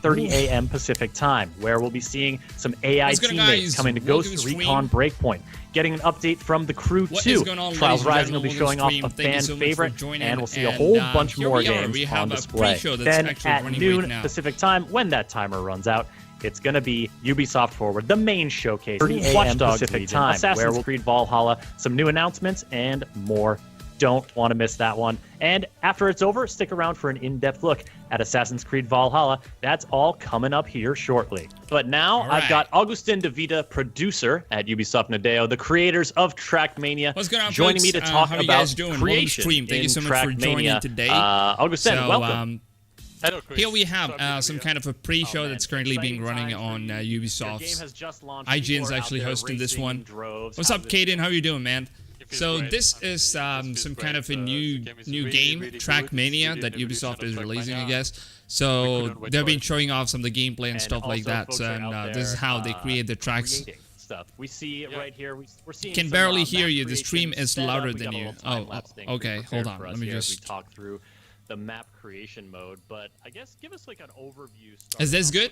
30 a.m. Pacific time, where we'll be seeing some AI teammates coming to Ghost Recon Breakpoint, getting an update from the Crew 2. Trials Rising will be showing off a fan favorite, and we'll see a whole bunch more games on display. Then at noon Pacific time, when that timer runs out, it's going to be Ubisoft Forward, the main showcase, 30 a.m. Pacific time, where we'll Creed Valhalla, some new announcements, and more. Don't want to miss that one. And after it's over, stick around for an in-depth look at Assassin's Creed Valhalla. That's all coming up here shortly. But now I've got Augustin De Vita, producer at Ubisoft Nadeo, the creators of Trackmania, joining me to talk about creation in Thank you so much for joining today. Augustin, welcome. Hello, Chris. Here we have some kind of a pre-show that's currently being running on Ubisoft's. IGN's actually hosting this one. What's up, Caden? How you doing, man? So this is some kind of a new game, Trackmania, that Ubisoft is releasing, I guess. So they've been showing off some of the gameplay and stuff like that. So, and this is how they create the tracks. We see it right here. We're seeing can barely hear you. The stream is louder than you. Oh, okay. Hold on. Let me just talk through the map creation mode. But I guess give us like an overview. Is this good?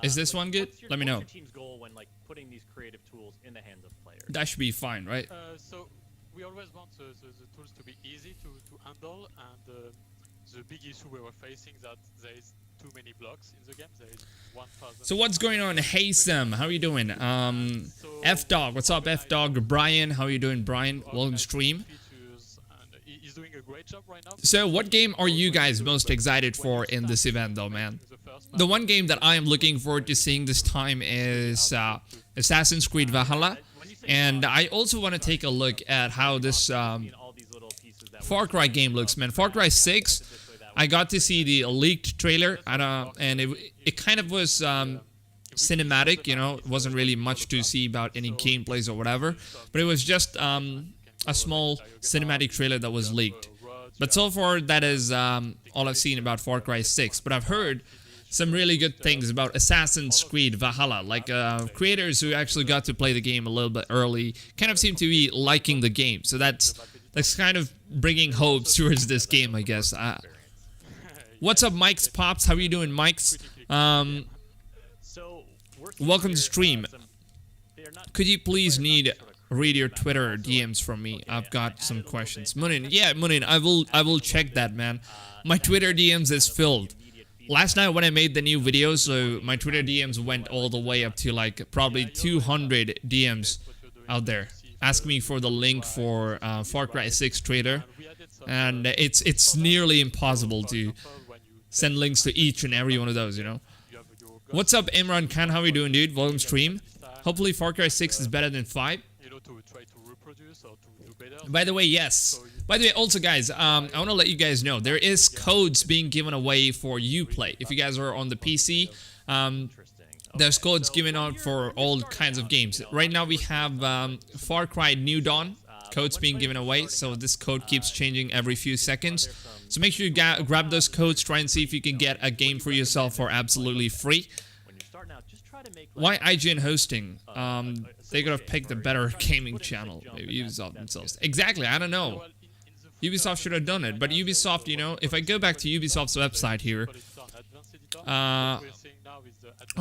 Is this one good? Let me know. What's your team's goal when like putting these creative tools in the hands of players? That should be fine, right? So we always want the tools to be easy to handle, and the big issue we were facing that there is too many blocks in the game. There is 1,000. So what's going on? Hey Sam, how are you doing? F Dog, what's up, F Dog? Brian, how are you doing, Brian? Welcome to stream. He's doing a great job right now. So what game are you guys most excited for in this event, though, man? The one game that I am looking forward to seeing this time is Assassin's Creed Valhalla. And I also want to take a look at how this Far Cry game looks, man. Far Cry 6, I got to see the leaked trailer, and it kind of was cinematic, you know. It wasn't really much to see about any gameplays or whatever. But it was just a small cinematic trailer that was leaked. But so far, that is all I've seen about Far Cry 6. But I've heard some really good things about Assassin's Creed Valhalla. Like, creators who actually got to play the game a little bit early kind of seem to be liking the game. So that's kind of bringing hopes towards this game, I guess. What's up, Mike's Pops? How are you doing, Mike's? Welcome to stream. Could you please read your Twitter DMs from me? I've got some questions. Munin, yeah, Munin, I will check that, man. My Twitter DMs is filled. Last night when I made the new video, so my Twitter DMs went all the way up to like probably 200 DMs out there. Ask me for the link for Far Cry 6 trailer, and it's nearly impossible to send links to each and every one of those, you know. What's up, Imran Khan? How are you doing, dude? Welcome stream. Hopefully Far Cry 6 is better than 5. By the way, yes. By the way, also guys, I want to let you guys know there is codes being given away for Uplay. If you guys are on the PC, there's codes given out for all kinds of games. Right now we have Far Cry New Dawn codes being given away, so this code keeps changing every few seconds. So make sure you grab those codes, try and see if you can get a game for yourself for absolutely free. Why IGN hosting? They could have picked a better gaming channel. Maybe Ubisoft themselves. Exactly, I don't know. Ubisoft should have done it, but Ubisoft, you know, if I go back to Ubisoft's website here, oh,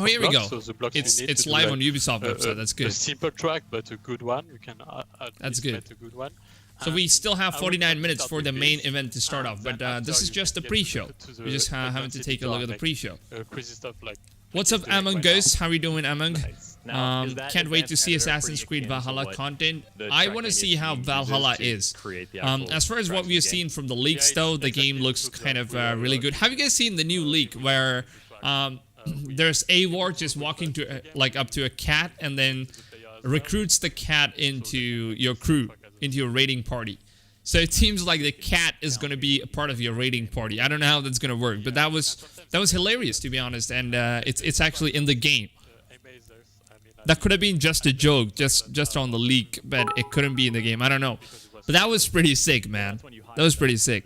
here we go. It's live on Ubisoft website. That's good. A simple track, but a good one. You can that's good. A good one. So we still have 49 minutes for the main event to start off, but this is just the pre-show. We just having to take a look at the pre-show. What's up, Among Us? How are you doing, Among? Can't wait to see Assassin's Creed Valhalla content. I want to see how Valhalla is. As far as what we've seen from the leaks, though, the game looks kind of really good. Have you guys seen the new leak where there's Eivor just walking to like up to a cat and then recruits the cat into your crew, into your raiding party? So it seems like the cat is going to be a part of your raiding party. I don't know how that's going to work, but that was hilarious, to be honest, and it's actually in the game. That could have been just a joke, just on the leak, but it couldn't be in the game. I don't know, but that was pretty sick, man. That was pretty sick.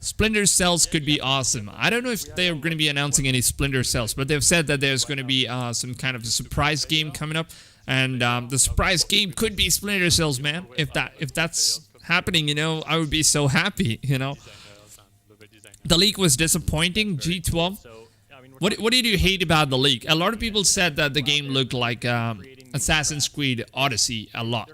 Splinter Cells could be awesome. I don't know if they're going to be announcing any Splinter Cells, but they've said that there's going to be some kind of a surprise game coming up, and the surprise game could be Splinter Cells, man. If that's happening, you know, I would be so happy, you know. The leak was disappointing. G12. What did you hate about the leak? A lot of people said that the game looked like Assassin's Creed Odyssey a lot.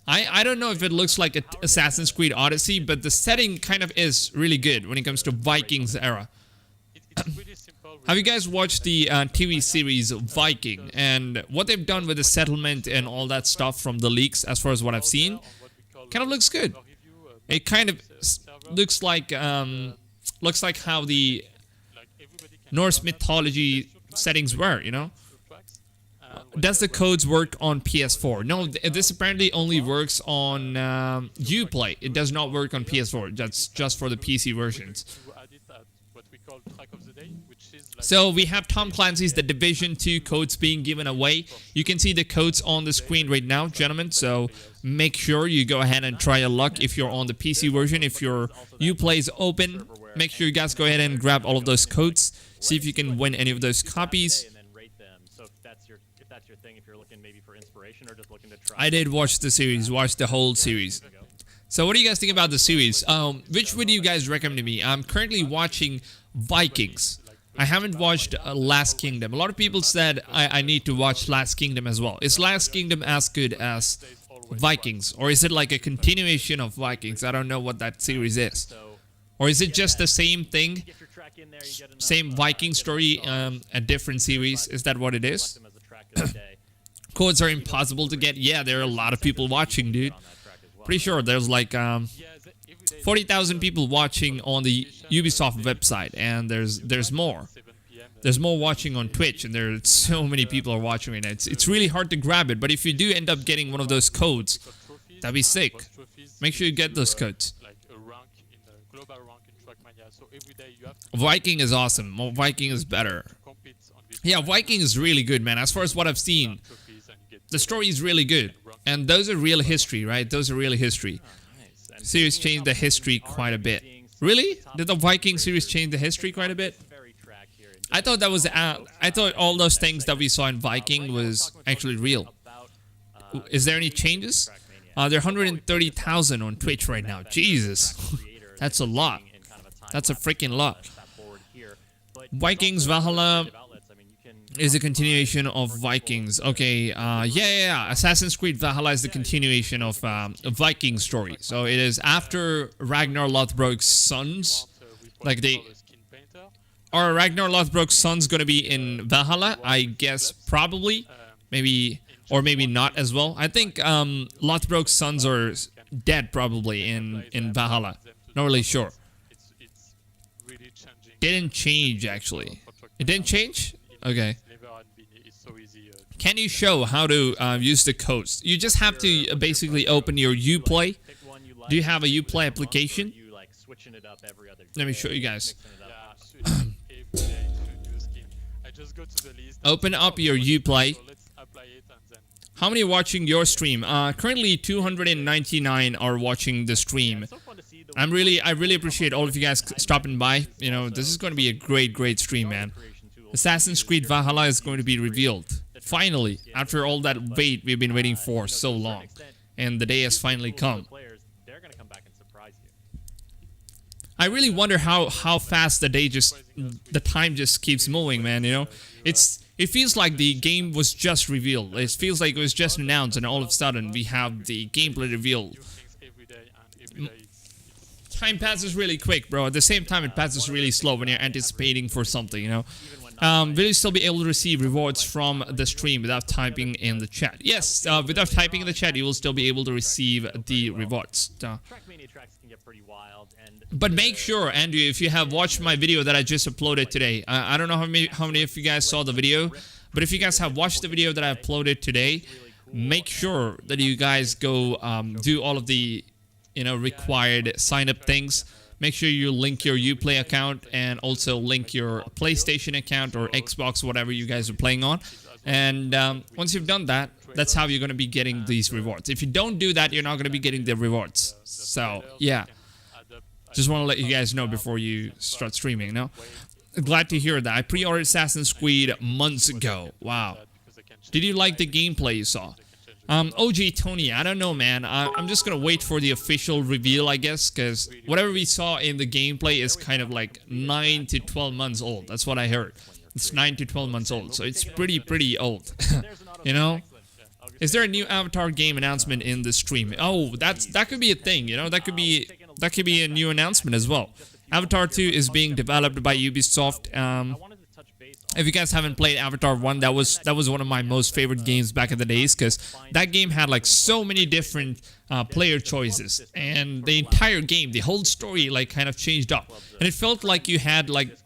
I don't know if it looks like Assassin's Creed Odyssey, but the setting kind of is really good when it comes to Vikings era. Have you guys watched the TV series Viking and what they've done with the settlement and all that stuff from the leaks? As far as what I've seen, kind of looks good. It kind of looks like how the Norse mythology settings were, you know. Does the codes work on PS4? No, this apparently only works on Uplay. It does not work on PS4. That's just for the PC versions. So we have Tom Clancy's The Division 2 codes being given away. You can see the codes on the screen right now, gentlemen. So make sure you go ahead and try your luck if you're on the PC version. If your Uplay is open, make sure you guys go ahead and grab all of those codes. See if you can win any of those copies. I did watch the series, watch the whole series. So what do you guys think about the series? Which would you guys recommend to me? I'm currently watching Vikings. I haven't watched Last Kingdom. A lot of people said I need to watch Last Kingdom as well. Is Last Kingdom as good as Vikings? Or is it like a continuation of Vikings? I don't know what that series is. Or is it just the same thing? Same Viking story, a different series? Is that what it is? Codes are impossible to get. Yeah, there are a lot of people watching, dude. Pretty sure there's like 40,000 people watching on the Ubisoft website, and there's more. There's more watching on Twitch, and there's so many people are watching it. It's really hard to grab it, but if you do end up getting one of those codes, that'd be sick. Make sure you get those codes. Viking is awesome. Viking is better. Yeah, Viking is really good, man. As far as what I've seen, the story is really good. And those are real history, right? Those are real history. Series changed the history quite a bit. Really? Did the Viking series change the history quite a bit? I thought that was I thought all those things that we saw in Viking was actually real. Is there any changes? There are 130,000 on Twitch right now. Jesus. That's a lot. That's a freaking lot. Vikings Valhalla is a continuation of Vikings. Okay, yeah. Assassin's Creed Valhalla is the continuation of a Viking story. So it is after Ragnar Lothbrok's sons. Like are Ragnar Lothbrok's sons gonna be in Valhalla? I guess probably, maybe, or maybe not as well. I think Lothbrok's sons are dead probably in Valhalla. Not really sure. Didn't change actually. It didn't change? Okay. Can you show how to use the codes? You just have to basically open your Uplay. Do you have a Uplay application? Let me show you guys. Open up your Uplay. How many are watching your stream? Currently 299 are watching the stream. I really appreciate all of you guys stopping by. You know, this is going to be a great stream, man. Assassin's Creed Valhalla is going to be revealed. Finally, after all that wait we've been waiting for so long. And the day has finally come. I really wonder how fast the time just keeps moving, man, you know? It feels like the game was just revealed. It feels like it was just announced and all of a sudden we have the gameplay revealed. Time passes really quick, bro. At the same time, it passes really slow when you're anticipating for something, you know? Will you still be able to receive rewards from the stream without typing in the chat? Yes, without typing in the chat, you will still be able to receive the rewards. But make sure, Andrew, if you have watched my video that I just uploaded today, I don't know how many of you guys saw the video, but if you guys have watched the video that I uploaded today, make sure that you guys go do all of the, you know, required sign-up things. Make sure you link your Uplay account and also link your PlayStation account or Xbox, whatever you guys are playing on. And once you've done that, that's how you're going to be getting these rewards. If you don't do that, you're not going to be getting the rewards. So, yeah. Just want to let you guys know before you start streaming, no? Glad to hear that. I pre-ordered Assassin's Creed months ago. Wow. Did you like the gameplay you saw? OG Tony, I don't know, man. I'm just gonna wait for the official reveal, I guess, because whatever we saw in the gameplay is kind of like 9 to 12 months old. That's what I heard. It's 9 to 12 months old, so it's pretty old. You know? Is there a new Avatar game announcement in the stream? Oh, that could be a thing, you know? That could be a new announcement as well. Avatar 2 is being developed by Ubisoft. If you guys haven't played Avatar 1, that was one of my most favorite games back in the days, because that game had like so many different player choices, and the entire game, the whole story, like kind of changed up, and it felt like you had like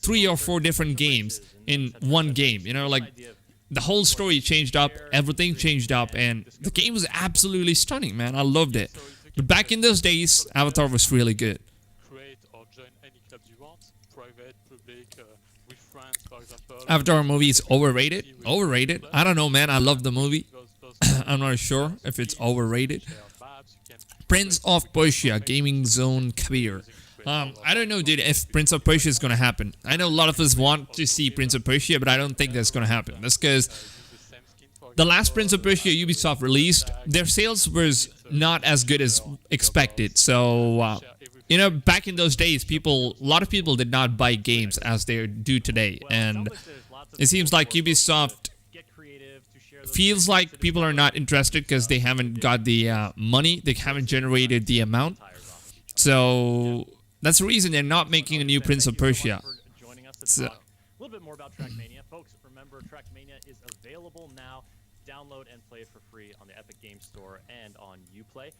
3 or 4 different games in one game, you know, like the whole story changed up, everything changed up, and the game was absolutely stunning, man. I loved it. But back in those days, Avatar was really good. Avatar movie is overrated? Overrated? I don't know, man. I love the movie. I'm not sure if it's overrated. Prince of Persia, Gaming Zone Kabir. I don't know, dude, if Prince of Persia is gonna happen. I know a lot of us want to see Prince of Persia, but I don't think that's gonna happen. That's because the last Prince of Persia Ubisoft released, their sales was not as good as expected. So, you know, back in those days, a lot of people did not buy games as they do today. And it seems like Ubisoft feels like people are not interested because they haven't got the money. They haven't generated the amount. So that's the reason they're not making a new Prince of Persia. So, a little bit more about Trackmania. Folks, remember, Trackmania is available now. Download and play it for free on the Epic Games Store and on Uplay.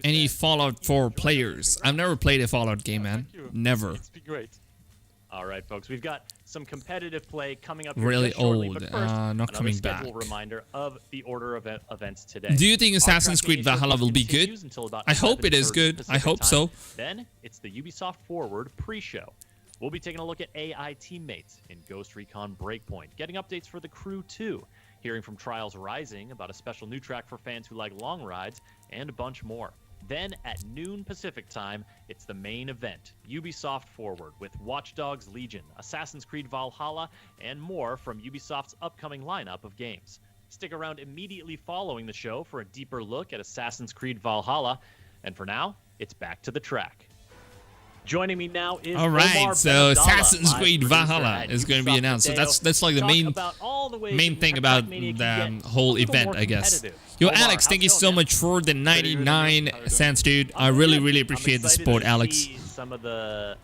Any Fallout 4 players? I've never played a Fallout game, man. Never. It's been great. All right, folks, we've got some competitive play coming up. Really shortly, old, but first, not coming back. schedule reminder of the order of events today. Do you think Assassin's Creed Valhalla will be good? I hope it is good. I hope so. Then it's the Ubisoft Forward pre-show. We'll be taking a look at AI teammates in Ghost Recon Breakpoint, getting updates for the Crew 2, hearing from Trials Rising about a special new track for fans who like long rides, and a bunch more. Then at noon Pacific time, it's the main event, Ubisoft Forward, with Watch Dogs Legion, Assassin's Creed Valhalla, and more from Ubisoft's upcoming lineup of games. Stick around immediately following the show for a deeper look at Assassin's Creed Valhalla. And for now, it's back to the track. Joining me now is Alright, so Assassin's Creed Valhalla is going to be announced. So that's like the main thing about the whole event, I guess. Yo, Alex, thank you so much for the 99 cents, dude. I really appreciate the support, Alex. Some of the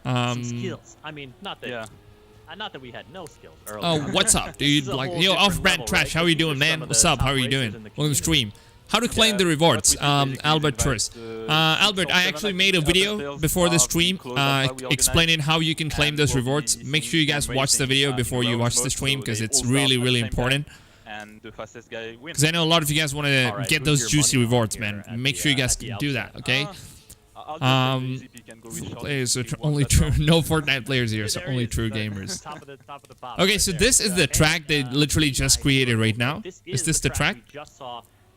skills. I mean, not that we had no skills earlier. Oh, what's up, dude? Like, yo, Off-Brand Trash, how are you doing, man? What's up? How are you doing? Welcome to stream. How to claim the rewards, Albert first. Albert, I actually made a video before the stream explaining how you can claim those rewards. Make sure you guys watch the video before you watch the stream, because it's really important. Because I know a lot of you guys want to get those juicy rewards, man. Make sure you guys can do that, okay? Players are only true. No Fortnite players here, so only true gamers. Okay, so this is the track they literally just created right now. Is this the track?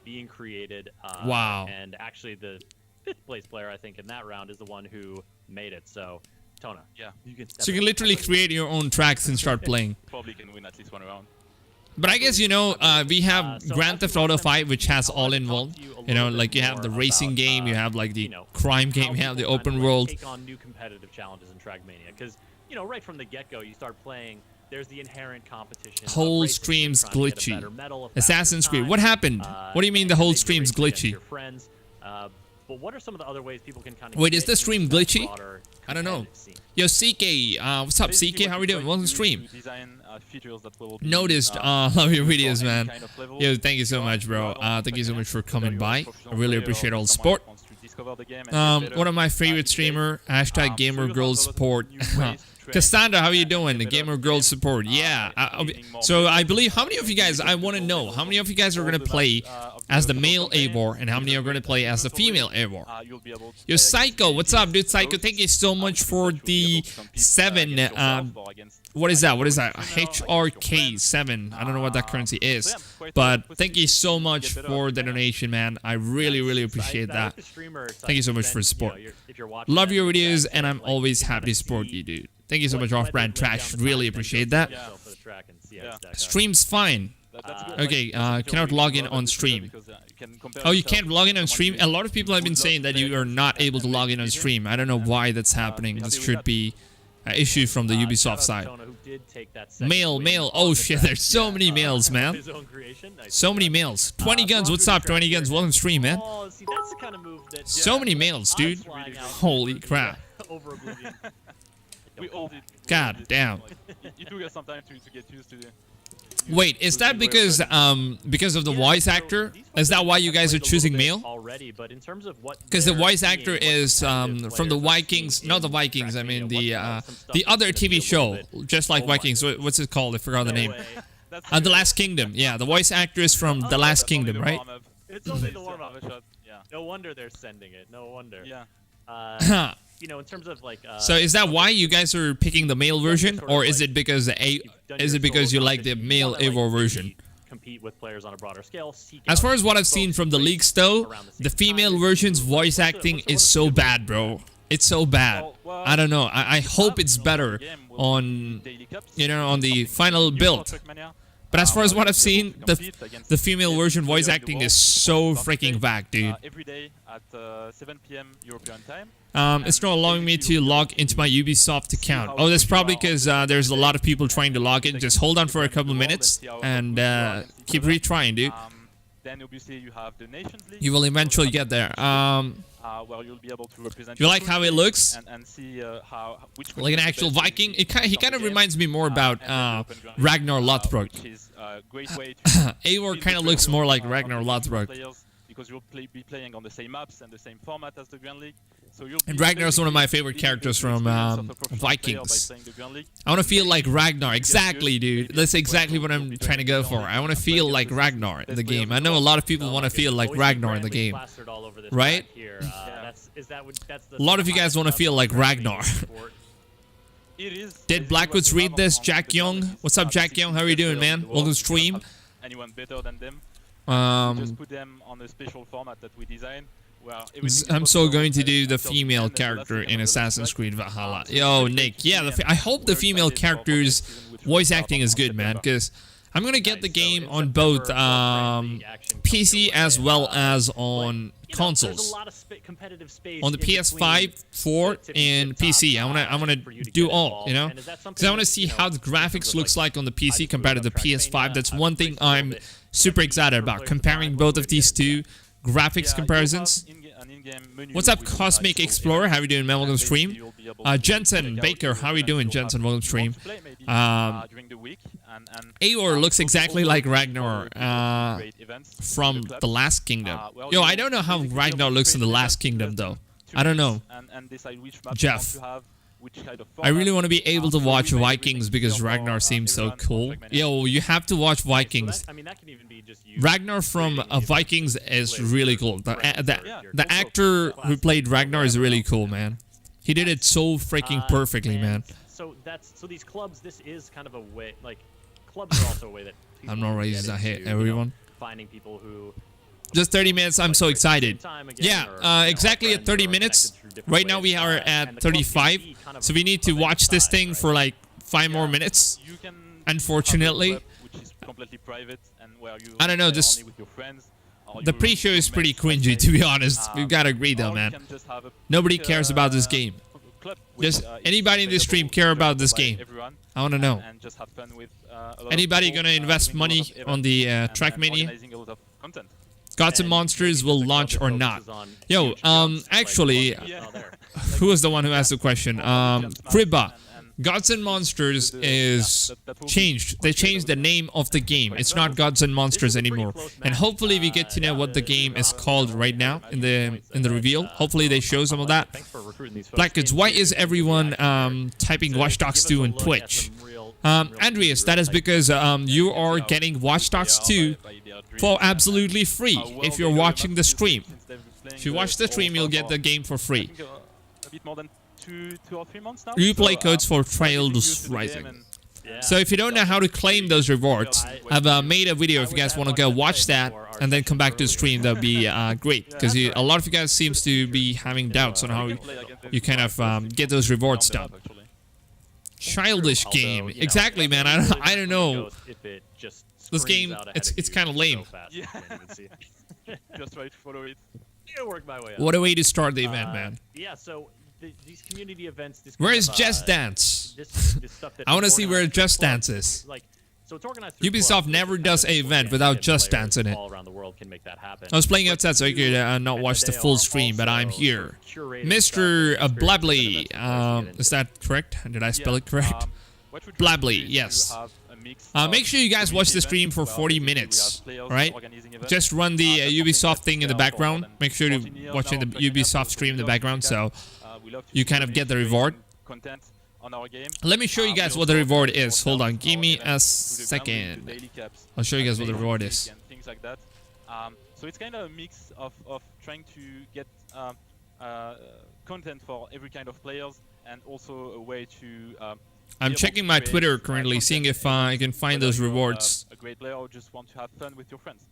Being created. Wow. And actually the 5th place player, I think, in that round is the one who made it. So, Tona, you can so you can literally create your own tracks and start playing. Probably can win at least one round. But I guess, you know, we have Grand Theft Auto 5, which has all involved. You know, like you have the racing game, you have like the crime game, you have the open world. Take on new competitive challenges in Trackmania, because, you know, right from the get-go, you start playing. There's the inherent competition. Whole stream's glitchy. Assassin's Creed. What happened? What do you mean the whole stream's glitchy? But what are some of the other ways people can kind of wait, is the stream glitchy? I don't know. Yo, CK, what's up, CK? How are we doing? Welcome to stream. Noticed, love your videos, man. Yo, thank you so much, bro. Thank you so much for coming by. I really appreciate all the support. One of my favorite streamer, hashtag #GamerGirlSupport. Cassandra, how are you doing? The Gamer Girl Support. Yeah. So I believe, how many of you guys, I want to know, how many of you guys are going to play as the male Eivor, and how many are going to play as the female Eivor? Yo, Psycho, what's up, dude? Psycho, thank you so much for the 7. What is that? What is that? HRK7. I don't know what that currency is. But thank you so much for the donation, man. I really appreciate that. Thank you so much for the support. Love your videos, and I'm always happy to support you, dude. Thank you so much, Off-Brand Trash. Really appreciate that. Stream's fine. Okay, cannot log in on stream. Oh, you can't log in on stream? A lot of people have been saying that you are not able to log in on stream. I don't know why that's happening. This should be issue from the Ubisoft side. Mail. Oh shit, there's so many mails, man. So many mails. 20 guns, what's up, 20 guns? Welcome to stream, man. So many mails, dude. Holy crap. God damn. It took us some time to get used to it. Wait, is that because of the voice actor? Is that why you guys are choosing male? Because the voice actor is from the Vikings, not the Vikings. I mean the other TV show, just like Vikings. What's it called? I forgot the name. The Last Kingdom. Yeah, the voice actor is from The Last Kingdom, right? It's only the warm-up. Yeah. No wonder they're sending it. No wonder. Yeah. You know, in terms of like. So is that why you guys are picking the male version, or is it because you like the male Eivor version? Compete with players on a broader scale. As far as what I've seen from the leaks, though, the female version's voice acting is so bad, bro. It's so bad. I don't know. I hope it's better on, you know, on the final build. But as far as what I've seen, the female version voice acting is so freaking vague, dude. Every day at 7 p.m. European time. It's not allowing me to log into my Ubisoft account. Oh, that's probably because there's a lot of people trying to log in. Just hold on for a couple minutes and keep retrying, dude. Then obviously you have the Nations League. You will eventually get there. Where you'll be able to represent. You like how it looks? And see which like an actual Viking. He kind of reminds me more about Ragnar Lothbrok. Eivor kind of looks more like Ragnar Lothbrok. Because you'll be playing on the same maps and the same format as the Grand League. So and Ragnar's one of my favorite characters from Vikings. I want to feel like Ragnar. Exactly, dude. That's exactly what I'm trying to go for. I want to feel like Ragnar in the game. I know a lot of people want to feel like Ragnar in the game. Right? A lot of you guys want to feel like Ragnar. Did Blackwoods read this? Jack Young? What's up, Jack Young? How are you doing, man? Welcome to stream. Anyone better than them? Just put them on a special format that we design. I'm so going to do the female character in Assassin's Creed Valhalla. Yo, Nick. Yeah, I hope the female character's voice acting is good, man, because I'm going to get the game on both PC as well as on consoles. On the PS5, 4, and PC. I want to do all, you know? Because I want to see how the graphics looks like on the PC compared to the PS5. That's one thing I'm super excited about, comparing both of these two graphics comparisons. What's up, Cosmic Explorer? How are you doing, man? Welcome to stream. Jensen Baker, how are you doing, Jensen? Welcome to stream. Eivor looks exactly like Ragnar from The Last Kingdom. Yo, I don't know how Ragnar looks in The Last Kingdom, though. I don't know. Jeff. I really want to be able to watch Vikings because Ragnar seems so cool. Yo, you have to watch Vikings. Ragnar from Vikings is really cool. The actor who played Ragnar is really cool, man. He did it so freaking perfectly, man. So these clubs, this is kind of a way, like, clubs are also a way that I'm not raising a hit, everyone. Finding people who just 30 minutes, I'm so excited. Yeah, exactly at 30 minutes. Right now we are at 35, so we need to watch this thing for like 5 more minutes, unfortunately. I don't know, the pre-show is pretty cringy, to be honest. We've got to agree though, man. Nobody cares about this game. Does anybody in this stream care about this game? I want to know. Anybody gonna invest money on the Trackmania? Gods and Monsters will launch or not? Yo, actually, who was the one who asked the question? Kriba. Gods and Monsters is changed. They changed the name of the game. It's not Gods and Monsters anymore. And hopefully we get to know what the game is called right now in the reveal. Hopefully they show some of that. Blackkids, why is everyone typing Watch Dogs 2 on Twitch? Andreas, that is because you are getting Watch Dogs 2 for absolutely free if you're watching the stream. If you watch the stream, you'll get the game for free. Replay codes for Trails Rising. So if you don't know how to claim those rewards, I've made a video if you guys want to go watch that and then come back to the stream. That would be great, because a lot of you guys seems to be having doubts on how you kind of get those rewards done. Childish game. Exactly, man. I don't know. This game, it's kind of lame. Just try to follow it. Work my way up. What a way to start the event, man. Yeah, so these community events. Where is Just Dance? This stuff that I want to see where Just Dance is. Like, so it's organized through Ubisoft clubs, never does an event without Just Dance in it. All around the world can make that happen. I was playing outside so I could not watch the full stream, but I'm here. Mr. Blabley, is that correct? Did I spell it correct? Blabley, yes. Make sure you guys watch the stream for 40 minutes, right? Just run the Ubisoft thing in the background. Make sure to watch the Ubisoft stream in the background so you kind of get the reward. Let me show you guys what the reward is. Hold on, give me a second. I'll show you guys what the reward is. So it's kind of a mix of trying to get content for every kind of players and also a way to I'm checking my Twitter currently, seeing if I can find those rewards. A great player or just want to have fun with your friends.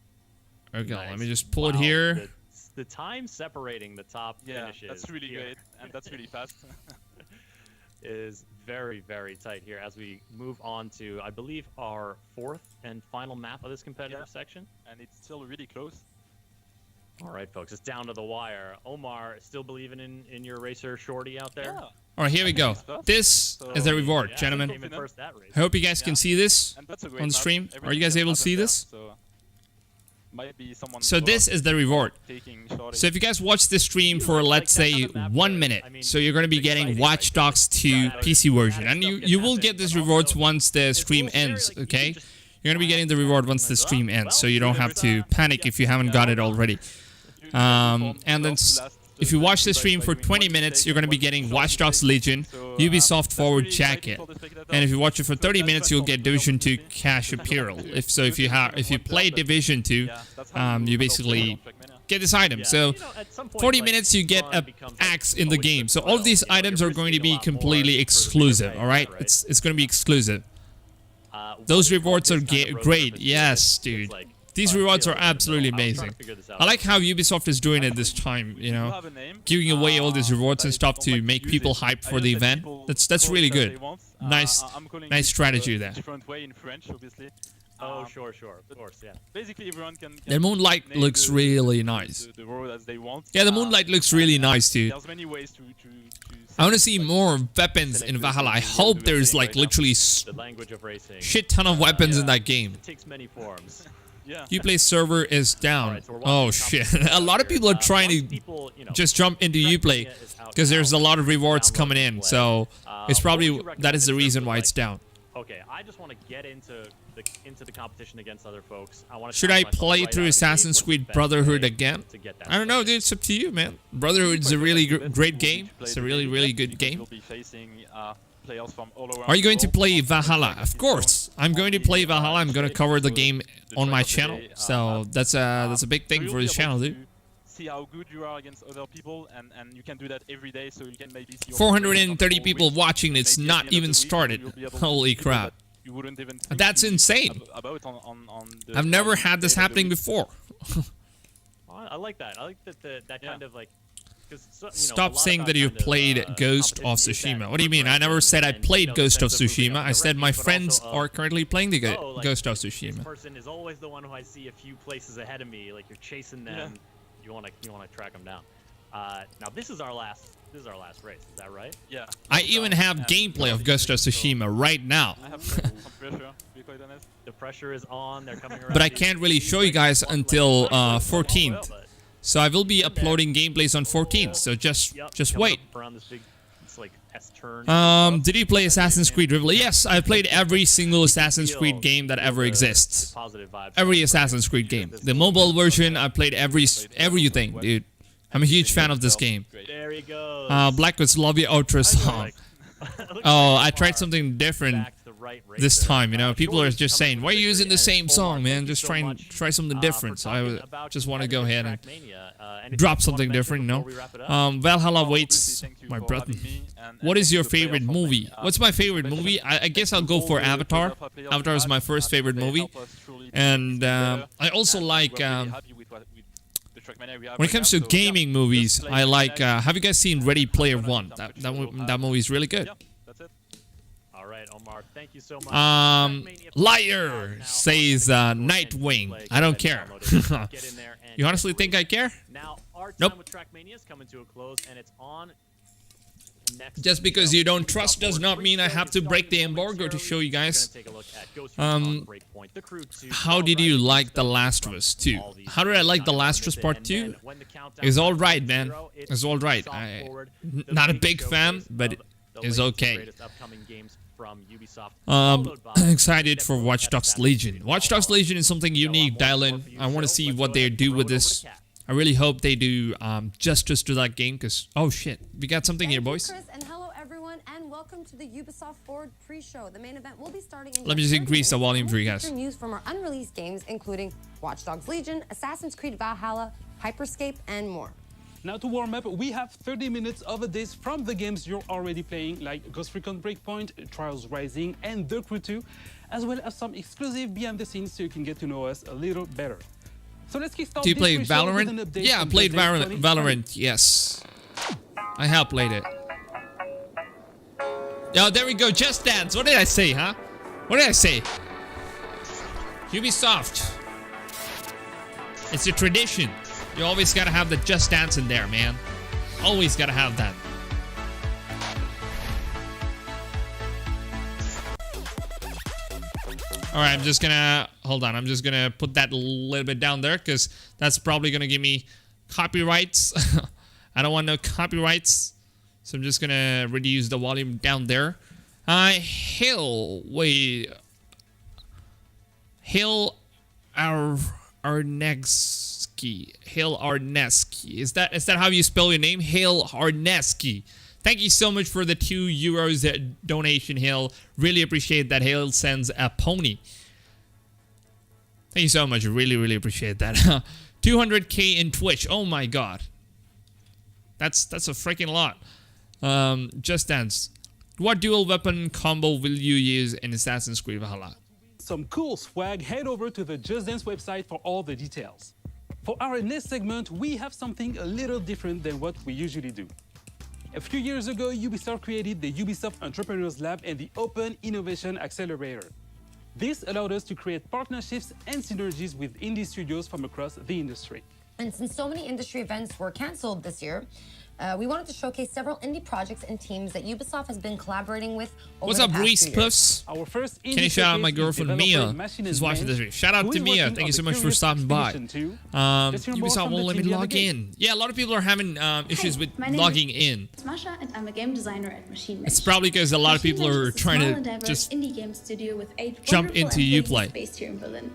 Okay, let me just pull it here. The time separating the top finishes. That's really great, and that's really fast. Is very, very tight here as we move on to, I believe, our 4th and final map of this competitive section. And it's still really close. All right, folks, it's down to the wire. Omar, still believing in your racer Shorty out there? Yeah. All right, here we go. This is the reward, gentlemen. I hope you guys can see this on the stream. Are you guys able to see this? So this is the reward. So if you guys watch this stream for, let's say, 1 minute, so you're going to be getting Watch Dogs 2 PC version. And you will get these rewards once the stream ends, okay? You're going to be getting the reward once the stream ends, so you don't have to panic if you haven't got it already. And then if you watch the stream for 20 minutes, you're going to be getting Watch Dogs Legion, Ubisoft Forward Jacket. And if you watch it for 30 minutes, you'll get Division 2 Cash Apparel. If you play Division 2, you basically get this item. So 40 minutes, you get an axe in the game. So all of these items are going to be completely exclusive, all right? It's going to be exclusive. Those rewards are great. Yes, dude. These rewards are absolutely amazing. I like how Ubisoft is doing it this time, you know, giving away all these rewards and stuff to make people hype for the event. That's really good. Nice strategy there. Oh, sure, of course, yeah. Basically, everyone can the moonlight looks really nice. Yeah, the moonlight looks really nice, dude. There's many ways to I want to see more weapons in Valhalla. I hope there's like literally shit ton of weapons in that game. It takes many forms. Uplay server is down. Oh shit. A lot of people are trying to just jump into Uplay because there's a lot of rewards coming in. So it's probably that is the reason why it's down. Okay, I just want to get into the competition against other folks. Should I play through Assassin's Creed Brotherhood again? I don't know, dude. It's up to you, man. Brotherhood is a really great game. It's a really good game. Are you going to play Valhalla? Of course, I'm going to play Valhalla. I'm going to cover the game on my channel. So that's a big thing for the channel, dude. See how good you are against other people, and you can do that every day. So you can maybe see 430 people watching. It's not even started. Holy crap! That's insane. I've never had this happening before. I like that. I like that kind of like. Stop saying that you played Ghost of Tsushima. What do you mean? I never said I played Ghost of Tsushima. I said my friends are currently playing the Ghost of Tsushima. This person is always the one who I see a few places ahead of me. Like you're chasing them. You want to track them down. Now this is our last race. Is that right? Yeah. I even have gameplay of Ghost of Tsushima right now. I have some pressure, to be quite honest. The pressure is on. They're coming around. But I can't really show you guys until 14th. So I will be uploading gameplays on 14th, so just wait. Did you play Assassin's Creed Valhalla? Yes, I've played every single Assassin's Creed game that ever exists. Every Assassin's Creed game. The mobile version, I played everything, dude. I'm a huge fan of this game. There he goes. Blackwood's Love Your Outro song. Oh, I tried something different this time, you know. People are just saying, why are you using the same song, man? Just try something different. So I just want to go ahead and drop something different, you know. Valhalla waits, my brother. What is your favorite movie? What's my favorite movie? I guess I'll go for Avatar. Avatar is my first favorite movie. And I also like... when it comes to gaming movies, I like... have you guys seen Ready Player One? That movie is really good. All right, Omar, thank you so much. Liar says Nightwing. I don't care. You honestly think I care? Now, our time nope. with Trackmania is coming to a close, and it's on Just because you don't trust does not mean I have to break the embargo to show you guys. How did you like The Last of Us 2? How did I like The Last of Us Part 2? It's alright, man. It's alright. Not a big fan, but it's okay. Excited for Watch Dogs Legion. Watch Dogs Legion is something unique, dial in. I want to see what they do with this. I really hope they do justice to that game, because, oh shit, we got something here, boys. Chris, and hello everyone, and welcome to the Ubisoft Forward pre-show. The main event will be starting in Let me just increase the volume for you guys. News from our unreleased games, including Watch Dogs Legion, Assassin's Creed Valhalla, Hyperscape, and more. Now to warm up, we have 30 minutes of updates from the games you're already playing, like Ghost Recon Breakpoint, Trials Rising, and The Crew 2, as well as some exclusive behind the scenes so you can get to know us a little better. So let's kickstart. Do you play Valorant? Yeah, I played Valorant, yes. I have played it. Oh, there we go, Just Dance. What did I say, huh? What did I say? Ubisoft. It's a tradition. You always gotta have the Just Dance in there, man. Always gotta have that. Alright, I'm just gonna... Hold on, I'm just gonna put that a little bit down there, because that's probably gonna give me copyrights. I don't want no copyrights. So I'm just gonna reduce the volume down there. Hill Arneski. Hill Arneski. Is that how you spell your name? Hill Arneski. Thank you so much for the €2 donation, Hill. Really appreciate that. Hill sends a pony. Thank you so much. Really, really appreciate that. 200k in Twitch. Oh my god. That's a freaking lot. Just Dance. What dual weapon combo will you use in Assassin's Creed Valhalla? Some cool swag, head over to the Just Dance website for all the details. For our next segment, we have something a little different than what we usually do. A few years ago, Ubisoft created the Ubisoft Entrepreneurs Lab and the Open Innovation Accelerator. This allowed us to create partnerships and synergies with indie studios from across the industry. And since so many industry events were canceled this year, we wanted to showcase several indie projects and teams that Ubisoft has been collaborating with over What's the up, past Reese few Plus? Our first Can you shout out my girlfriend Mia? She's watching this video. Shout out to Mia. Thank you so much for stopping by. Ubisoft won't let me log in. Yeah, a lot of people are having issues with logging in. Masha, and I'm a game designer at Machine It's probably because a lot of people are trying to just indie game studio with 8 jump into Uplay. based here in Berlin.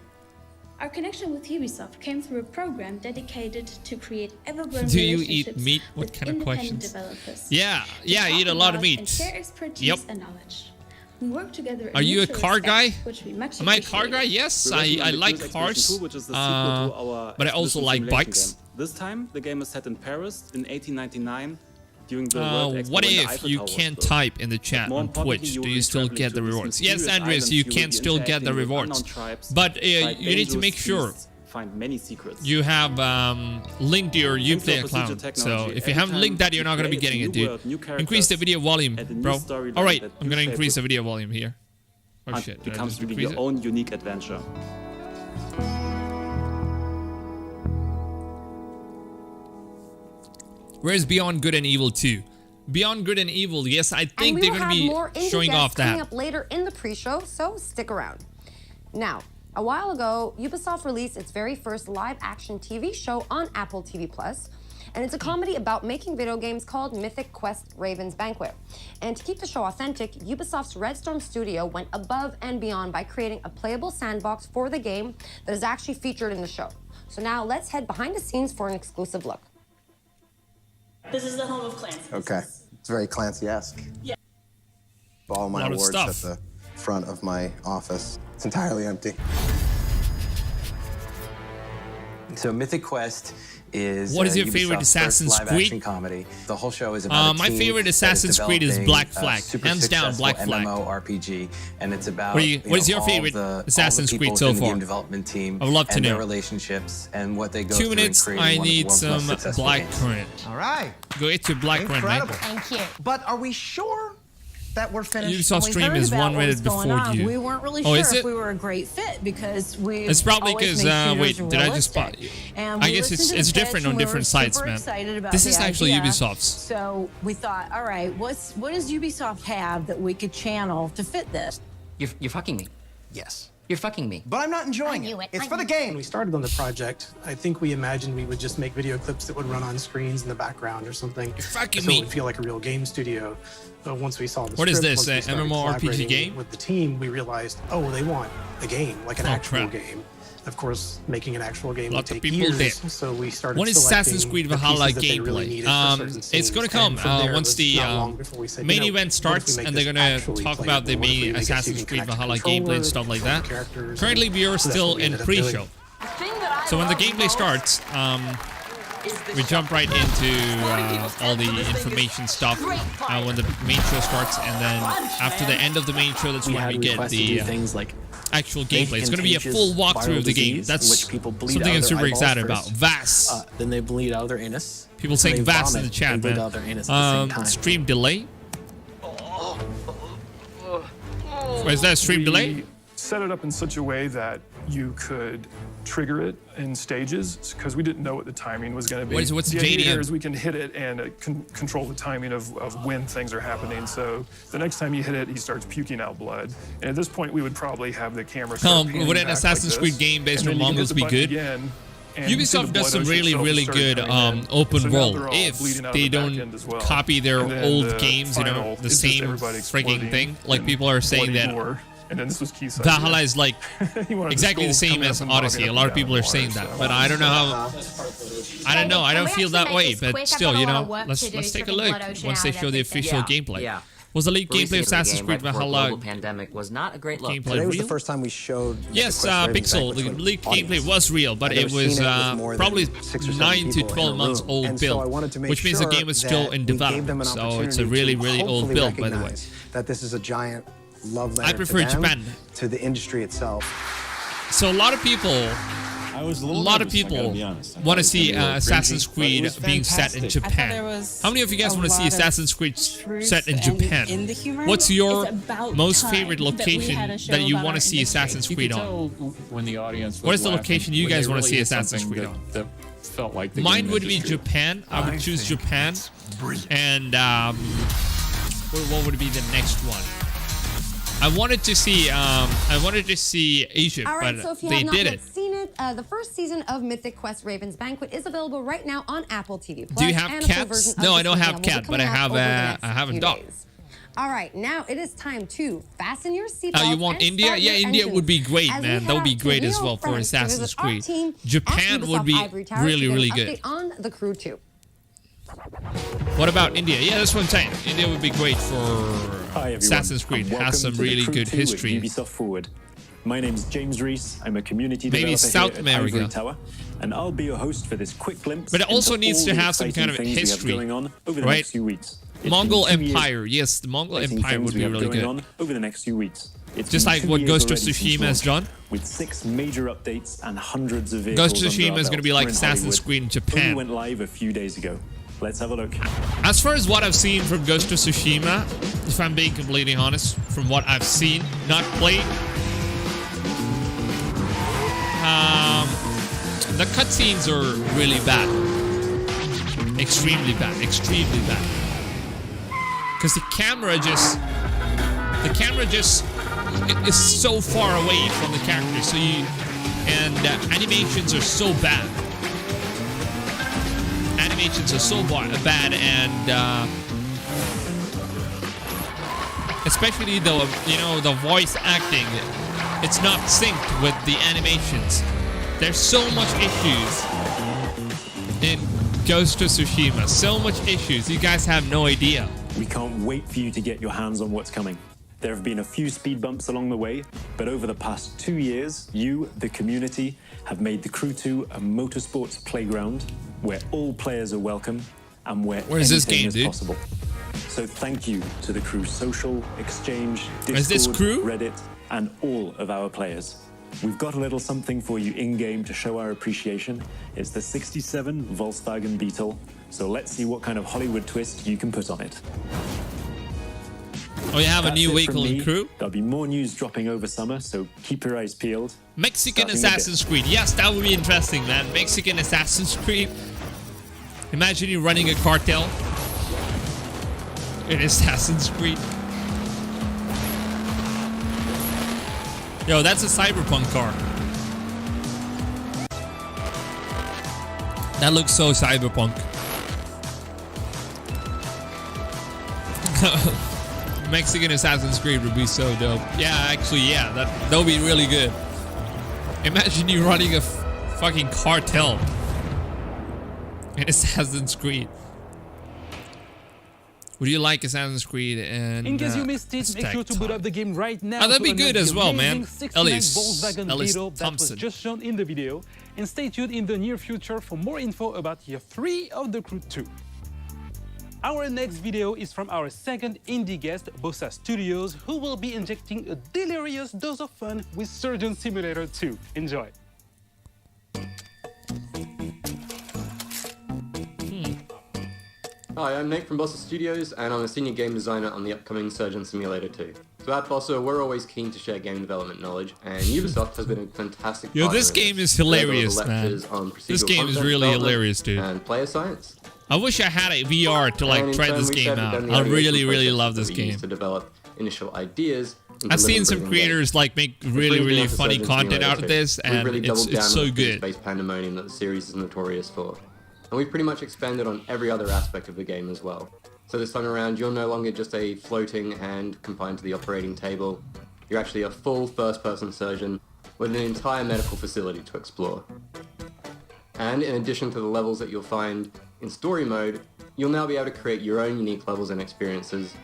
Our connection with Ubisoft came through a program dedicated to create ever-growing Do you relationships eat meat? What with kind of independent questions? developers. Yeah, I eat a Talk lot of about meat. And share expertise and knowledge. We work together. Are you a car guy? Which we much Am I a car guy? Yes, I like cars, but I also like bikes. This time, the game is set in Paris in 1899. During the World Expo what when the if Eiffel you Tower was can't built. type in the chat More on importantly, Twitch? you Do will you be still traveling get to the these rewards? Yes, mysterious Andres, islands. you will can be still get the interacting with rewards. unknown tribes, But you fight need to dangerous make sure beasts, find many secrets. you have linked your Thanks to Uplay our account. procedure technology, So if you every haven't time linked that, you're you not going to play, be getting it's it, a new dude. world, new Increase the characters, video volume, and a new bro. storyline Alright, that I'm you going to shape increase the with- video volume here. Oh and shit, did I becomes just really increase your it? own unique adventure. Where's Beyond Good and Evil 2? Beyond Good and Evil, yes, I think they're going to be showing off coming that. up later in the pre-show, so stick around. Now, a while ago, Ubisoft released its very first live-action TV show on Apple TV+, and it's a comedy about making video games called Mythic Quest Raven's Banquet. And to keep the show authentic, Ubisoft's Red Storm studio went above and beyond by creating a playable sandbox for the game that is actually featured in the show. So now let's head behind the scenes for an exclusive look. This is the home of Clancy. Okay. It's very Clancy-esque. Yeah. All my Lot of awards at stuff. the front of my office. It's entirely empty. So Mythic Quest is What is your favorite Ubisoft's Assassin's first live-action Creed? comedy. The whole show is about my favorite Assassin's Creed is Black Flag. Hands down, Black Flag. MMORPG, and it's about What is your all favorite the Assassin's people Creed so within the far? game development team I would love to and know. their relationships and what they go 2 through in minutes, creating I one of the need world's some most successful black games. currant. All right. Go eat your black currant, man. Incredible. Thank you. But are we sure that we're finished. Ubisoft stream is 1 minute before you. We weren't really sure if we were a great fit because we. It's probably because wait, did I just spot you? I guess it's different on different sites, man. This is actually Ubisoft's. So we thought, all right, what does Ubisoft have that we could channel to fit this? You're fucking me. Yes. You're fucking me. But I'm not enjoying it. It's for the game. When we started on the project, I think we imagined we would just make video clips that would run on screens in the background or something. You're fucking so me. It would feel like a real game studio. But once we saw the what script, is this? An MMORPG game? With the team, we realized, oh, they want a game, like an actual game. Of course, making an actual game would take years, so we started. What is Assassin's Creed Valhalla gameplay? It's gonna come once the main event starts, and they're gonna talk about the main Assassin's Creed Valhalla gameplay and stuff like that. Currently, we are still in pre-show, so when the gameplay starts, we jump right into all the information stuff when the main show starts, and then after the end of the main show, that's when we get the things like actual gameplay. It's going to be a full walkthrough of the game. That's something I'm super excited about. VAS. Then they bleed out their anus. People saying VAS in the chat, man. Stream delay. Is that a stream delay? Set it up in such a way that you could trigger it in stages because we didn't know what the timing was going to be. What's the JDM? idea here is we can hit it and control the timing of when things are happening. So the next time you hit it, he starts puking out blood. And at this point, we would probably have the camera start panning would an back Assassin's Creed game based on Mongols be good? Ubisoft does some really good open world if they don't copy their old games, you know, the same freaking thing. Like people are saying that and then this was Keith's Valhalla is like exactly the same as Odyssey. A lot of people are saying that, but I don't know how. I don't know. I don't feel that way, but still, you know, let's take a look once they show the official gameplay. Was the leaked gameplay of Assassin's Creed Valhalla pandemic was not a great look. gameplay Today was real? the first time we showed. Yes, Pixel. The leaked gameplay was real, but it was probably 9 to 12 months old build, which means the game is still in development. So it's a really old build, by the way. That this is a giant love letter I prefer Japan to the industry itself. So a lot of people want to see Assassin's Creed being set in Japan. How many of you guys want to see Assassin's Creed set in Japan? What's your most favorite location that you want to see Assassin's Creed on? When the audience what is the location you guys want to see Assassin's Creed on? That felt like mine would be Japan. I would choose Japan. And what would be the next one? I wanted to see Egypt, right, but so if you they have not did yet it. seen it, the first season of Mythic Quest Raven's Banquet is available right now on Apple TV+. Do you have cats? No, I don't have cat, but I have a dog. All right, now it is time to fasten your seatbelt. You want India? Yeah, India would be great, man. That would be great as well for Assassin's Creed. Japan would be really good. On the Crew 2. What about India? Yeah, that's what I'm saying. India would be great for Assassin's Creed. It has some really good history. Ubisoft Forward. My name's James Reese. I'm a community developer Maybe South here at America. Ivory Tower, and I'll be your host for this quick glimpse. But it also into needs all to the have some kind of exciting things we have history, going on over the right? next few weeks. It's Mongol been 2 years. Empire. Yes, the Mongol Empire would be really good. Over the next few weeks. It's just been like 2 what years Ghost of already since Tsushima has launch, done. With 6 major updates and hundreds of vehicles. Ghost of Tsushima is going to be like Assassin's Creed in Japan. Only went live a few days ago. Let's have a look. As far as what I've seen from Ghost of Tsushima, if I'm being completely honest, from what I've seen, not played, the cutscenes are really bad. Extremely bad. Because the camera just is so far away from the character. So animations are so bad. Animations are so bad, and especially the voice acting, it's not synced with the animations. There's so much issues in Ghost of Tsushima. So much issues. You guys have no idea. We can't wait for you to get your hands on what's coming. There have been a few speed bumps along the way, but over the past 2 years, you, the community, have made the Crew 2 a motorsports playground where all players are welcome and where is this anything game, is dude? possible. So thank you to the Crew Social, Exchange, Discord, Is this Crew? Reddit, and all of our players. We've got a little something for you in-game to show our appreciation. It's the 67 Volkswagen Beetle, so let's see what kind of Hollywood twist you can put on it. Oh, you have a That's new it vehicle from and me. crew? There'll be more news dropping over summer, so keep your eyes peeled. Mexican Starting with Assassin's Creed. Yes, that would be interesting, man. Mexican Assassin's Creed. Imagine you running a cartel in Assassin's Creed. Yo, that's a cyberpunk car. That looks so cyberpunk. Mexican Assassin's Creed would be so dope. Yeah, actually, yeah, that would be really good. Imagine you running a fucking cartel in Assassin's Creed. Would you like Assassin's Creed? And in case you missed it, make sure to boot up the game right now. Oh, that'd be good as well, man. Ellis Volkswagen that was just shown in the video, and stay tuned in the near future for more info about Year 3 of The Crew 2. Our next video is from our second indie guest, Bossa Studios, who will be injecting a delirious dose of fun with Surgeon Simulator 2. Enjoy. Hi, I'm Nate from Bossa Studios, and I'm a senior game designer on the upcoming Surgeon Simulator 2. So at Bossa, we're always keen to share game development knowledge, and Ubisoft has been a fantastic Yo, partner this in game this. is hilarious, They man. lectures on This procedural game is content really development hilarious, dude. And player science. I wish I had a VR to And like in try turn, this we game shared with out. them the I ideation really process love that this we game. use to develop initial ideas. I've seen some creators like make really funny content out of this, and it's so good. Space pandemonium that the series is notorious for. And we've pretty much expanded on every other aspect of the game as well. So this time around, you're no longer just a floating hand confined to the operating table. You're actually a full first-person surgeon with an entire medical facility to explore. And in addition to the levels that you'll find in story mode, you'll now be able to create your own unique levels and experiences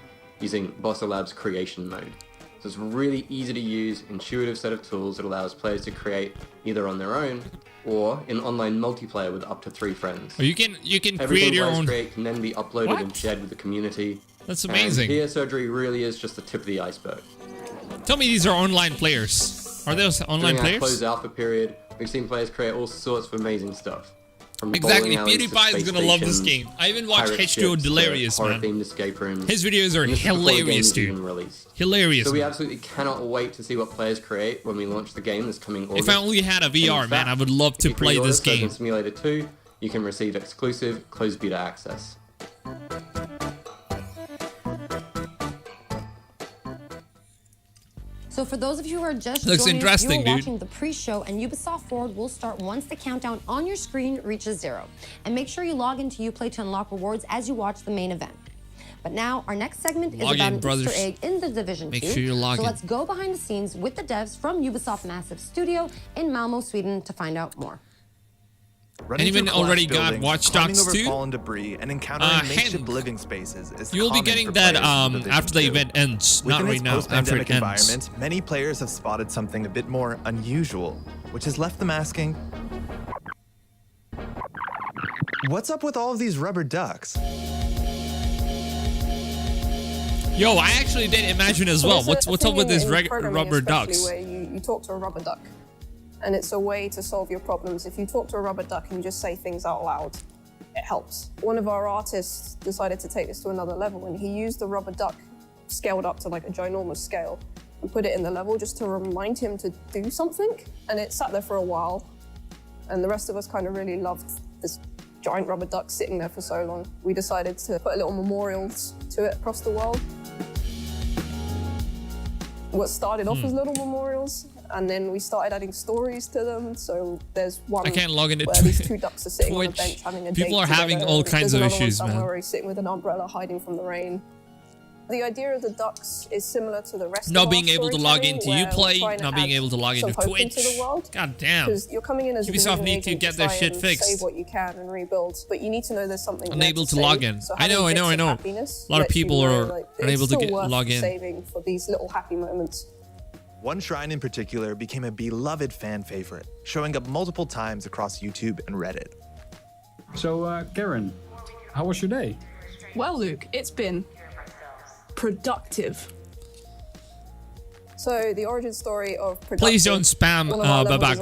using Bossa Labs creation mode. So it's a really easy to use, intuitive set of tools that allows players to create either on their own or in online multiplayer with up to 3 friends. Oh, you can Everything create your players own. create can then be uploaded and shared with the community. That's amazing. And here, surgery really is just the tip of the iceberg. Tell me these are online players. Are those online During our players? closed alpha period, we've seen players create all sorts of amazing stuff. From Exactly, bowling alleys to PewDiePie is space gonna love this stations, game. I even watched pirate H2O ships, Delirious, man. horror-themed escape rooms. His videos are And this is before the game hilarious, is dude. even released. Hilarious, So we man. absolutely cannot wait to see what players create when we launch the game this coming August. If I only had a And in VR, man, fact, I would love to if you play pre-order this game. Surgeon Simulator 2, you can receive exclusive closed beta access. So for those of you who are just Looks joining, interesting, you're dude. watching the pre-show, and Ubisoft Forward will start once the countdown on your screen reaches 0. And make sure you log into Uplay to unlock rewards as you watch the main event. But now, our next segment is Log about in, an brothers. Easter egg in the Division 2. Make sure you log so in. let's go behind the scenes with the devs from Ubisoft Massive Studio in Malmo, Sweden to find out more. Anyone already got Watch Dogs 2? Fallen debris and encountering makeshift living spaces is You'll be common getting for that players in Division after the 2. event ends, not Within right its now. After it post-pandemic ends. environment, many players have spotted something a bit more unusual, which has left them asking, what's up with all of these rubber ducks? Yo, I actually did imagine as well. What's up with this rubber ducks? Where you talk to a rubber duck, and it's a way to solve your problems. If you talk to a rubber duck and you just say things out loud, it helps. One of our artists decided to take this to another level, and he used the rubber duck scaled up to like a ginormous scale and put it in the level just to remind him to do something. And it sat there for a while, and the rest of us kind of really loved this giant rubber duck sitting there for so long. We decided to put a little memorials to it across the world. What started off as little memorials, and then we started adding stories to them. So there's one I can't log into where these 2 ducks are sitting on a Twitch. bench having a People date are having together. all kinds There's of another issues, one somewhere man. where he's sitting with an umbrella hiding from the rain. The idea of the ducks is similar to the rest Not of being our able to log storytelling, into where we're Uplay, trying to not being add able to log some into hope Twitch. the world. God damn. Because you're coming in as a Ubisoft division need to agent get their try shit and fixed. save what you can and rebuild, but you need to know there's something Unable left to log save. in. So I know. having bits of A happiness lot of lets you people know, are like, unable it's to still worth log in. saving for these little happy moments. One shrine in particular became a beloved fan favorite, showing up multiple times across YouTube and Reddit. So, Karen, how was your day? Well, Luke, it's been productive. So the origin story of production. Please don't spam Babak.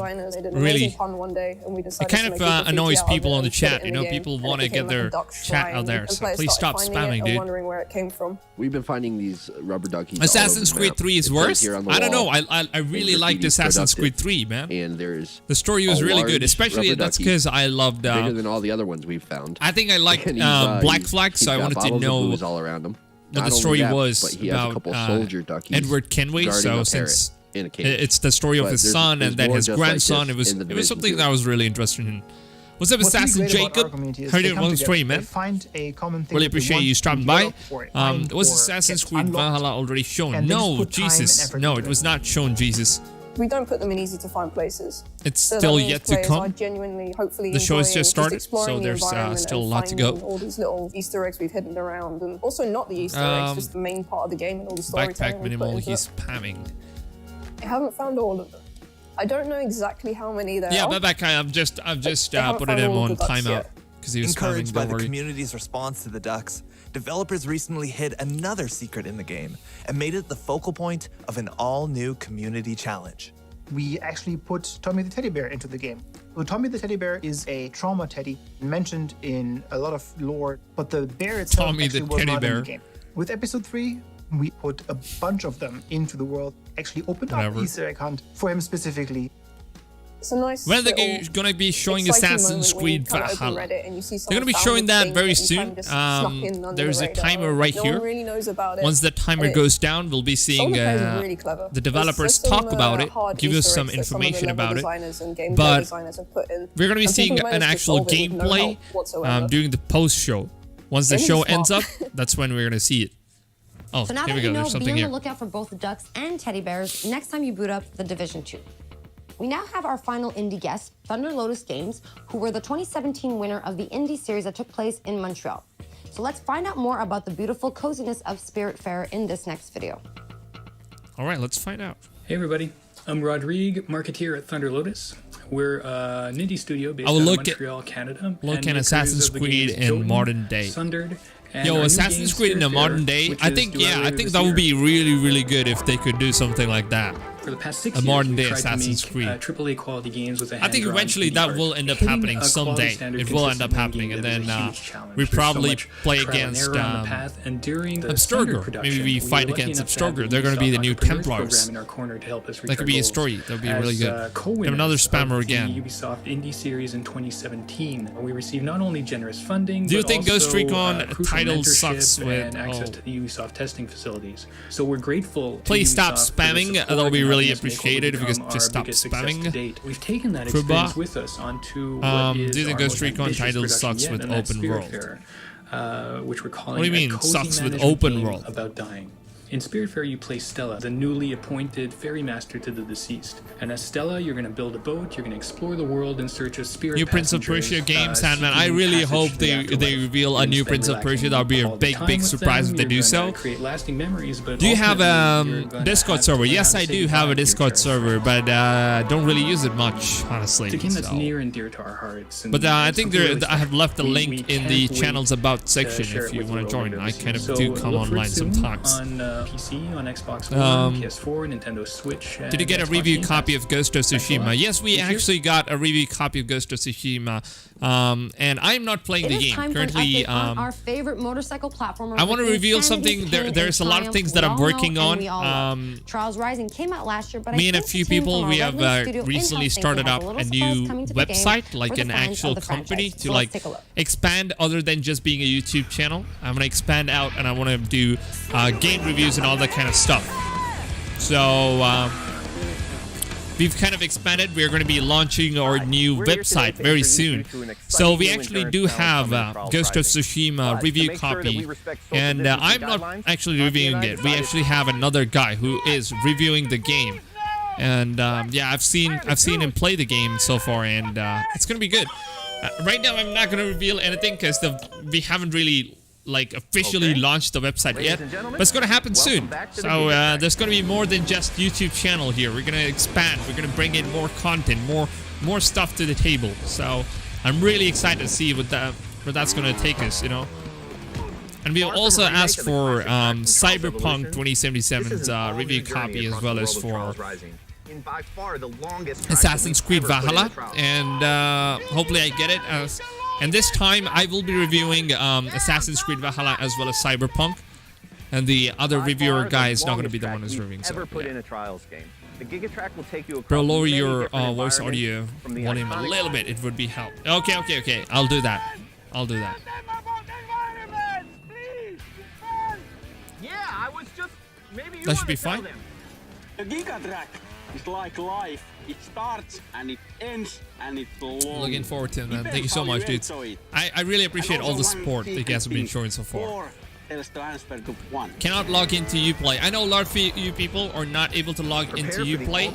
Really, one day, and we it kind of annoys people on the chat. You know, people want to get their chat out there. So please stop spamming, dude. Wondering where it came from. We've been finding these rubber duckies. Assassin's Creed 3 is worse. I don't know. I really liked Assassin's Creed 3, man. And there's the story was really good, especially that's because I loved bigger than all the other ones we've found. I think I liked Black Flag, so I wanted to know all around him. what the story was but he has a couple soldier about Edward Kenway. So since it's the story of his son and then his grandson, it was something that I was really interested in. What's up, Assassin Jacob? How are you doing? Welcome to stream, man. Really appreciate you stopping by. Was Assassin's Creed Valhalla already shown? No, Jesus. No, it was not shown, Jesus. We don't put them in easy to find places. It's still yet to come. Hopefully the show has just started, so there's still a lot to go. All these little Easter eggs we've hidden around, and also not the Easter eggs, just the main part of the game and all the storytelling. Backpack minimal, he's spamming. I haven't found all of them. I don't know exactly how many there are. Yeah, Backpack, I've just put it in on timeout because he was encouraged spamming. by the community's response to the ducks. Developers recently hid another secret in the game and made it the focal point of an all-new community challenge. We actually put Tommy the Teddy Bear into the game. Well, Tommy the Teddy Bear is a trauma teddy mentioned in a lot of lore, but the bear itself actually was not in the game. With episode 3, we put a bunch of them into the world, actually opened up the Easter egg hunt for him specifically. It's a nice when are they going to be showing Assassin's Creed Valhalla? They're going to be showing that very soon. There's a timer right here. Once the timer goes down, we'll be seeing the developers talk about it, give us some information about it. But we're going to be seeing an actual gameplay during the post-show. Once the show ends up, that's when we're going to see it. Oh, so now here we that go. you know, There's be something on here. the lookout for both the ducks and teddy bears next time you boot up The Division 2. We now have our final indie guest, Thunder Lotus Games, who were the 2017 winner of the indie series that took place in Montreal. So let's find out more about the beautiful coziness of Spiritfarer in this next video. All right, let's find out. Hey everybody, I'm Rodrigue, marketeer at Thunder Lotus. We're an indie studio based out of Montreal, Canada. Look at Assassin's Creed in modern day. Sundered, Yo, Assassin's Creed in the modern day. I think that would be really, really good if they could do something like that. For the past 6 a years, modern day we've tried Assassin's to make, Creed. AAA quality games with a I think eventually that will end up happening someday. It will end up happening, and then we probably play against Abstergo. Maybe we fight against Abstergo. They're going to be the new Templars. That could be a story. That would be really good. We have another spammer again. Ubisoft Indie Series in 2017. We received not only generous funding, do you but think also, Ghost Recon title mentorship sucks with and access to the Ubisoft testing facilities? So we're grateful. Please stop spamming. That'll be really appreciated if you could just stop spamming. We've taken that experience with us onto what is do you think Ghost Recon title sucks with open world? Which we're calling what do you mean sucks with open world? About dying. In Spiritfarer, you play Stella, the newly appointed ferry master to the deceased. And as Stella, you're going to build a boat, you're going to explore the world in search of spirit New Prince of Persia game, Sandman. I really hope they reveal a new Prince of Persia. That would be a big surprise if they do so. Create lasting memories, but do you have a Discord server? Yes, I do have a Discord server, but don't really use it much, honestly. It's a game that's near and dear to our hearts. But I think I have left a link in the channel's about section if you want to join. I kind of do come online sometimes. PC, on Xbox One, PS4, Nintendo Switch. Did you get a review copy of Ghost of Tsushima? Yes, we actually got a review copy of Ghost of Tsushima, and I'm not playing the game currently. On our favorite motorcycle platformer. I want to reveal something. There's a lot of things that I'm working on. Trials Rising came out last year, but me and a few people, we have recently started up a new website, like an actual company, to like expand other than just being a YouTube channel. I'm gonna expand out, and I want to do game reviews and all that kind of stuff. So we've kind of expanded. We're going to be launching our new website very soon. So we actually do have Ghost of Tsushima review copy, and I'm not actually reviewing it. We actually have another guy who is reviewing the game, and yeah, I've seen him play the game so far, and it's going to be good. Right now, I'm not going to reveal anything because we haven't really like officially launched the website yet, but it's gonna happen soon. So there's gonna be more than just YouTube channel here. We're gonna expand. We're gonna bring in more content, more stuff to the table. So I'm really excited to see where that's gonna take us. You know, And we also asked for Cyberpunk 2077's review copy, as well as for Assassin's Creed Valhalla, and hopefully I get it. And this time I will be reviewing Assassin's Creed Valhalla as well as Cyberpunk, and the other reviewer guy is not going to be the one who's reviewing. So, bro, lower your voice audio volume a little bit. It would be help. Okay. I'll do that. That should be fine. The Giga Track is like life. It starts and it ends and it belongs. Looking forward to it, man. Thank you so much, dudes. I really appreciate all the support that you guys have been showing so far. Cannot log into Uplay. I know a lot of you people are not able to log into Uplay,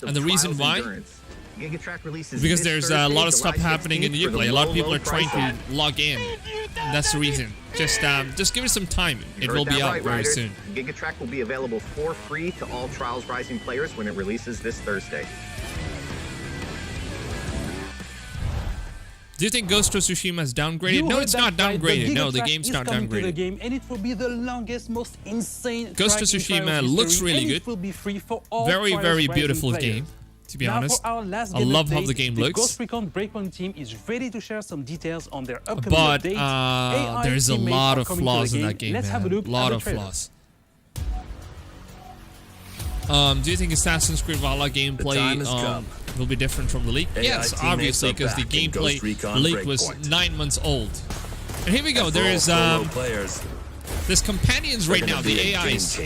and the reason why is because there's a lot of stuff happening in Uplay. A lot of people are trying to log in. And that's the reason. Just give it some time. It will be out very soon. GigaTrack will be available for free to all Trials Rising players when it releases this Thursday. Do you think Ghost of Tsushima is downgraded? No, it's not downgraded. No, the game's not downgraded. And it will be the longest, most insane Ghost of Tsushima looks really good. It will be free for all very beautiful game, to be honest. I love how the game looks. The Ghost Recon Breakpoint team is ready to share some details on their upcoming update. But there's a lot of flaws in that game, man. A lot of flaws. Do you think Assassin's Creed Valhalla gameplay will be different from the leak? Yes, obviously, because the gameplay leak was 9 months old. And here we go. There is there's companions right now, the AIs.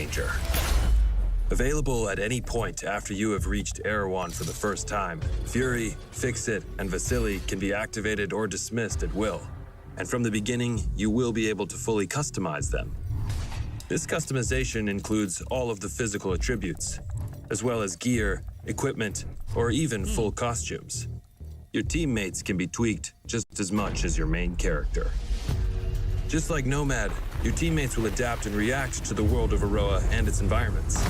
Available at any point after you have reached Erewhon for the first time, Fury, Fix-It, and Vasily can be activated or dismissed at will. And from the beginning, you will be able to fully customize them. This customization includes all of the physical attributes, as well as gear, equipment, or even full costumes. Your teammates can be tweaked just as much as your main character. Just like Nomad, your teammates will adapt and react to the world of Aroa and its environments,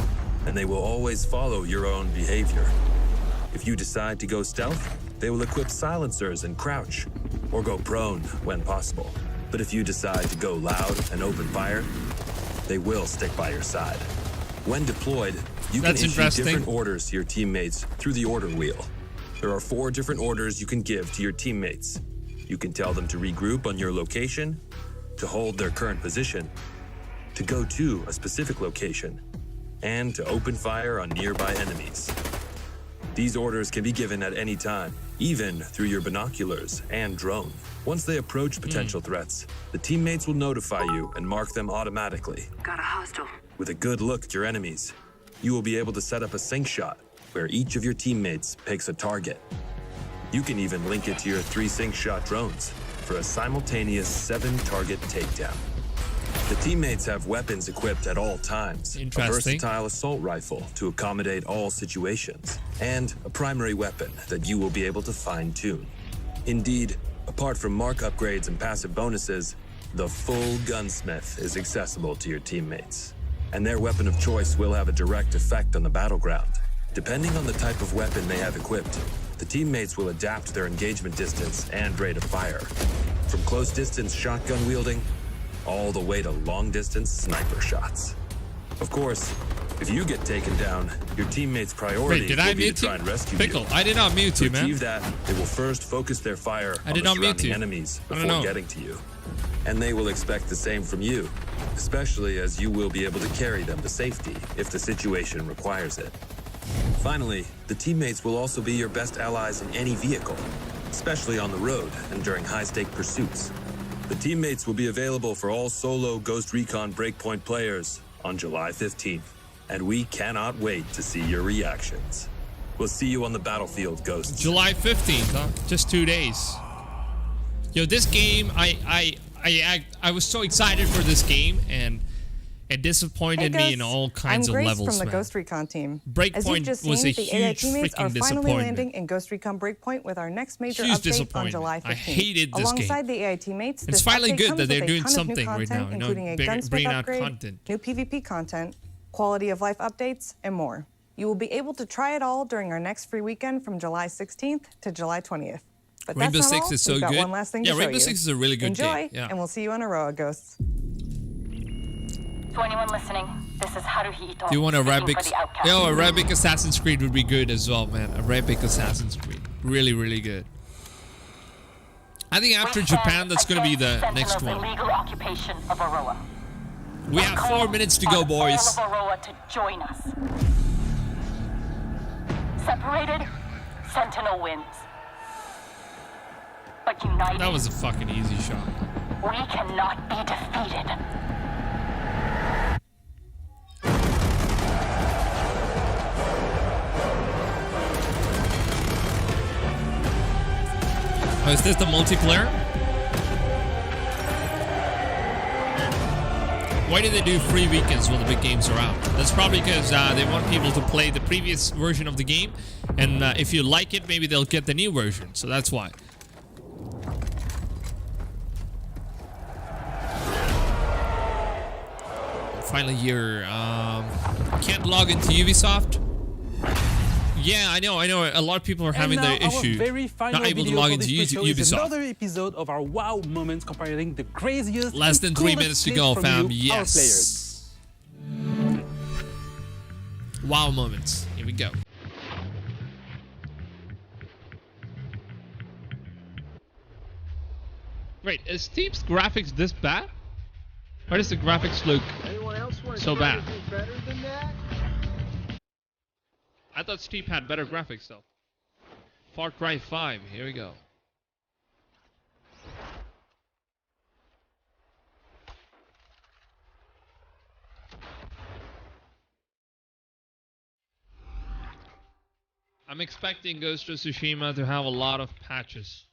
and they will always follow your own behavior. If you decide to go stealth, they will equip silencers and crouch, or go prone when possible. But if you decide to go loud and open fire, they will stick by your side. When deployed, you can issue different orders to your teammates through the order wheel. There are 4 different orders you can give to your teammates. You can tell them to regroup on your location, to hold their current position, to go to a specific location, and to open fire on nearby enemies. These orders can be given at any time, even through your binoculars and drone. Once they approach potential threats, the teammates will notify you and mark them automatically. Got a hostile. With a good look at your enemies, you will be able to set up a sync shot where each of your teammates picks a target. You can even link it to your 3 sync shot drones for a simultaneous 7-target takedown. The teammates have weapons equipped at all times, a versatile assault rifle to accommodate all situations, and a primary weapon that you will be able to fine-tune. Indeed, apart from mark upgrades and passive bonuses, the full gunsmith is accessible to your teammates, and their weapon of choice will have a direct effect on the battleground. Depending on the type of weapon they have equipped, the teammates will adapt their engagement distance and rate of fire, from close-distance shotgun wielding all the way to long-distance sniper shots. Of course, if you get taken down, your teammates' priority will be to try and rescue you. I did not mute you, man. To achieve that, they will first focus their fire on the surrounding enemies before getting to you. And they will expect the same from you, especially as you will be able to carry them to safety if the situation requires it. Finally, the teammates will also be your best allies in any vehicle, especially on the road and during high-stake pursuits. The teammates will be available for all solo Ghost Recon Breakpoint players on July 15th, and we cannot wait to see your reactions. We'll see you on the battlefield, Ghosts. July 15th, huh? Just 2 days. Yo, this game, I was so excited for this game, and it disappointed me in all kinds of levels. I'm Grace from the man. Ghost Recon team. Breakpoint As you've just seen, was a the AI huge teammates are freaking finally landing disappointment. in Ghost Recon Breakpoint with our next major Huge update on July 15th. I hated this Alongside game. the AI teammates, It's this finally update good comes that they're with a doing ton of new something right content, now, you know, including a gunsmith bringing out upgrade, content. new PvP content, quality of life updates, and more. You will be able to try it all during our next free weekend from July 16th to July 20th. But Rainbow that's not Six all. is so We've got good. one last thing to show Rainbow you. Six is a really good Enjoy, game. Yeah. and we'll see you on Aroa, Ghosts. To anyone listening, this is Haruhito. Do you want Arabic? For the outcast. Yo, Arabic Assassin's Creed would be good as well, man. Arabic Assassin's Creed. Really, really good. I think after Japan, that's going to be the next one. Illegal occupation of Aroa. We have 4 minutes to go, boys. All of Aroa to join us. Separated, Sentinel wins. But united, That was a fucking easy shot. we cannot be defeated. Oh, is this the multiplayer? Why do they do free weekends when the big games are out? That's probably because they want people to play the previous version of the game, and if you like it, maybe they'll get the new version. So that's why. Finally here. Can't log into Ubisoft. Yeah, I know. A lot of people are having the issue. Not able to log into Ubisoft. Another episode of our wow moments comparing the craziest. Less than 3 minutes to go, fam. Yes. Wow moments. Here we go. Wait, is Steep's graphics this bad? Why does the graphics look so bad? I thought Steep had better graphics though. Far Cry 5, here we go. I'm expecting Ghost of Tsushima to have a lot of patches.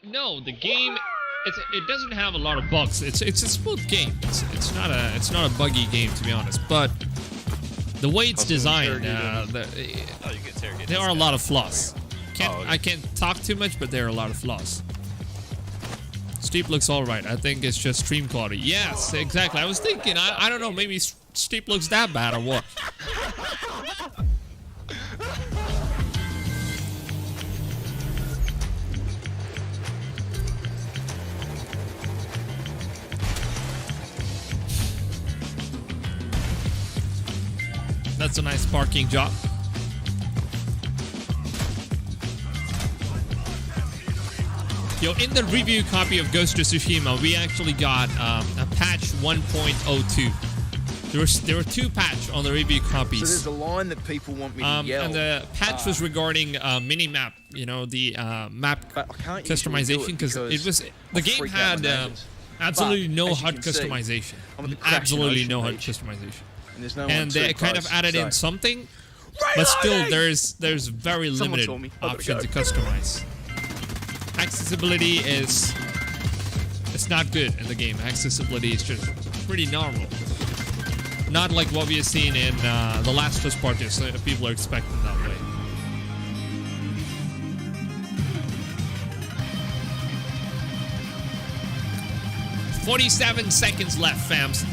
No, the game it doesn't have a lot of bugs. It's a smooth game. It's not a buggy game, to be honest, but the way it's designed, there are a lot of flaws. I can't talk too much, but there are a lot of flaws. Steep looks alright. I think it's just stream quality. Yes, exactly. I was thinking, I don't know, maybe Steep looks that bad or what. That's a nice parking job. Yo, in the review copy of Ghost of Tsushima, we actually got a patch 1.02. There were 2 patches on the review copies. So there's a line that people want me to yell. And the patch was regarding mini-map, you know, the map customization, because the game had absolutely no HUD customization. Absolutely no HUD customization. And they kind of added in something, but still there's very limited option to customize. Accessibility is not good in the game. Accessibility is just pretty normal. Not like what we have seen in the Last of Us Part 2, so people are expecting that way. "47 seconds left, fams.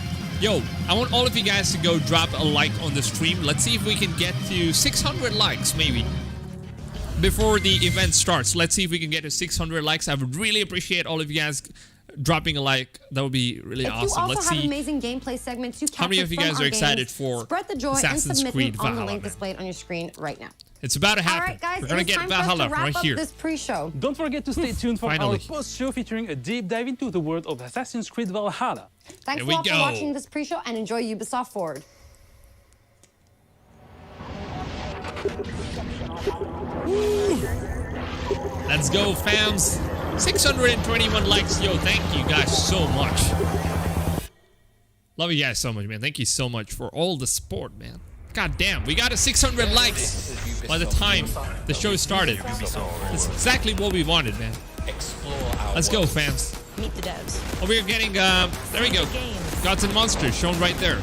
Yo, I want all of you guys to go drop a like on the stream. Let's see if we can get to 600 likes, maybe, before the event starts. Let's see if we can get to 600 likes. I would really appreciate all of you guys dropping a like. That would be really awesome. You also Let's have see amazing gameplay segments to how many of you guys are excited for Spread the joy Assassin's and Creed submit them on the Valhalla, link man. displayed on your screen right now. It's about to happen. All right, guys, we're gonna get Valhalla right here. This pre-show. Don't forget to stay tuned for Finally. our post-show featuring a deep dive into the world of Assassin's Creed Valhalla. Thanks a lot for watching this pre-show and enjoy Ubisoft Forward. Let's go, fams. 621 likes. Yo, thank you guys so much. Love you guys so much, man. Thank you so much for all the support, man. God damn, we got a 600 likes by the time the show started. That's exactly what we wanted, man. Let's go, fans. Meet the devs. Oh, we're getting, there we go. Gods and Monsters shown right there.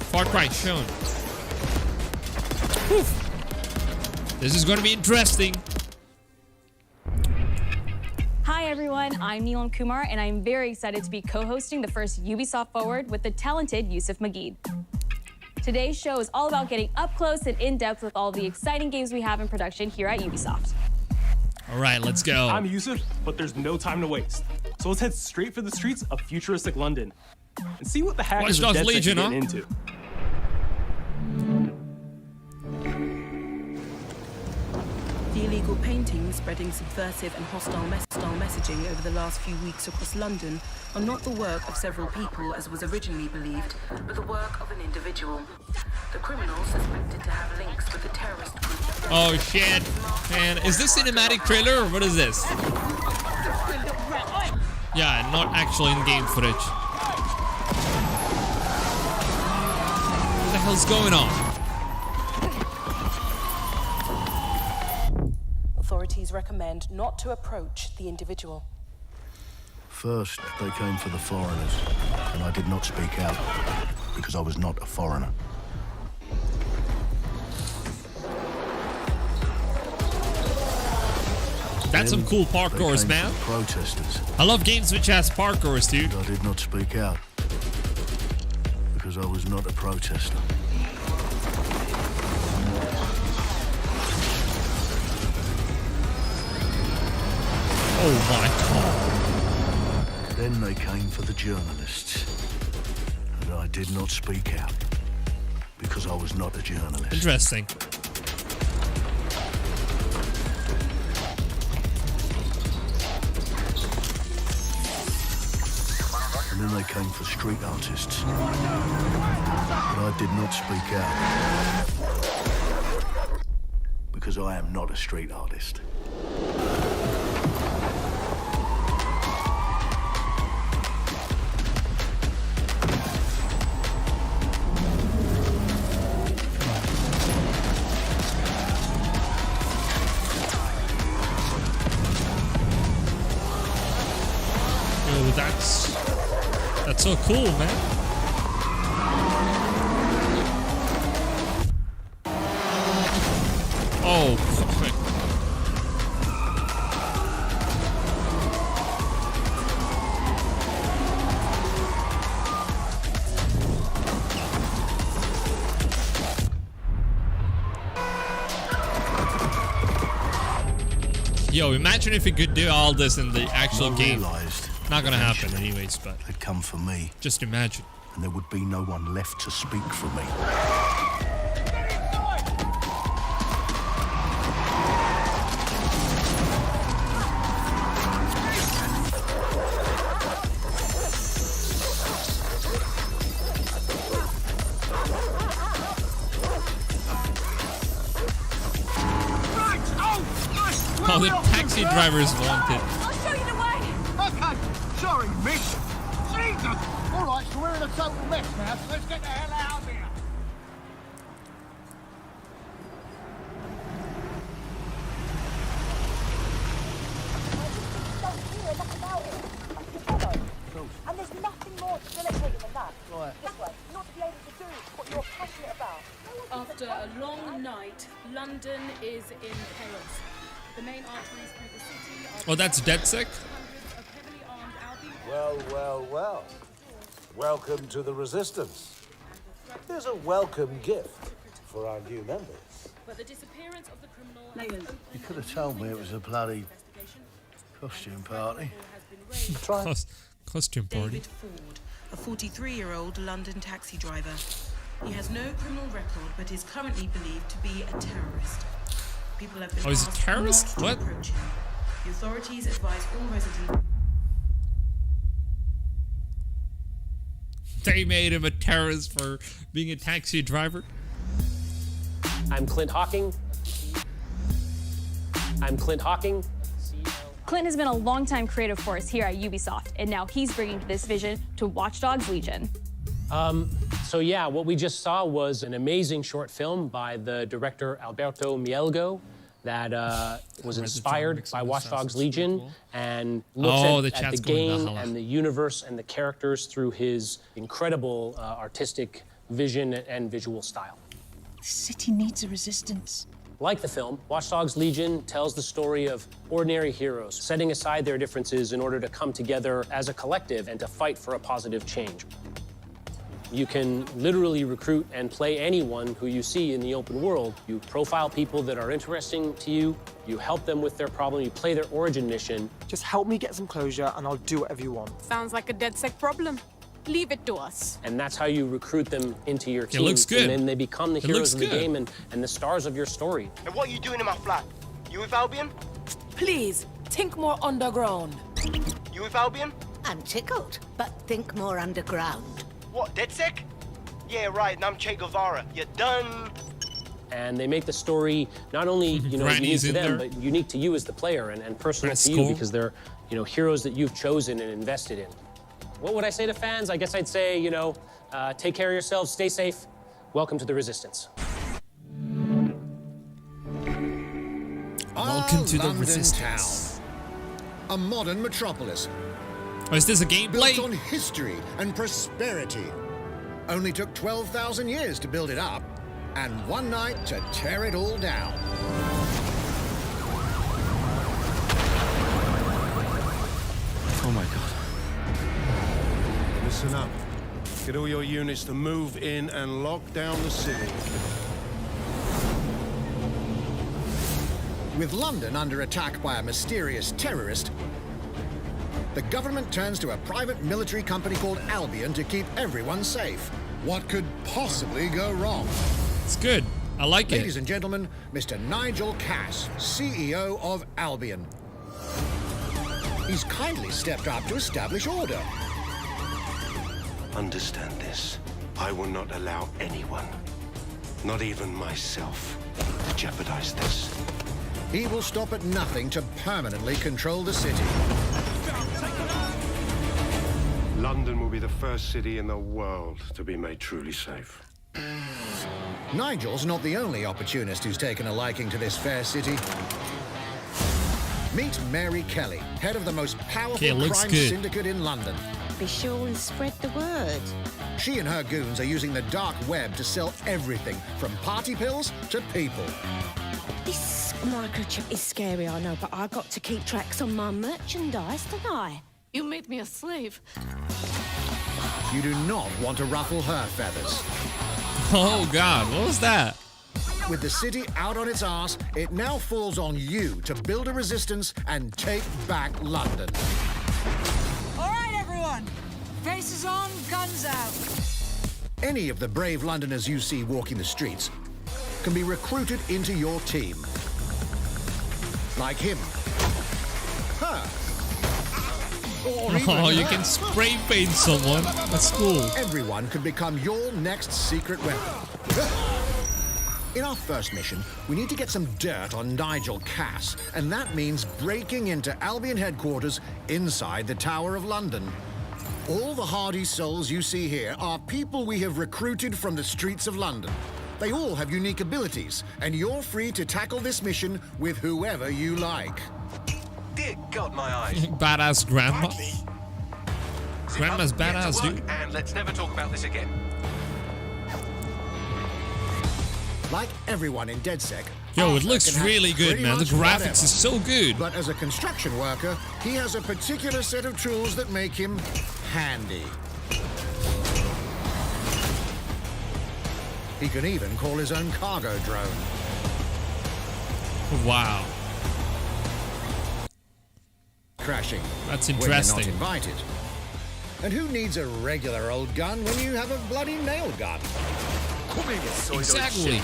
Far Cry shown. Whew. This is going to be interesting. Hi everyone, I'm Neelam Kumar, and I'm very excited to be co-hosting the first Ubisoft Forward with the talented Yusuf Mageed. Today's show is all about getting up close and in-depth with all the exciting games we have in production here at Ubisoft. All right, let's go. I'm Yusuf, but there's no time to waste. So let's head straight for the streets of futuristic London. and see what the hackers Watch of Dogs DedSec Legion, are huh? getting into. The illegal paintings spreading subversive and hostile messaging over the last few weeks across London are not the work of several people as was originally believed, but the work of an individual. The criminal suspected to have links with the terrorist group. Oh shit. Man, is this cinematic trailer or what is this? Yeah, not actual in-game footage. What the hell's going on? Authorities recommend not to approach the individual. First, they came for the foreigners, and I did not speak out because I was not a foreigner. That's some cool parkours, man. Protesters. I love games which has parkours, dude. I did not speak out because I was not a protester. Oh my god. Then they came for the journalists, and I did not speak out because I was not a journalist. Interesting. And then they came for street artists, but I did not speak out because I am not a street artist. That's so cool, man. Oh, fuck. Yo, imagine if we could do all this in the actual game. Not gonna happen anyways, but they'd come for me. Just imagine. And there would be no one left to speak for me. Oh, the taxi drivers wanted. I'll show you the way. Okay, sorry, miss. Jesus! All right, so we're in a total mess now, so let's get the hell out of here. And there's nothing more debilitating than that. Right. This way, not to be able to do what you're passionate about. After a long night, London is in chaos. The main arteries through the city are... Oh, that's DedSec? Well, well, well. Welcome to the Resistance. Here's a welcome gift for our new members. But the disappearance of the criminal... You could have told me it was a bloody costume party. Costume party. David Ford, a 43-year-old London taxi driver. He has no criminal record, but is currently believed to be a terrorist. People have been Oh, he's a asked terrorist? not What? to approach him. The authorities advise all residents... They made him a terrorist for being a taxi driver. I'm Clint Hawking. Clint has been a longtime creative force here at Ubisoft, and now he's bringing this vision to Watch Dogs Legion. So yeah, what we just saw was an amazing short film by the director Alberto Mielgo that was inspired by Watch Dogs Legion and looks at the game and the universe and the characters through his incredible artistic vision and visual style. The city needs a resistance. Like the film, Watch Dogs Legion tells the story of ordinary heroes setting aside their differences in order to come together as a collective and to fight for a positive change. You can literally recruit and play anyone who you see in the open world. You profile people that are interesting to you, you help them with their problem, you play their origin mission. Just help me get some closure and I'll do whatever you want. Sounds like a DedSec problem. Leave it to us. And that's how you recruit them into your team. It looks good. And then they become the heroes of the good. game and the stars of your story. And what are you doing in my flat? You with Albion? Please, think more underground. You with Albion? I'm tickled, but think more underground. What, DedSec? Yeah, right, and I'm Che Guevara. You're done. And they make the story not only unique to them, but unique to you as the player and personal to you because they're heroes that you've chosen and invested in. What would I say to fans? I guess I'd say, take care of yourselves, stay safe. Welcome to the Resistance. Welcome to the London Resistance. Town. A modern metropolis. Oh, is this a gameplay? Built on history and prosperity. Only took 12,000 years to build it up, and one night to tear it all down. Oh my God. Listen up. Get all your units to move in and lock down the city. With London under attack by a mysterious terrorist, the government turns to a private military company called Albion to keep everyone safe. What could possibly go wrong? It's good. I like it. Ladies and gentlemen, Mr. Nigel Cass, CEO of Albion. He's kindly stepped up to establish order. Understand this. I will not allow anyone, not even myself, to jeopardize this. He will stop at nothing to permanently control the city. London will be the first city in the world to be made truly safe. Nigel's not the only opportunist who's taken a liking to this fair city. Meet Mary Kelly, head of the most powerful crime syndicate in London. Be sure and spread the word. She and her goons are using the dark web to sell everything from party pills to people. This microchip is scary, I know, but I got to keep tracks on my merchandise, don't I? You made me a slave. You do not want to ruffle her feathers. Oh God, what was that? With the city out on its arse, it now falls on you to build a resistance and take back London. All right, everyone. Faces on, guns out. Any of the brave Londoners you see walking the streets can be recruited into your team. Like him. Her. Oh, you can spray paint someone. That's cool. Everyone could become your next secret weapon. In our first mission, we need to get some dirt on Nigel Cass, and that means breaking into Albion headquarters inside the Tower of London. All the hardy souls you see here are people we have recruited from the streets of London. They all have unique abilities, and you're free to tackle this mission with whoever you like. Dear God, my eyes. Badass grandma. Grandma's badass, dude. And let's never talk about this again. Like everyone in DedSec, yo, it looks really good, man. The graphics is so good. But as a construction worker, he has a particular set of tools that make him handy. He can even call his own cargo drone. Wow. Crashing. That's interesting. When you're not invited. And who needs a regular old gun when you have a bloody nail gun? Exactly.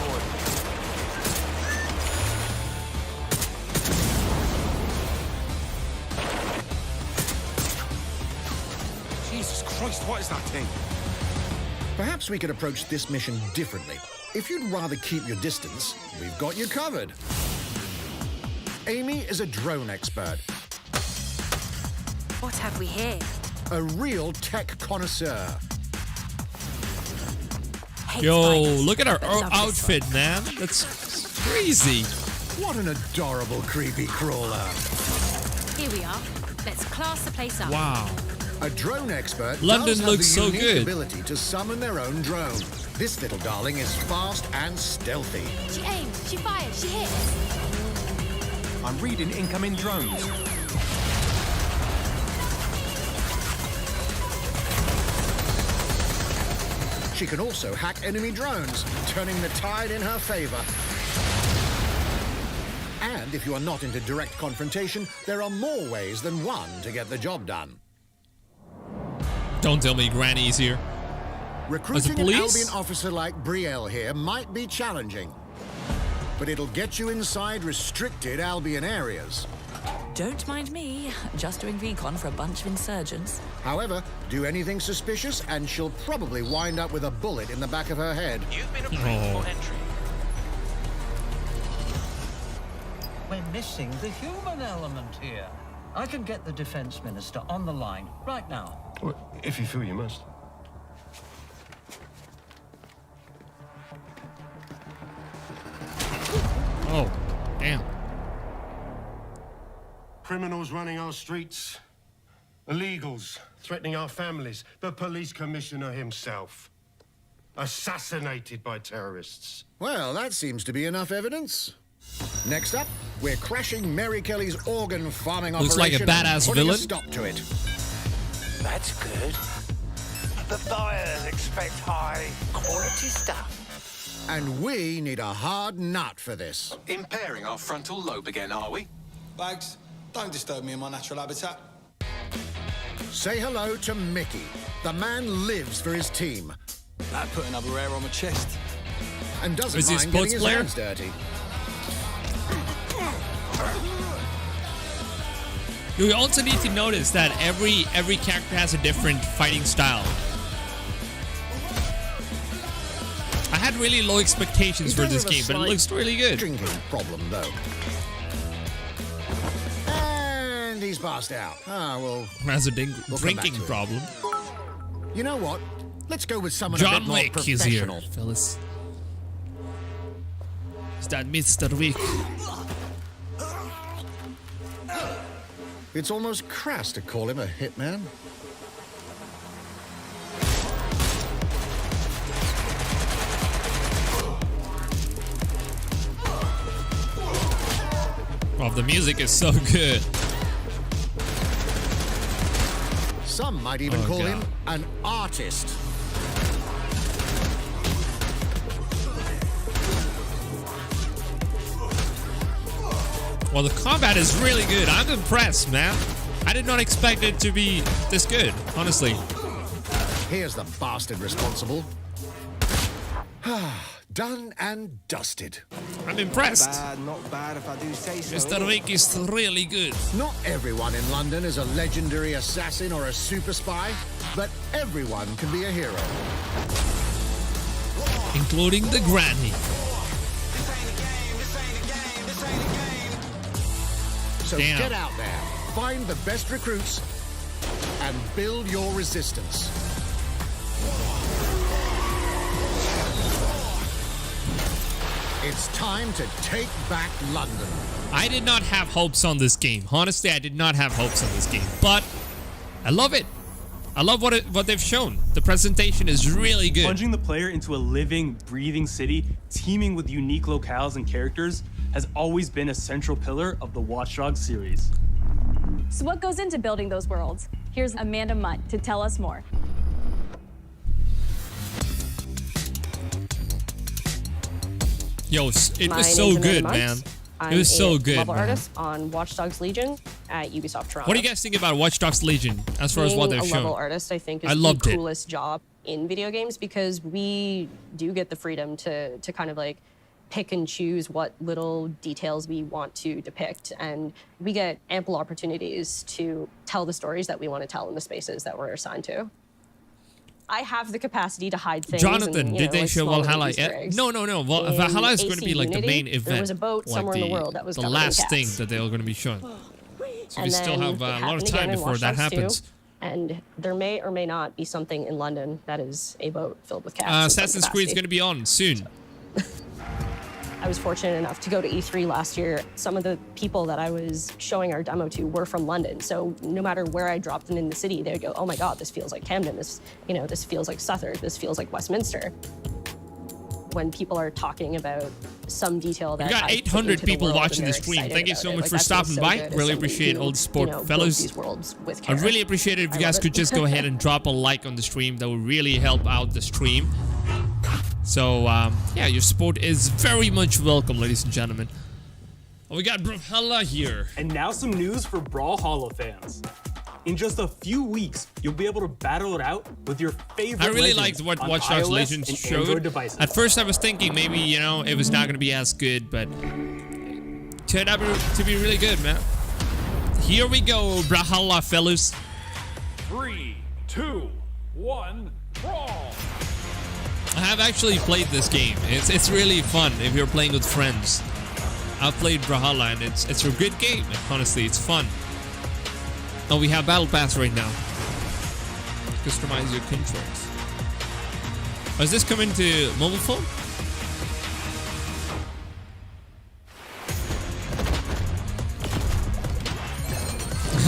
Jesus Christ, what is that thing? Perhaps we could approach this mission differently. If you'd rather keep your distance, we've got you covered. Amy is a drone expert. What have we here? A real tech connoisseur. Yo, look at our outfit, man. That's crazy. What an adorable creepy crawler. Here we are. Let's class the place up. Wow. A drone expert London does looks have so the unique good. ability to summon their own drone. This little darling is fast and stealthy. She aims, she fires, she hits. I'm reading incoming drones. She can also hack enemy drones, turning the tide in her favor. And if you are not into direct confrontation, there are more ways than one to get the job done. Don't tell me Granny's here. Recruiting an police? Albion officer like Brielle here might be challenging, but it'll get you inside restricted Albion areas. Don't mind me, just doing recon for a bunch of insurgents. However, do anything suspicious and she'll probably wind up with a bullet in the back of her head. You've been approved for entry. We're missing the human element here. I can get the Defense Minister on the line right now. Well, if you feel you must. Oh, damn. Criminals running our streets. Illegals threatening our families. The police commissioner himself. Assassinated by terrorists. Well, that seems to be enough evidence. Next up, we're crashing Mary Kelly's organ farming Looks operation. like a badass and putting villain. A stop to it. That's good. The buyers expect high quality stuff. And we need a hard nut for this. Impairing our frontal lobe again, are we? Bags, don't disturb me in my natural habitat. Say hello to Mickey. The man lives for his team. That put another hair on my chest. And doesn't Is he a mind sports getting player? his hands dirty. You also need to notice that every character has a different fighting style. I had really low expectations for this game, but it looks really good. Drinking problem though. And he's passed out. Ah, well. Has a we'll come back drinking to it. problem. You know what? Let's go with someone a John bit more Wick is here, professional. fellas. Is that Mr. Wick? It's almost crass to call him a hitman. Oh, the music is so good. Some might even Oh, call God. him an artist. Well, the combat is really good. I'm impressed, man. I did not expect it to be this good, honestly. Here's the bastard responsible. Done and dusted. I'm impressed. Not bad if I do say so. Mr. Wick is really good. Not everyone in London is a legendary assassin or a super spy, but everyone can be a hero. Including the granny. So Damn. get out there, find the best recruits, and build your resistance. It's time to take back London. I did not have hopes on this game. Honestly, I did not have hopes on this game, but I love it. I love what they've shown. The presentation is really good. Plunging the player into a living, breathing city, teeming with unique locales and characters, has always been a central pillar of the Watch Dogs series. So what goes into building those worlds? Here's Amanda Mutt to tell us more. Yo, it My was so name's Amanda good, Munt. man. I'm It was so a good, level man. artist on Watch Dogs Legion at Ubisoft Toronto. What do you guys think about Watch Dogs Legion as far as what Being they've a level shown? artist, I think, is I loved the it. coolest job in video games because we do get the freedom to kind of like pick and choose what little details we want to depict, and we get ample opportunities to tell the stories that we want to tell in the spaces that we're assigned to. I have the capacity to hide things. Jonathan, and, did they like show small Valhalla? Easter eggs. No. In Valhalla is going to AC be like the Unity, main event. There was a boat like somewhere in the world that was the covered in last thing cats. that they're going to be showing. So we And still then have it a lot of happened time again in before Watch that Dogs 2, happens. And there may or may not be something in London that is a boat filled with cats. in some Assassin's Creed is capacity. going to be on soon. I was fortunate enough to go to E3 last year. Some of the people that I was showing our demo to were from London. So no matter where I dropped them in the city, they'd go, "Oh my God, this feels like Camden. This feels like Southwark. This feels like Westminster." When people are talking about some detail that We got I put 800 into the people world, watching and the they're stream. excited Thank you about so it. much Like, for that feels stopping so by. good as Really somebody appreciate who, all the support, builds fellas. these worlds with I'd care. really appreciate it if I you guys love could it. just go ahead and drop a like on the stream. That would really help out the stream. So, yeah, your support is very much welcome, ladies and gentlemen. Oh, we got Brawlhalla here. And now some news for Brawlhalla fans. In just a few weeks, you'll be able to battle it out with your favorite. I really legends liked what on Watch Dogs iOS Legends and showed. Android devices. At first, I was thinking maybe, you know, it was not going to be as good, but turned out to be really good, man. Here we go, Brawlhalla, fellas. 3, 2, 1, brawl! I have actually played this game. It's really fun if you're playing with friends. I've played Brawlhalla and it's a good game. Honestly, it's fun. Oh, we have Battle Pass right now. Customize your controls. Oh, is this coming to mobile phone?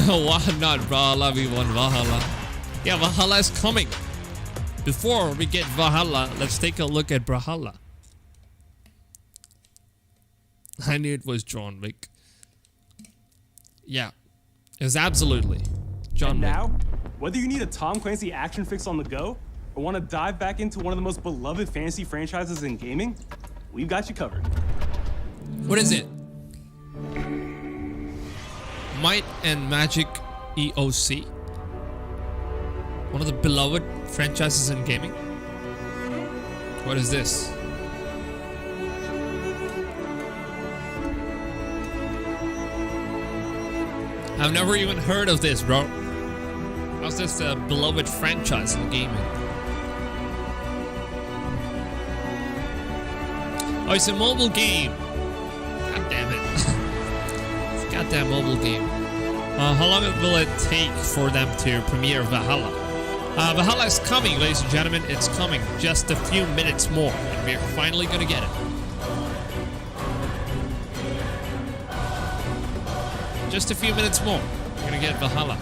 Why not Brawlhalla? We want Valhalla. Yeah, Valhalla is coming. Before we get Valhalla, let's take a look at Brawlhalla. I knew it was John Wick. Yeah, it was absolutely John Wick. Now, whether you need a Tom Clancy action fix on the go or want to dive back into one of the most beloved fantasy franchises in gaming, we've got you covered. What is it? Might and Magic EOC. One of the beloved franchises in gaming. What is this? I've never even heard of this, bro. How's this a beloved franchise in gaming? Oh, it's a mobile game. God damn it. It's a goddamn mobile game. How long will it take for them to premiere Valhalla? Valhalla is coming, ladies and gentlemen. It's coming. Just a few minutes more, and we're finally gonna get it. Just a few minutes more. We're gonna get Valhalla.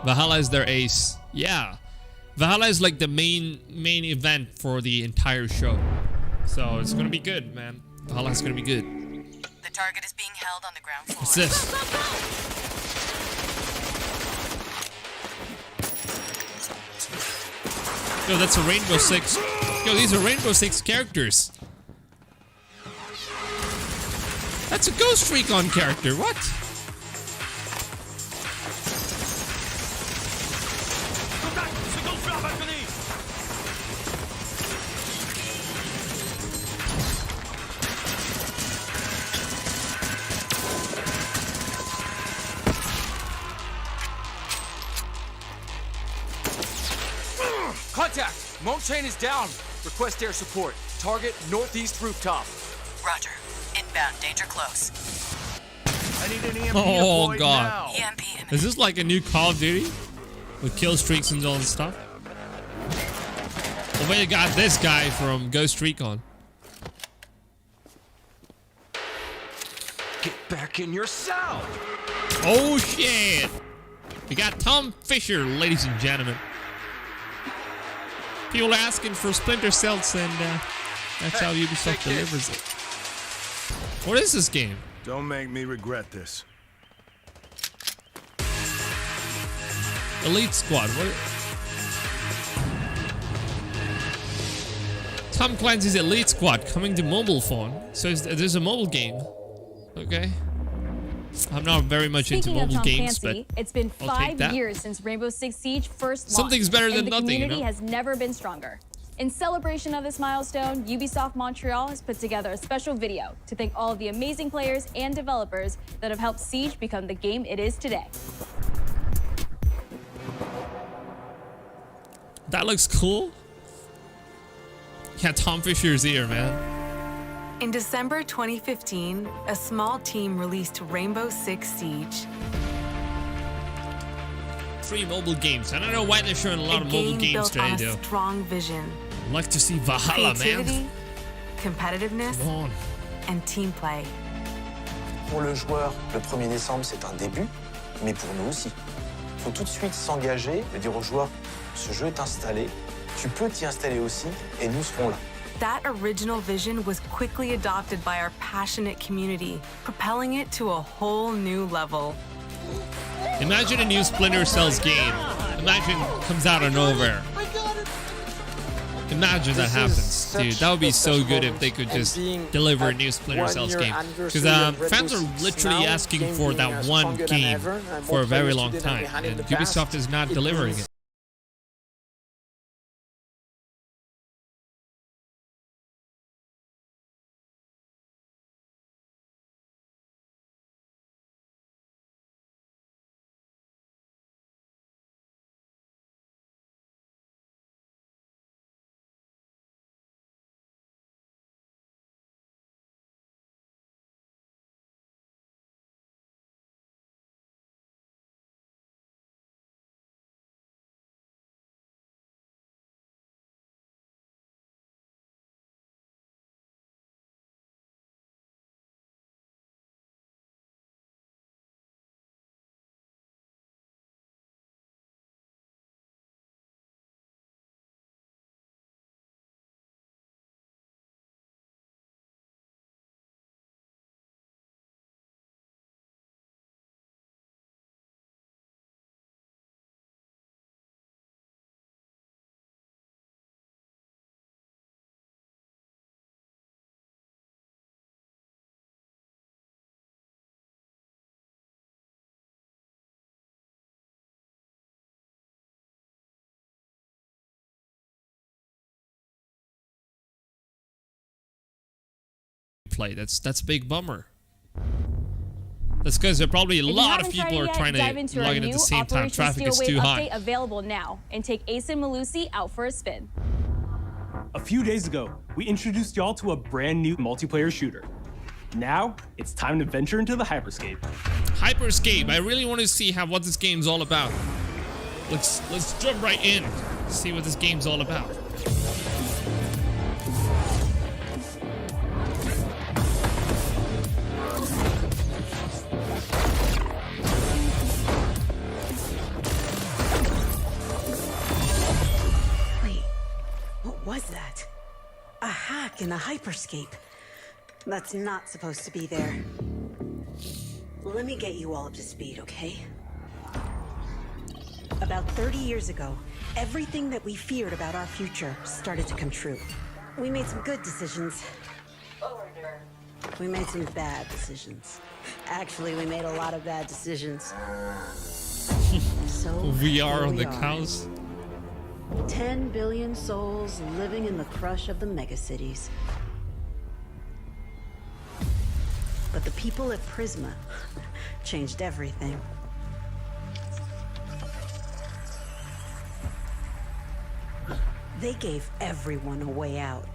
Valhalla is their ace. Yeah. Valhalla is like the main event for the entire show. So it's gonna be good, man. Valhalla's gonna be good. The target is being held on the ground floor. What's this? Yo, that's a Rainbow Six. Yo, these are Rainbow Six characters. That's a Ghost Recon character. What? Contact! Moat chain is down. Request air support. Target northeast rooftop. Roger. Inbound. Danger close. I need an EMP Oh deployed god. now. Is this like a new Call of Duty? With kill streaks and all this stuff? The way you got this guy from Ghost Recon. Get back in your cell. Oh shit! We got Tom Fisher, ladies and gentlemen. People asking for Splinter Cells, and that's how Ubisoft delivers it. What is this game? Don't make me regret this. Elite Squad. What? Tom Clancy's Elite Squad coming to mobile phone. So there's a mobile game. Okay. I'm not very much into Speaking of mobile Tom games, Clancy, but it's been I'll take 5 that. years since Rainbow Six Siege first launched. Something's better than and the nothing, you community know? has never been stronger. In celebration of this milestone, Ubisoft Montreal has put together a special video to thank all of the amazing players and developers that have helped Siege become the game it is today. That looks cool. Yeah, Tom Fisher's here, man. In December 2015, a small team released Rainbow Six Siege. 3 mobile games. I don't know why they're showing a lot of game mobile games built today, on a though. strong vision, I'd like to see Valhalla, creativity, man. competitiveness, Come on. and team play. Pour le joueur, le 1er décembre, c'est un début, mais pour nous aussi. Il faut tout de suite s'engager et dire aux joueurs, ce jeu est installé, tu peux t'y installer aussi, et nous serons là. That original vision was quickly adopted by our passionate community, propelling it to a whole new level. Imagine a new Splinter Cells game. Imagine comes out of nowhere. Imagine that happens, dude. That would be so good if they could just deliver a new Splinter Cell's game. Because fans are literally asking for that one game for a very long time, and Ubisoft is not delivering it. Play. That's a big bummer. That's because there are probably a lot of people are trying to log in at the same time. Traffic is too high. Available now, and take Ace and Malusi out for a spin. A few days ago, we introduced y'all to a brand new multiplayer shooter. Now, it's time to venture into the Hyperscape. Hyperscape. I really want to see what this game's all about. Let's jump right in. See what this game's all about. What was that? A hack in the Hyperscape. That's not supposed to be there. Let me get you all up to speed, okay? About 30 years ago, everything that we feared about our future started to come true. We made some good decisions. We made some bad decisions. Actually, we made a lot of bad decisions. So we are on the cows. 10 billion souls living in the crush of the megacities. But the people at Prisma changed everything. They gave everyone a way out.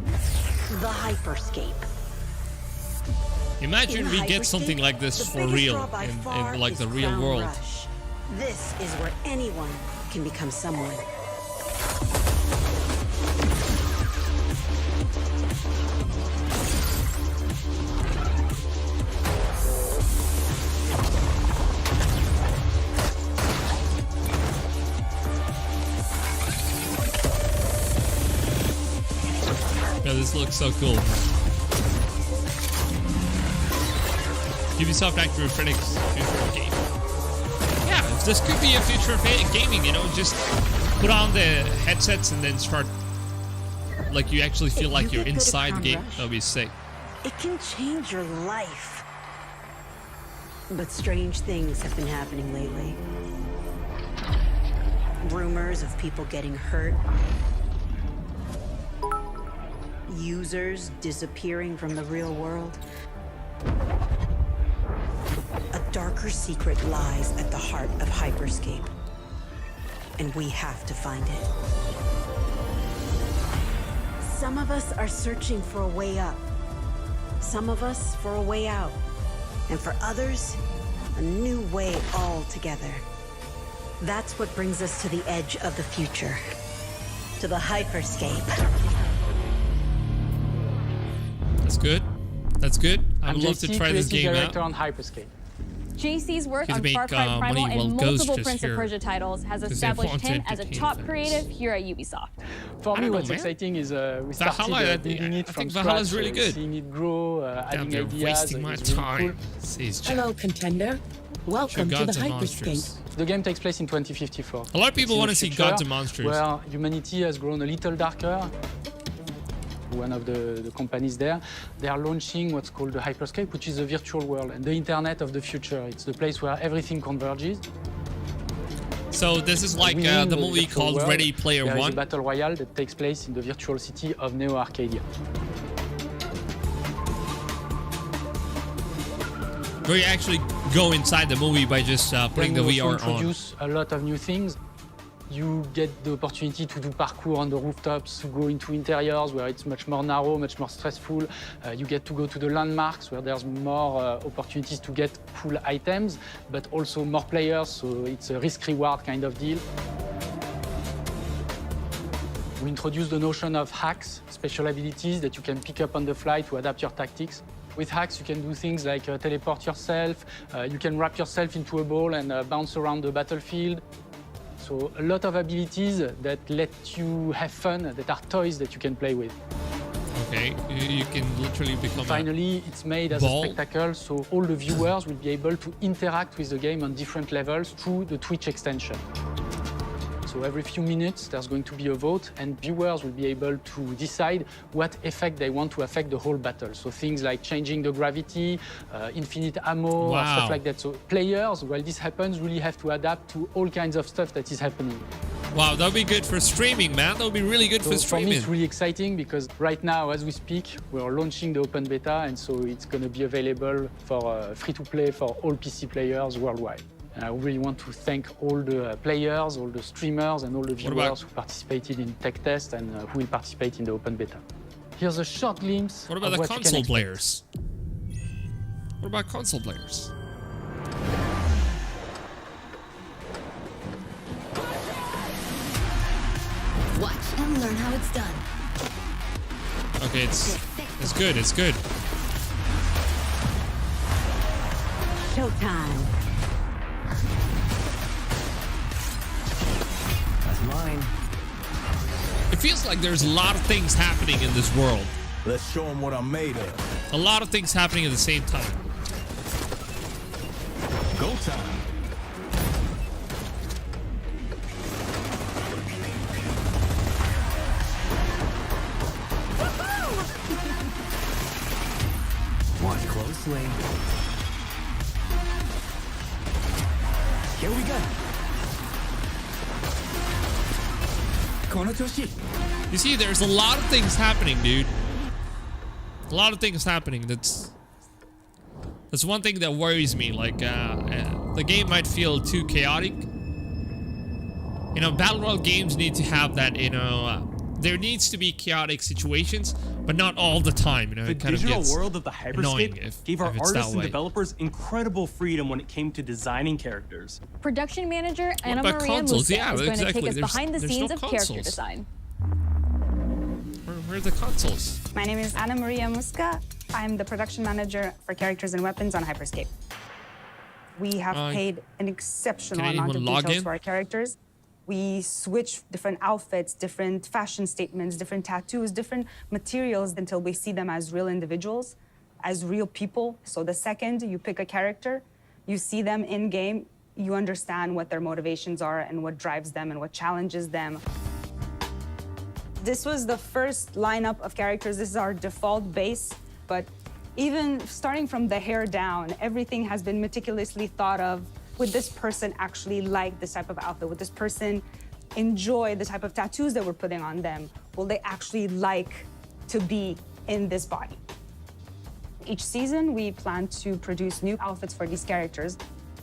The Hyperscape. Imagine we get something like this for real in like the real world. Rush. This is where anyone can become someone. Yeah, this looks so cool. Ubisoft Active predicts future of game. Yeah, this could be a future of gaming, you know, just put on the headsets and then start, like you actually feel like you're inside the game. That'll be sick. It can change your life. But strange things have been happening lately. Rumors of people getting hurt. Users disappearing from the real world. A darker secret lies at the heart of Hyperscape. And we have to find it. Some of us are searching for a way up. Some of us for a way out. And for others, a new way altogether. That's what brings us to the edge of the future. To the Hyperscape. That's good. That's good. I would love to try this game out. on Hyperscape. JC's work He's on make, Far Cry Primal money while and Ghost multiple just Prince of here. Persia titles has 'Cause they established want to him as a entertain top fans. creative here at Ubisoft. For me, don't what's know, man. exciting is we Valhalla, started building it I from think Valhalla's scratch, really good. seeing it grow, Damn, adding they're ideas. wasting my is really time. cool. Says Jack. Hello, contender. Welcome to the Gods and Hyperscape. Monsters. The game takes place in 2054. A lot of people It's in want the to see future Gods and Monsters. where humanity has grown a little darker. One of the companies there, they are launching what's called the Hyperscape, which is a virtual world and the internet of the future. It's the place where everything converges. So this is like Within the movie virtual called world, Ready Player there is One. a battle royale that takes place in the virtual city of Neo Arcadia. Where you actually go inside the movie by just putting the Then we also VR on. introduce a lot of new things. You get the opportunity to do parkour on the rooftops, to go into interiors where it's much more narrow, much more stressful. You get to go to the landmarks where there's more opportunities to get cool items, but also more players, so it's a risk-reward kind of deal. We introduce the notion of hacks, special abilities that you can pick up on the fly to adapt your tactics. With hacks, you can do things like teleport yourself, you can wrap yourself into a ball and bounce around the battlefield. So a lot of abilities that let you have fun, that are toys that you can play with. Okay, you can literally become Finally, it's made as ball. a spectacle, so all the viewers will be able to interact with the game on different levels through the Twitch extension. So every few minutes, there's going to be a vote, and viewers will be able to decide what effect they want to affect the whole battle. So things like changing the gravity, infinite ammo, or stuff like that. So players, while this happens, really have to adapt to all kinds of stuff that is happening. Wow, that would be good for streaming, man. That would be really good So for for streaming. me, it's really exciting because right now, as we speak, we're launching the open beta, and so it's going to be available for free-to-play for all PC players worldwide. And I really want to thank all the players, all the streamers, and all the viewers who participated in tech test and who will participate in the open beta. Here's a short glimpse. What about of the what you can console expect. players? What about console players? Watch and learn how it's done. Okay, it's good. It's good. Showtime. That's mine. It feels like there's a lot of things happening in this world. Let's show them what I'm made of. A lot of things happening at the same time. Go time. Watch closely. Here we go. You see, there's a lot of things happening, dude. A lot of things happening. That's one thing that worries me. Like, the game might feel too chaotic. You know, battle royale games need to have that. You know, there needs to be chaotic situations, but not all the time. You know, The it kind of digital gets world of the annoying Hyperscape gave our if it's artists that and way. developers incredible freedom when it came to designing characters. Production manager Anna about Maria consoles? Musa Yeah, is going to exactly. take us There's- behind the there's scenes no of character consoles. design. Where are the consoles? My name is Anna Maria Muska. I'm the production manager for characters and weapons on Hyperscape. We have paid an exceptional can amount of anyone log details in? to our characters. We switch different outfits, different fashion statements, different tattoos, different materials until we see them as real individuals, as real people. So the second you pick a character, you see them in game, you understand what their motivations are and what drives them and what challenges them. This was the first lineup of characters. This is our default base, but even starting from the hair down, everything has been meticulously thought of. Would this person actually like this type of outfit? Would this person enjoy the type of tattoos that we're putting on them? Will they actually like to be in this body? Each season, we plan to produce new outfits for these characters.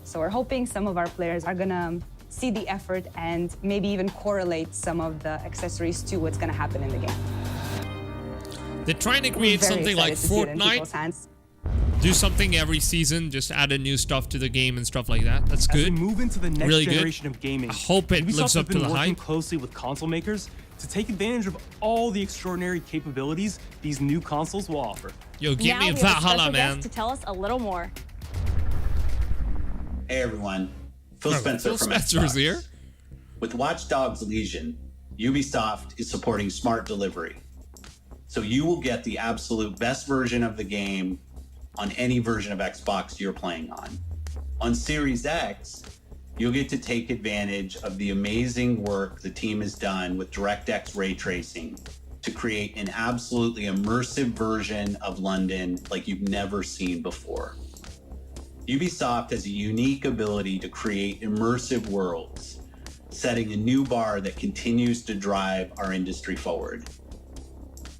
So we're hoping some of our players are gonna see the effort and maybe even correlate some of the accessories to what's gonna happen in the game. They're trying to We're create very something like excited to see it in people's Fortnite. hands. Do something every season, just add a new stuff to the game and stuff like that. That's As we good. move into the next Really generation good. of gaming, I hope it Ubisoft lives has up to been the working hype. closely with console makers to take advantage of all the extraordinary capabilities these new consoles will offer. Yo, give now me we have a Valhalla, special man. guest to tell us a little more. Hey everyone, Phil Spencer Phil from Spencer's Xbox. here. With Watch Dogs Legion, Ubisoft is supporting smart delivery. So you will get the absolute best version of the game on any version of Xbox you're playing on. On Series X, you'll get to take advantage of the amazing work the team has done with DirectX ray tracing to create an absolutely immersive version of London like you've never seen before. Ubisoft has a unique ability to create immersive worlds, setting a new bar that continues to drive our industry forward.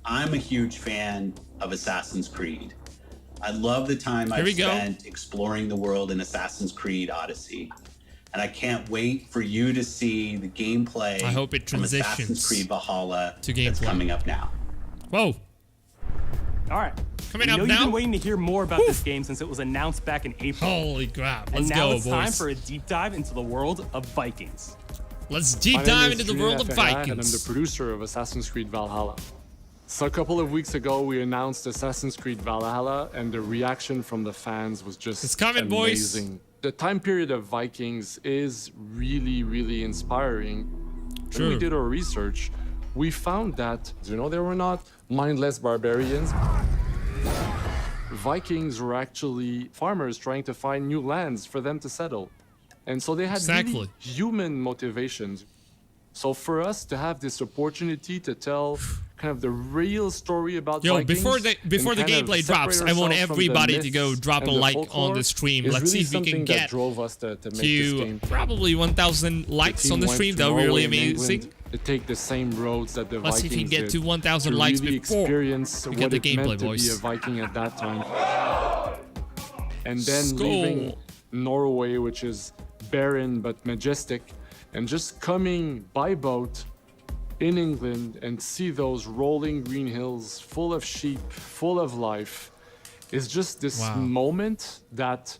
I'm a huge fan of Assassin's Creed. I love the time I've spent exploring the world in Assassin's Creed Odyssey. And I can't wait for you to see the gameplay I hope it from transitions Assassin's Creed Valhalla to gameplay. that's coming up now. Whoa. All right. Coming I up know now? You've been waiting to hear more about this game since it was announced back in April. Holy crap. And Let's now go, it's boys. time for a deep dive into the world of Vikings. Let's deep dive into the world of Vikings. And I'm the producer of Assassin's Creed Valhalla. So a couple of weeks ago, we announced Assassin's Creed Valhalla, and the reaction from the fans was just It's coming, boys. amazing. The time period of Vikings is really, really inspiring. Sure. When we did our research, we found that, they were not mindless barbarians. Vikings were actually farmers trying to find new lands for them to settle. And so they had really human motivations. So for us to have this opportunity to tell kind of the real story about Vikings, before the gameplay drops, I want everybody to go drop a like on the stream. Let's see if we can get to probably 1,000 likes on the stream. That would be really amazing. To take the same roads that the Let's see Vikings if we get to did, 1,000 to likes really before experience we what get the it gameplay, meant to boys. be a Viking at that time. And then Skull. leaving Norway, which is barren but majestic, and just coming by boat in England and see those rolling green hills full of sheep, full of life, is just this moment that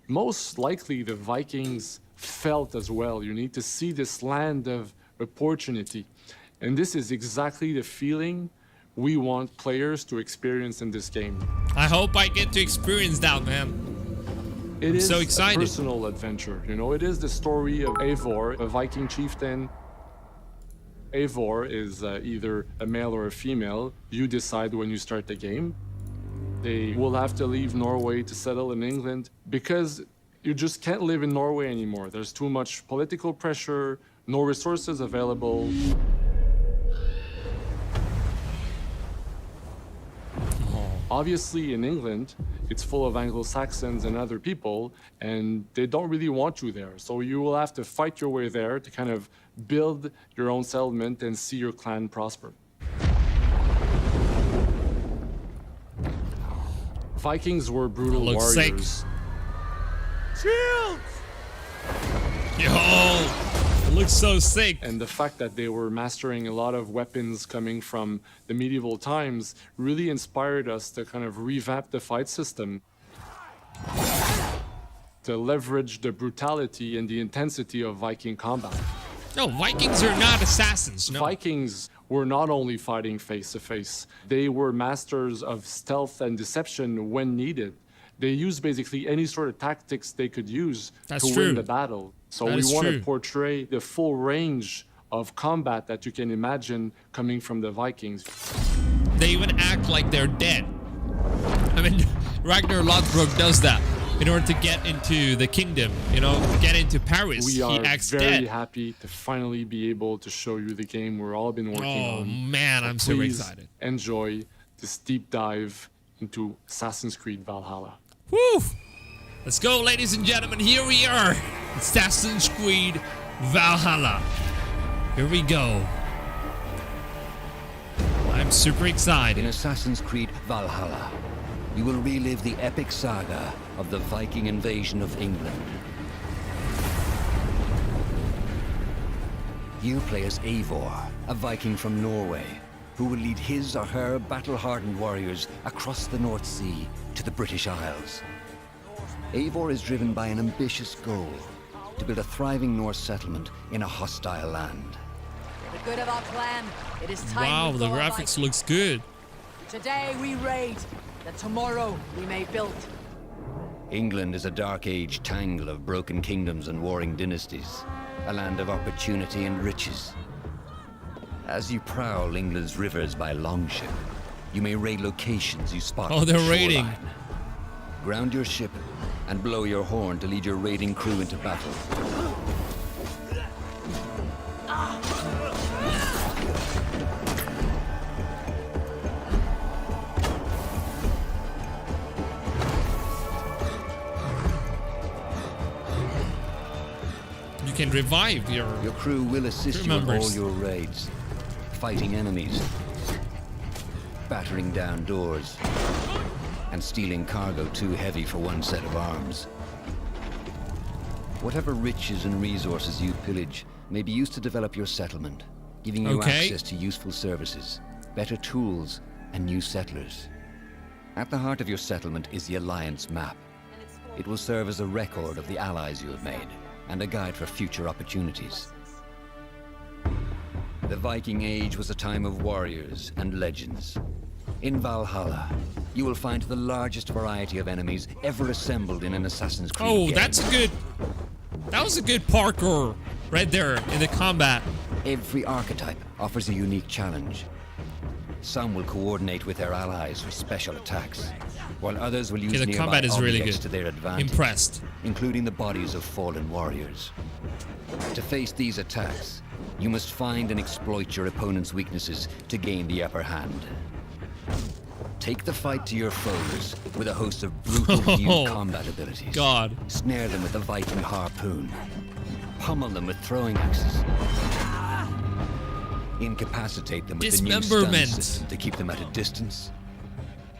most likely the Vikings felt as well. You need to see this land of opportunity. And this is exactly the feeling we want players to experience in this game. I hope I get to experience that, man. I'm so excited. A personal adventure. It is the story of Eivor, a Viking chieftain. Eivor is either a male or a female. You decide when you start the game. They will have to leave Norway to settle in England because you just can't live in Norway anymore. There's too much political pressure, no resources available. Obviously, in England, it's full of Anglo-Saxons and other people, and they don't really want you there. So you will have to fight your way there to kind of build your own settlement and see your clan prosper. Vikings were brutal warriors. Shields! Yo! It looks so sick. And the fact that they were mastering a lot of weapons coming from the medieval times really inspired us to kind of revamp the fight system, to leverage the brutality and the intensity of Viking combat. No, Vikings are not assassins, no. Vikings were not only fighting face-to-face, they were masters of stealth and deception when needed. They used basically any sort of tactics they could use to win the battle. So we want to portray the full range of combat that you can imagine coming from the Vikings. They even act like they're dead. I mean, Ragnar Lothbrok does that in order to get into the kingdom, get into Paris. We are he acts very dead. happy to finally be able to show you the game we've all been working on. Oh man, I'm so excited. Enjoy this deep dive into Assassin's Creed Valhalla. Woo! Let's go, ladies and gentlemen. Here we are. Assassin's Creed Valhalla. Here we go. I'm super excited. In Assassin's Creed Valhalla, you will relive the epic saga of the Viking invasion of England. You play as Eivor, a Viking from Norway, who will lead his or her battle-hardened warriors across the North Sea to the British Isles. Eivor is driven by an ambitious goal, to build a thriving Norse settlement in a hostile land. For the good of our clan, it is time Wow, we the thought graphics like looks good. Today we raid, that tomorrow we may build. England is a dark age tangle of broken kingdoms and warring dynasties, a land of opportunity and riches. As you prowl England's rivers by longship, you may raid locations you spot. Oh, they're raiding. Ground your ship and blow your horn to lead your raiding crew into battle. You can revive your crew will assist you in all your raids, fighting enemies, battering down doors, and stealing cargo too heavy for one set of arms. Whatever riches and resources you pillage may be used to develop your settlement, giving you access to useful services, better tools, and new settlers. At the heart of your settlement is the Alliance map. It will serve as a record of the allies you have made, and a guide for future opportunities. The Viking Age was a time of warriors and legends. In Valhalla, you will find the largest variety of enemies ever assembled in an Assassin's Creed game. That was a good parkour right there in the combat. Every archetype offers a unique challenge. Some will coordinate with their allies for special attacks, while others will use the nearby combat is really objects good. to their advantage. Impressed. Including the bodies of fallen warriors. To face these attacks, you must find and exploit your opponent's weaknesses to gain the upper hand. Take the fight to your foes with a host of brutal new combat abilities. God. Snare them with a Viking harpoon. Pummel them with throwing axes. Incapacitate them with the new stun system to keep them at a distance,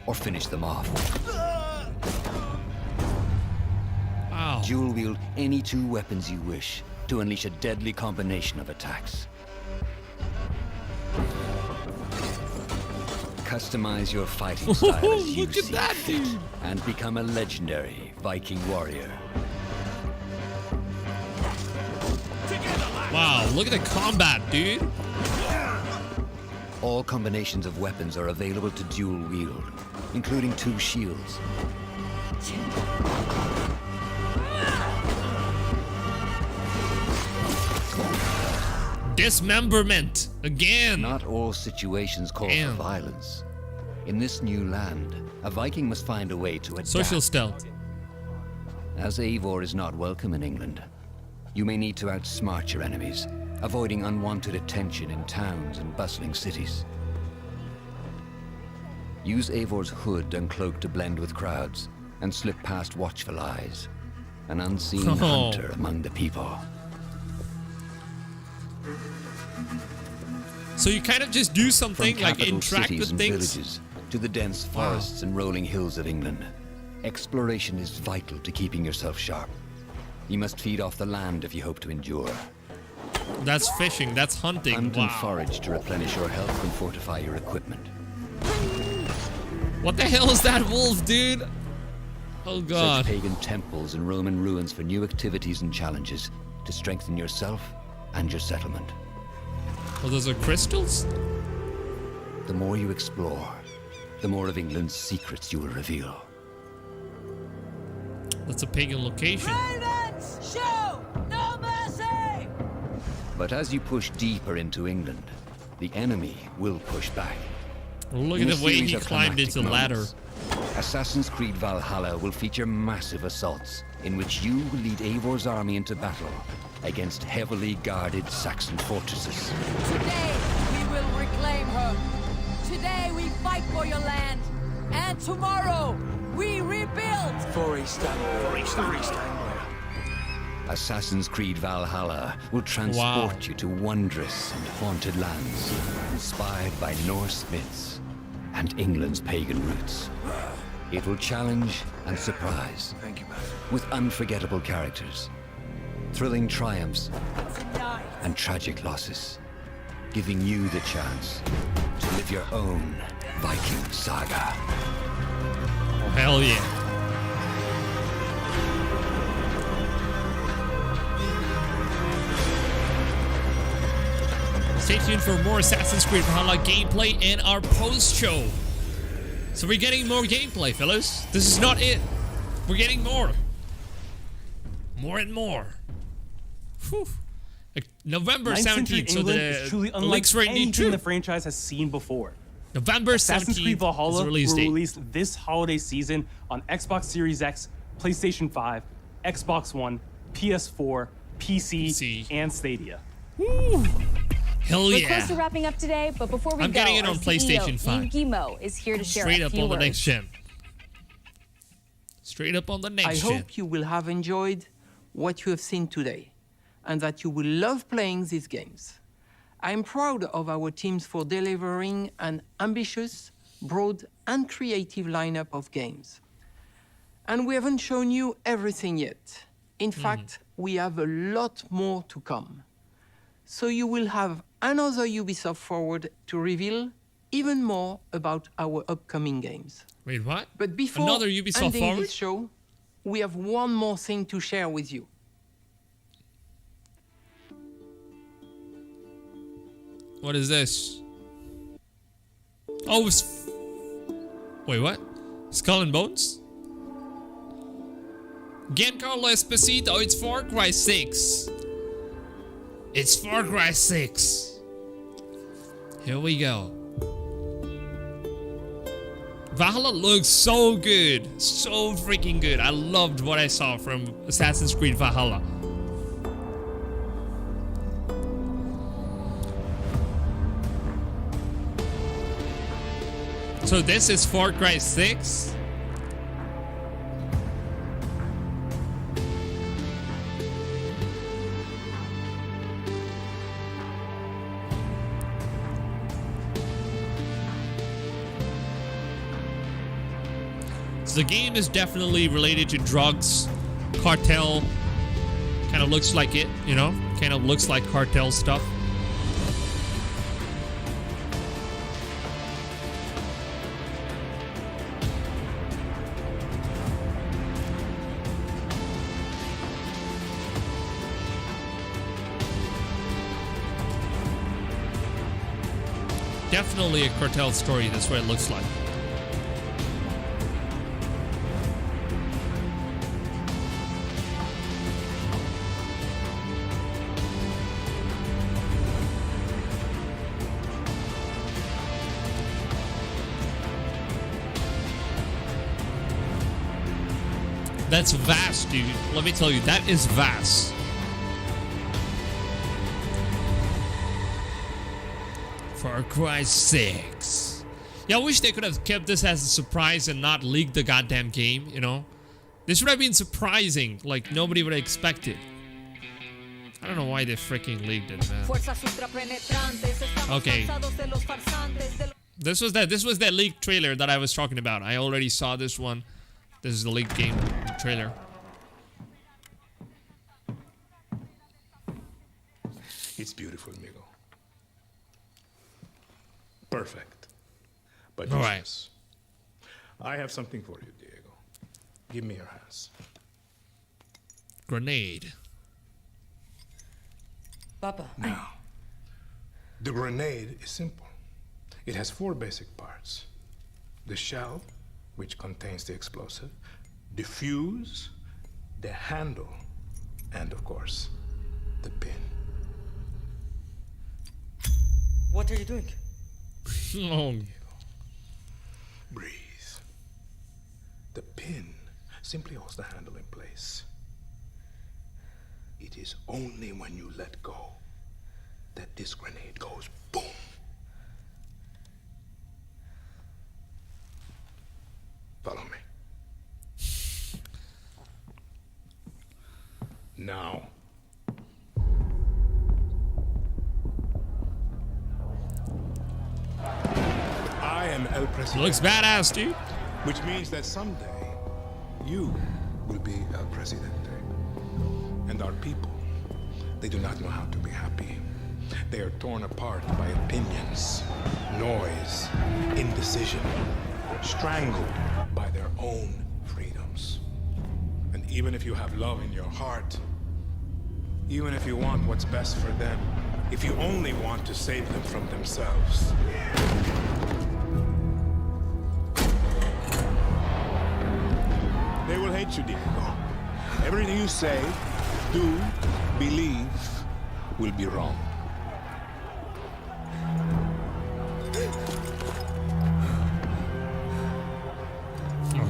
or finish them off. Wow. Dual wield any two weapons you wish to unleash a deadly combination of attacks. Customize your fighting style as you see fit, and become a legendary Viking warrior. Wow, look at the combat, dude. All combinations of weapons are available to dual wield, including 2 shields. Dismemberment again. Not all situations call for violence. In this new land, a Viking must find a way to adapt. Social stealth. As Eivor is not welcome in England, you may need to outsmart your enemies, avoiding unwanted attention in towns and bustling cities. Use Eivor's hood and cloak to blend with crowds and slip past watchful eyes, an unseen hunter among the people. So you kind of just do something like capital interact cities with and things. villages to the dense forests and rolling hills of England. Exploration is vital to keeping yourself sharp. You must feed off the land if you hope to endure. That's fishing, that's hunting. Hunt and forage to replenish your health and fortify your equipment. What the hell is that wolf, dude? Oh god. Search pagan temples and Roman ruins for new activities and challenges to strengthen yourself and your settlement. Oh, those are crystals? The more you explore, the more of England's secrets you will reveal. That's a pagan location. Ravens, show no mercy! But as you push deeper into England, the enemy will push back. Look at the way he climbed into the ladder. Assassin's Creed Valhalla will feature massive assaults in which you will lead Eivor's army into battle against heavily guarded Saxon fortresses. Today we will reclaim her. Today we fight for your land. And tomorrow we rebuild. For Istanbul. Assassin's Creed Valhalla will transport you to wondrous and haunted lands, inspired by Norse myths and England's pagan roots. It will challenge and surprise, with unforgettable characters, thrilling triumphs, and tragic losses, giving you the chance to live your own Viking saga. Oh, hell yeah. Stay tuned for more Assassin's Creed Valhalla gameplay in our post-show. So we're getting more gameplay, fellas. This is not it. We're getting more. More and more. Whew. November 17th, so England is truly the unlike leaks right need anything the to. franchise has seen before. November 17th Assassin's Creed Valhalla is the release will date. release this holiday season on Xbox Series X, PlayStation 5, Xbox One, PS4, PC, and Stadia. Woo. Hell We're yeah. close to wrapping up today, but before we I'm go, getting it our on CEO, PlayStation 5. Yves Guillemot, is here to share Straight a up few on the words. next gen. Straight up on the next I gen. hope you will have enjoyed what you have seen today and that you will love playing these games. I'm proud of our teams for delivering an ambitious, broad, and creative lineup of games. And we haven't shown you everything yet. In fact, we have a lot more to come. So you will have another Ubisoft Forward to reveal even more about our upcoming games. Wait, what? But before Another Ubisoft ending Forward? this show, we have one more thing to share with you. What is this? Oh, it's... Wait, what? Skull and Bones? Giancarlo Esposito, it's Far Cry 6. It's Far Cry 6. Here we go. Valhalla looks so good. So freaking good. I loved what I saw from Assassin's Creed Valhalla. So this is Far Cry 6? So the game is definitely related to drugs, cartel. Kind of looks like it, you know? Kind of looks like cartel stuff. Definitely a cartel story, that's what it looks like. That's vast, dude. Let me tell you, that is vast. Far Cry 6. Yeah, I wish they could have kept this as a surprise and not leaked the goddamn game, you know? This would have been surprising, like nobody would have expected. I don't know why they freaking leaked it, man. Okay. This was that leaked trailer that I was talking about. I already saw this one. This is the leaked game trailer. It's beautiful, amigo. Perfect. But all right. useless. I have something for you, Diego. Give me your hands. Grenade. Papa. Now, the grenade is simple. It has 4 basic parts. The shell, which contains the explosive, the fuse, the handle, and of course, the pin. What are you doing? Oh. Breathe. The pin simply holds the handle in place. It is only when you let go that this grenade goes boom. Follow me. Now. I am El Presidente. Looks badass, dude. Which means that someday you will be El Presidente. And our people, they do not know how to be happy. They are torn apart by opinions, noise, indecision, strangled by their own freedoms. And even if you have love in your heart, even if you want what's best for them, if you only want to save them from themselves, they will hate hate you, Diego. Everything you say, do, believe, will be wrong.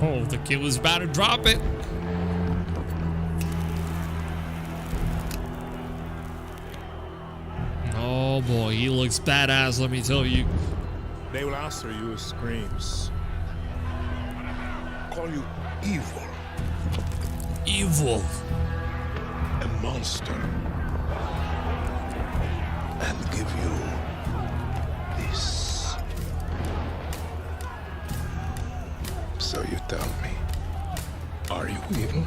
Oh, the kid was about to drop it. Oh boy, he looks badass, let me tell you. They will answer you with screams. Call you evil. Evil. A monster. And give you this. So you tell me, are you evil?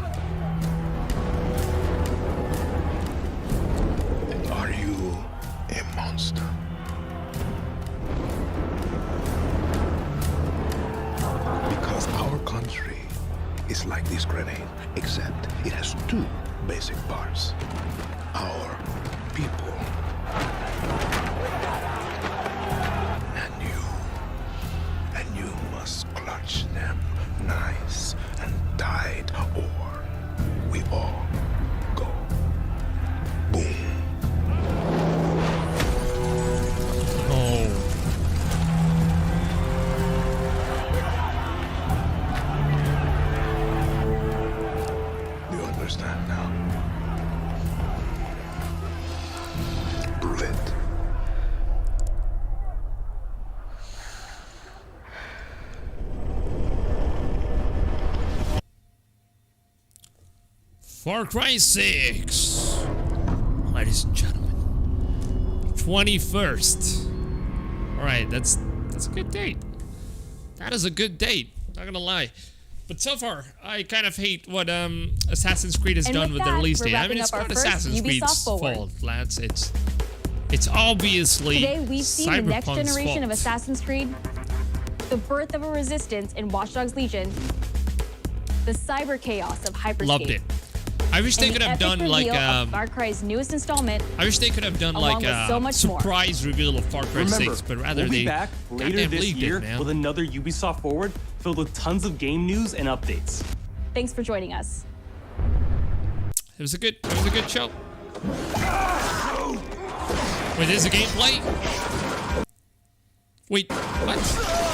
Are you a monster? Because our country is like this grenade, except it has two basic parts. Our people. And you must clutch them nice and tight, or we all go boom. Oh. You understand now? Bullet. Far Cry 6. Ladies and gentlemen. 21st. Alright, that's a good date. That is a good date. Not gonna lie. But so far, I kind of hate what Assassin's Creed has done with the release date. I mean, it's not Assassin's Creed's fault, lads. It's obviously Today we've seen the next Cyberpunk's generation of fault. Assassin's Creed, the birth of a resistance in Watch Dogs Legion, the cyber chaos of Hyperscape. Loved it. I wish they and could the have epic done like reveal of Far Cry's newest installment. I wish they could have done along like with so a much more. surprise reveal of Far Cry Remember, 6, but rather we'll be they back later goddamn this leaked year it, man. with another Ubisoft Forward filled with tons of game news and updates. Thanks for joining us. It was a good show. Wait, there's a gameplay? Wait, what?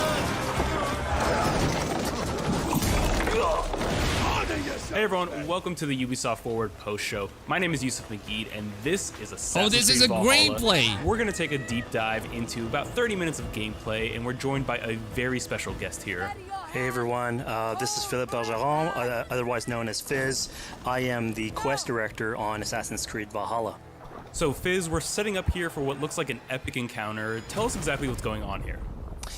Hey everyone, welcome to the Ubisoft Forward post show. My name is Yusuf McGee, and this is Assassin's this Creed is a Valhalla. gameplay. We're gonna take a deep dive into about 30 minutes of gameplay, and we're joined by a very special guest here. Hey everyone, this is Philippe Bergeron, otherwise known as Fizz. I am the quest director on Assassin's Creed Valhalla. So Fizz, we're setting up here for what looks like an epic encounter. Tell us exactly what's going on here.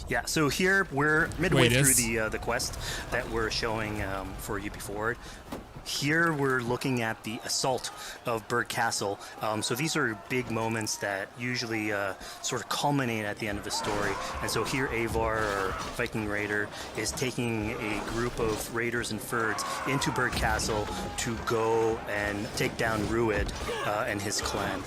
Yeah, so here we're midway through the quest that we're showing for UB Forward. Here we're looking at the assault of Berg Castle. So these are big moments that usually sort of culminate at the end of the story. And so here Eivor, our Viking raider, is taking a group of raiders and Fyrds into Berg Castle to go and take down Rued and his clan.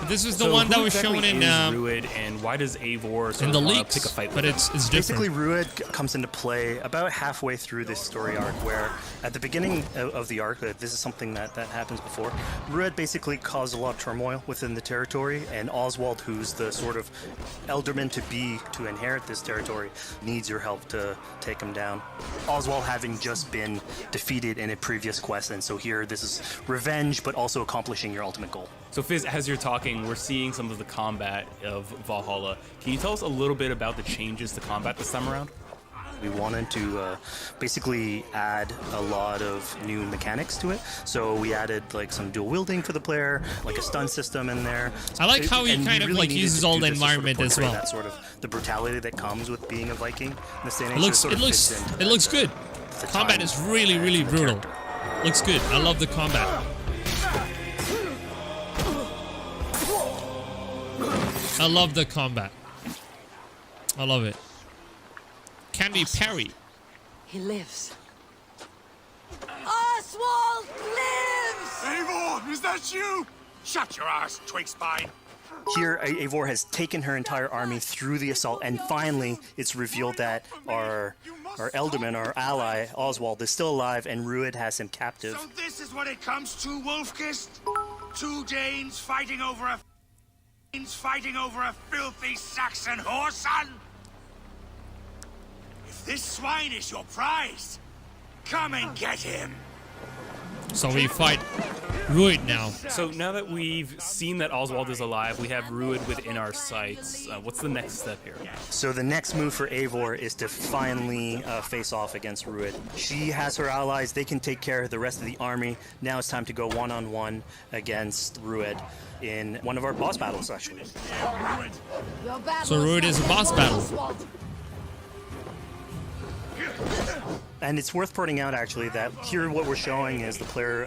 This was the one that was shown in Rued, and why does Eivor in the pick leaks? a fight with But him? it's different. Basically, Rued comes into play about halfway through this story arc, where at the beginning of the arc, this is something that happens before. Rued basically caused a lot of turmoil within the territory, and Oswald, who's the sort of elderman to be to inherit this territory, needs your help to take him down. Oswald having just been defeated in a previous quest, and so here this is revenge, but also accomplishing your ultimate goal. So Fizz, as you're talking, we're seeing some of the combat of Valhalla. Can you tell us a little bit about the changes to combat this time around? We wanted to basically add a lot of new mechanics to it. So we added like some dual wielding for the player, like a stun system in there. I like how he And kind we of really like needed uses to all do the this to sort of environment as portray well. That sort of the brutality that comes with being a Viking in this day and age. It looks good. Combat is really brutal. Looks good. I love the combat. I love the combat. I love it. Can be parry. He lives. Oswald lives! Eivor, is that you? Shut your ass, twig spine. Here, Eivor has taken her entire army through the assault, and finally, it's revealed that our Elderman, our ally, Oswald, is still alive, and Rued has him captive. So this is what it comes to, Wolfkist? 2 Danes fighting over a filthy Saxon whoreson? If this swine is your prize, come and get him. So we fight Rued now. So now that we've seen that Oswald is alive, we have Rued within our sights. What's the next step here? So the next move for Eivor is to finally face off against Rued. She has her allies. They can take care of the rest of the army. Now it's time to go one-on-one against Rued in one of our boss battles, actually. So Rued is a boss battle. And it's worth pointing out, actually, that here what we're showing is the player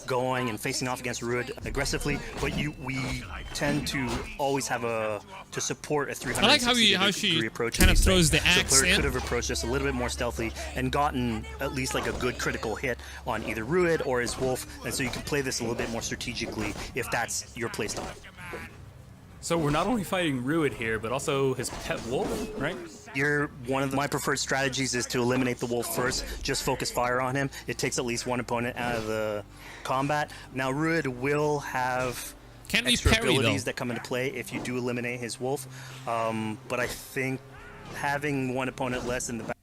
going and facing off against Rued aggressively, but we tend to always have to support a 360 I like how she approach. kind of throws the axe so the player in. could have approached this a little bit more stealthily and gotten at least like a good critical hit on either Rued or his wolf, and so you can play this a little bit more strategically if that's your playstyle. So we're not only fighting Rued here, but also his pet wolf, right? One of my preferred strategies is to eliminate the wolf first, just focus fire on him. It takes at least one opponent out of the combat. Now Rued will have extra abilities that come into play if you do eliminate his wolf, but I think having one opponent less in the back.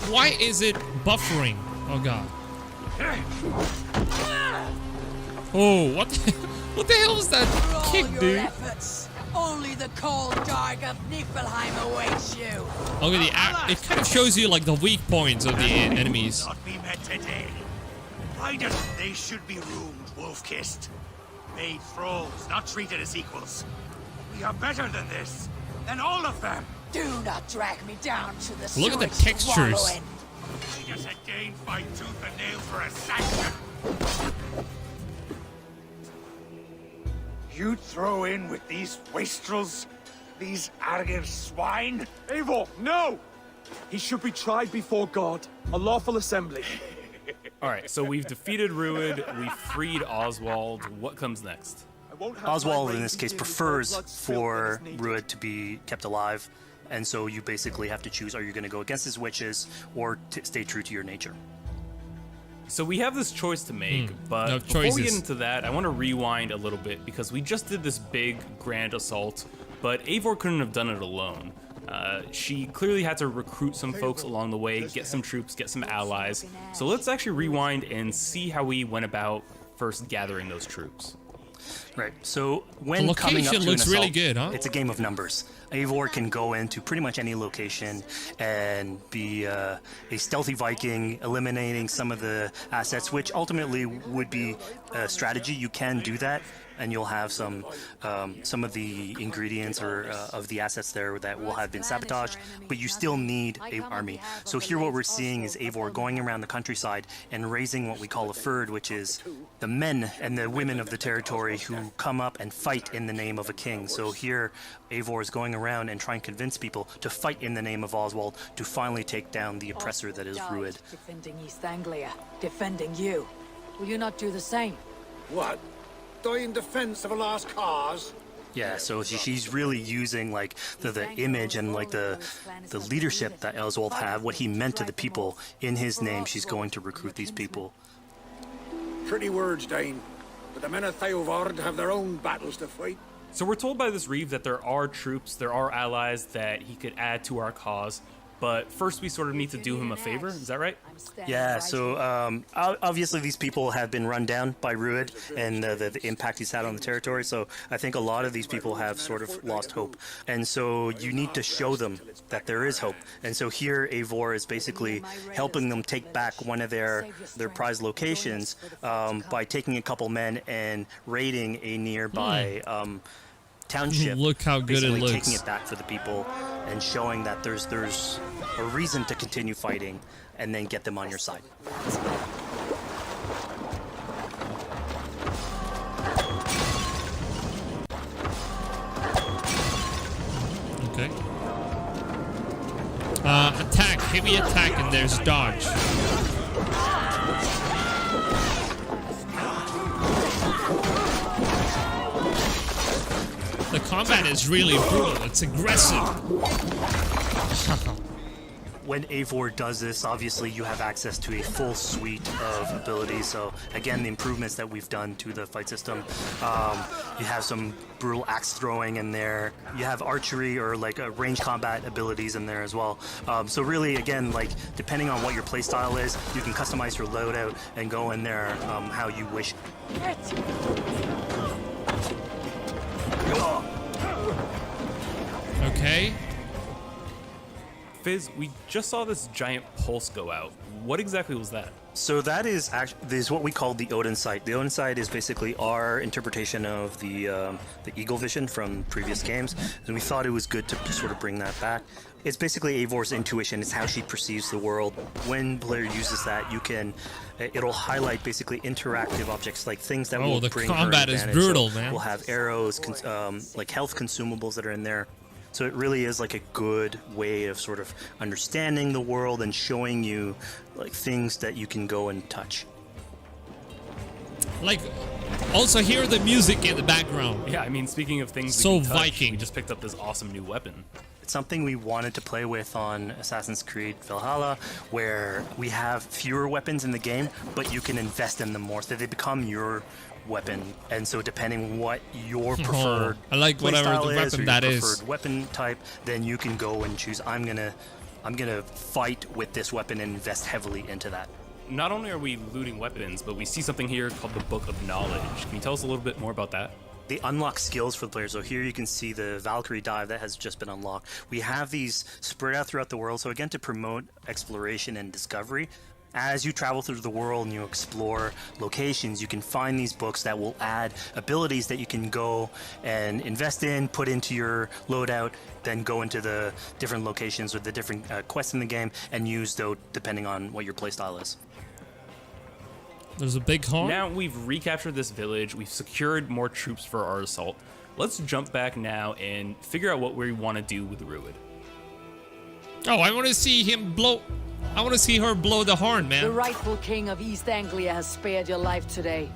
Why is it buffering? Oh god. Oh, what the hell is that kick, dude? Efforts, only the cold dark of Niflheim awaits you. Okay, it kind of shows you like the weak points of the enemies. Not be met today. Why does they should be roomed, Wolfkist? Made thralls, not treated as equals. We are better than this, than all of them. Do not drag me down to the Look at the textures. Why does a Dane fight tooth and nail for a Saxon? You throw in with these wastrels? These arrogant swine? Eivor, no! He should be tried before God, a lawful assembly. Alright, so we've defeated Rued, we've freed Oswald. What comes next? Oswald, in this case, prefers for Rued to be kept alive, and so you basically have to choose, are you going to go against his wishes or stay true to your nature? So we have this choice to make, but before we get into that, I want to rewind a little bit because we just did this big, grand assault, but Eivor couldn't have done it alone. She clearly had to recruit some folks along the way, get some troops, get some allies. So let's actually rewind and see how we went about first gathering those troops. Right, so when coming up to an assault, really good, huh? It's a game of numbers. Eivor can go into pretty much any location and be a stealthy Viking, eliminating some of the assets, which ultimately would be a strategy. You can do that, and you'll have some of the ingredients or of the assets there that will have been sabotaged, but you still need an army. So here what we're seeing is Eivor going around the countryside and raising what we call a fyrd, which is the men and the women of the territory who come up and fight in the name of a king. So here Eivor is going around and trying to convince people to fight in the name of Oswald to finally take down the oppressor that is Rued. Defending East Anglia, defending you. Will you not do the same? What? Die in defense of a lost cause? Yeah, so she's really using like the image and like the leadership that Oswald had, what he meant to the people in his name. She's going to recruit these people. Pretty words, Dane. But the men of Theovard have their own battles to fight. So we're told by this Reeve that there are troops, there are allies that he could add to our cause, but first we sort of need to do him a favor, is that right? Yeah, so obviously these people have been run down by Rued and the impact he's had on the territory, so I think a lot of these people have sort of lost hope. And so you need to show them that there is hope. And so here Eivor is basically helping them take back one of their prized locations by taking a couple men and raiding a nearby township. Look how good it looks. Taking it back for the people and showing that there's a reason to continue fighting, and then get them on your side. Okay. Attack, heavy attack, and there's dodge. combat is really brutal. It's aggressive. When Eivor does this, obviously you have access to a full suite of abilities. So again, the improvements that we've done to the fight system, you have some brutal axe throwing in there. You have archery or like range combat abilities in there as well. So really, again, like depending on what your playstyle is, you can customize your loadout and go in there how you wish. Okay. Fizz, we just saw this giant pulse go out. What exactly was that? So that is what we call the Odin sight. The Odin sight is basically our interpretation of the eagle vision from previous games, and we thought it was good to sort of bring that back. It's basically Eivor's intuition. It's how she perceives the world. When player uses that, it'll highlight basically interactive objects, like things that will bring her advantage. The combat is brutal, man. We'll have arrows, like health consumables that are in there. So it really is like a good way of sort of understanding the world and showing you like things that you can go and touch. Like, also hear the music in the background. Yeah, I mean, speaking of things so we can touch, Viking. we just picked up this awesome new weapon. It's something we wanted to play with on Assassin's Creed Valhalla, where we have fewer weapons in the game, but you can invest in them more, so they become your weapon. And so depending what your preferred I like whatever the weapon that is. Preferred weapon type, then you can go and choose, I'm gonna fight with this weapon and invest heavily into that. Not only are we looting weapons, but we see something here called the Book of Knowledge. Can you tell us a little bit more about that? They unlock skills for the players. So here you can see the Valkyrie dive that has just been unlocked. We have these spread out throughout the world. So again, to promote exploration and discovery, as you travel through the world and you explore locations, you can find these books that will add abilities that you can go and invest in, put into your loadout, then go into the different locations with the different quests in the game and use those depending on what your playstyle is. There's a big horn. Now we've recaptured this village, we've secured more troops for our assault. Let's jump back now and figure out what we want to do with Rued. Oh, I want to see him blow. I want to see her blow the horn, man. The rightful king of East Anglia has spared your life today,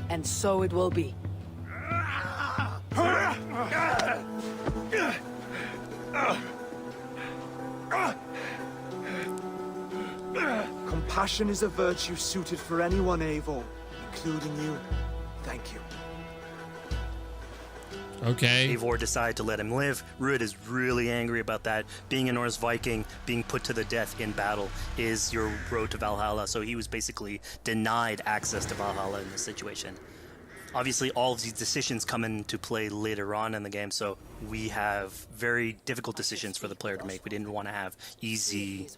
and so it will be. Compassion is a virtue suited for anyone, Eivor, including you. Thank you. Okay. Eivor decided to let him live. Rued is really angry about that. Being a Norse Viking, being put to the death in battle is your road to Valhalla. So he was basically denied access to Valhalla in this situation. Obviously, all of these decisions come into play later on in the game, so we have very difficult decisions for the player to make. We didn't want to have easy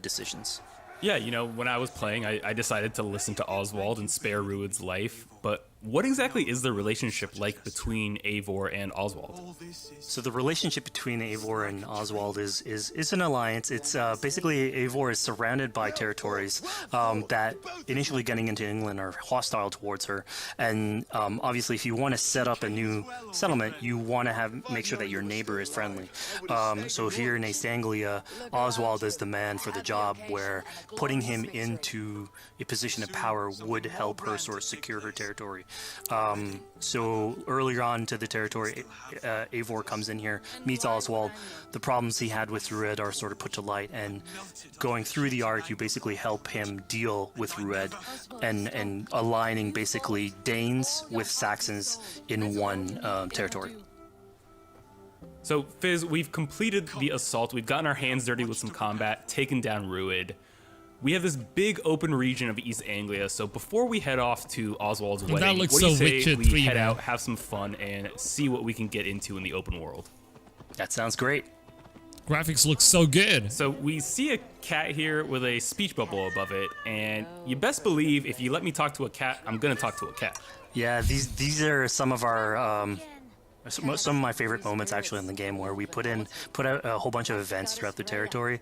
decisions. Yeah, you know, when I was playing, I decided to listen to Oswald and spare Rued's life, but what exactly is the relationship like between Eivor and Oswald? So the relationship between Eivor and Oswald is an alliance. It's basically Eivor is surrounded by territories that initially getting into England are hostile towards her, and obviously if you want to set up a new settlement, you want to make sure that your neighbor is friendly. So here in East Anglia, Oswald is the man for the job, where putting him into a position of power would help her sort of secure her territory. So earlier on to the territory, Eivor comes in here, meets Oswald. The problems he had with Rued are sort of put to light, and going through the arc, you basically help him deal with Rued and aligning basically Danes with Saxons in one territory. So, Fizz, we've completed the assault. We've gotten our hands dirty with some combat, taken down Rued. We have this big open region of East Anglia, so before we head off to Oswald's wedding, that looks what do you so say Witcher we 3, head man. out, have some fun, and see what we can get into in the open world? That sounds great. Graphics look so good. So we see a cat here with a speech bubble above it, and you best believe if you let me talk to a cat, I'm gonna talk to a cat. Yeah, these are some of our some of my favorite moments actually in the game, where we put out a whole bunch of events throughout the territory.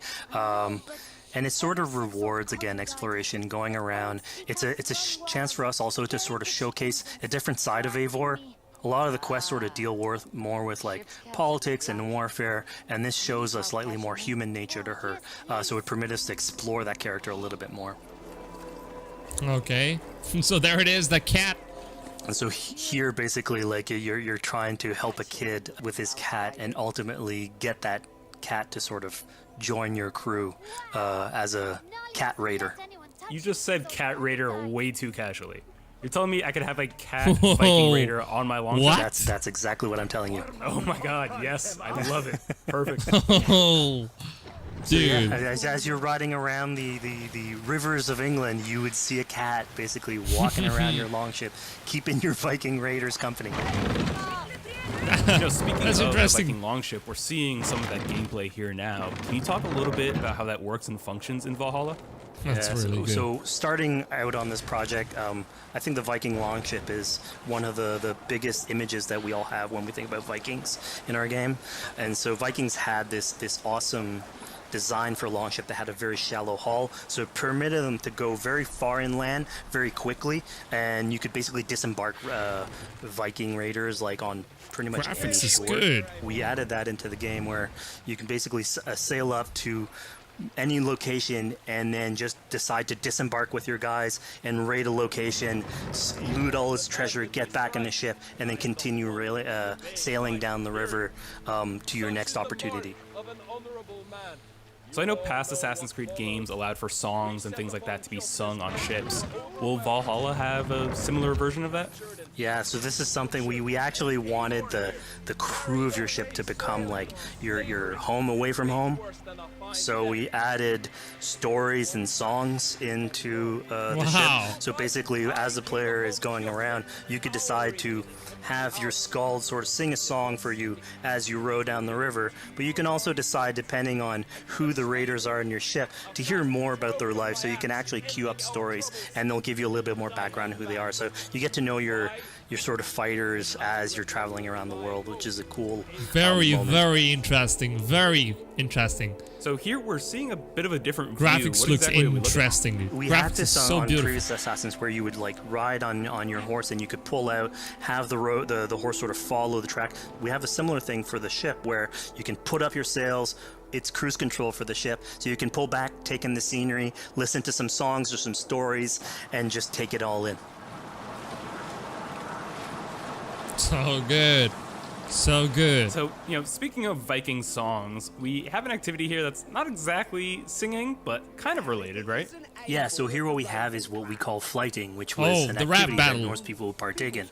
And it sort of rewards, again, exploration, going around. It's a chance for us also to sort of showcase a different side of Eivor. A lot of the quests sort of deal more with like politics and warfare, and this shows a slightly more human nature to her. So it permits us to explore that character a little bit more. Okay, so there it is, the cat. And so here, basically, like you're trying to help a kid with his cat, and ultimately get that cat to sort of join your crew as a cat raider. You just said cat raider way too casually. You're telling me I could have a cat Viking raider on my longship? What? That's exactly what I'm telling you. Oh my god, yes, I love it. Perfect. Oh, so dude. Yeah, as you're riding around the rivers of England, you would see a cat basically walking around your longship, keeping your Viking raiders company. You know, speaking of the Viking longship, we're seeing some of that gameplay here now. Can you talk a little bit about how that works and functions in Valhalla? That's really good. So starting out on this project, I think the Viking longship is one of the biggest images that we all have when we think about Vikings in our game. And so Vikings had this awesome design for longship that had a very shallow hull, so it permitted them to go very far inland very quickly, and you could basically disembark Viking raiders like on pretty much any Graphics is shore. good. We added that into the game where you can basically sail up to any location and then just decide to disembark with your guys and raid a location, loot all its treasure, get back in the ship, and then continue sailing down the river to your next opportunity. So I know past Assassin's Creed games allowed for songs and things like that to be sung on ships. Will Valhalla have a similar version of that? Yeah, so this is something we actually wanted the crew of your ship to become like your home away from home. So we added stories and songs into the ship. So basically, as the player is going around, you could decide to have your skald sort of sing a song for you as you row down the river. But you can also decide, depending on who the raiders are in your ship, to hear more about their life. So you can actually queue up stories, and they'll give you a little bit more background on who they are. So you get to know your sort of fighters as you're traveling around the world, which is a cool very interesting. Very interesting. So here we're seeing a bit of a different view. Graphics What looks exactly interesting, dude. We Graphics had this is so on beautiful. previous Assassins where you would like ride on your horse, and you could pull out, have the horse sort of follow the track. We have a similar thing for the ship where you can put up your sails. It's cruise control for the ship, so you can pull back, take in the scenery, listen to some songs or some stories, and just take it all in. So good. So good. So, you know, speaking of Viking songs, we have an activity here that's not exactly singing, but kind of related, right? Yeah, so here what we have is what we call flighting, which was an the rap activity battle. that Norse people would partake in.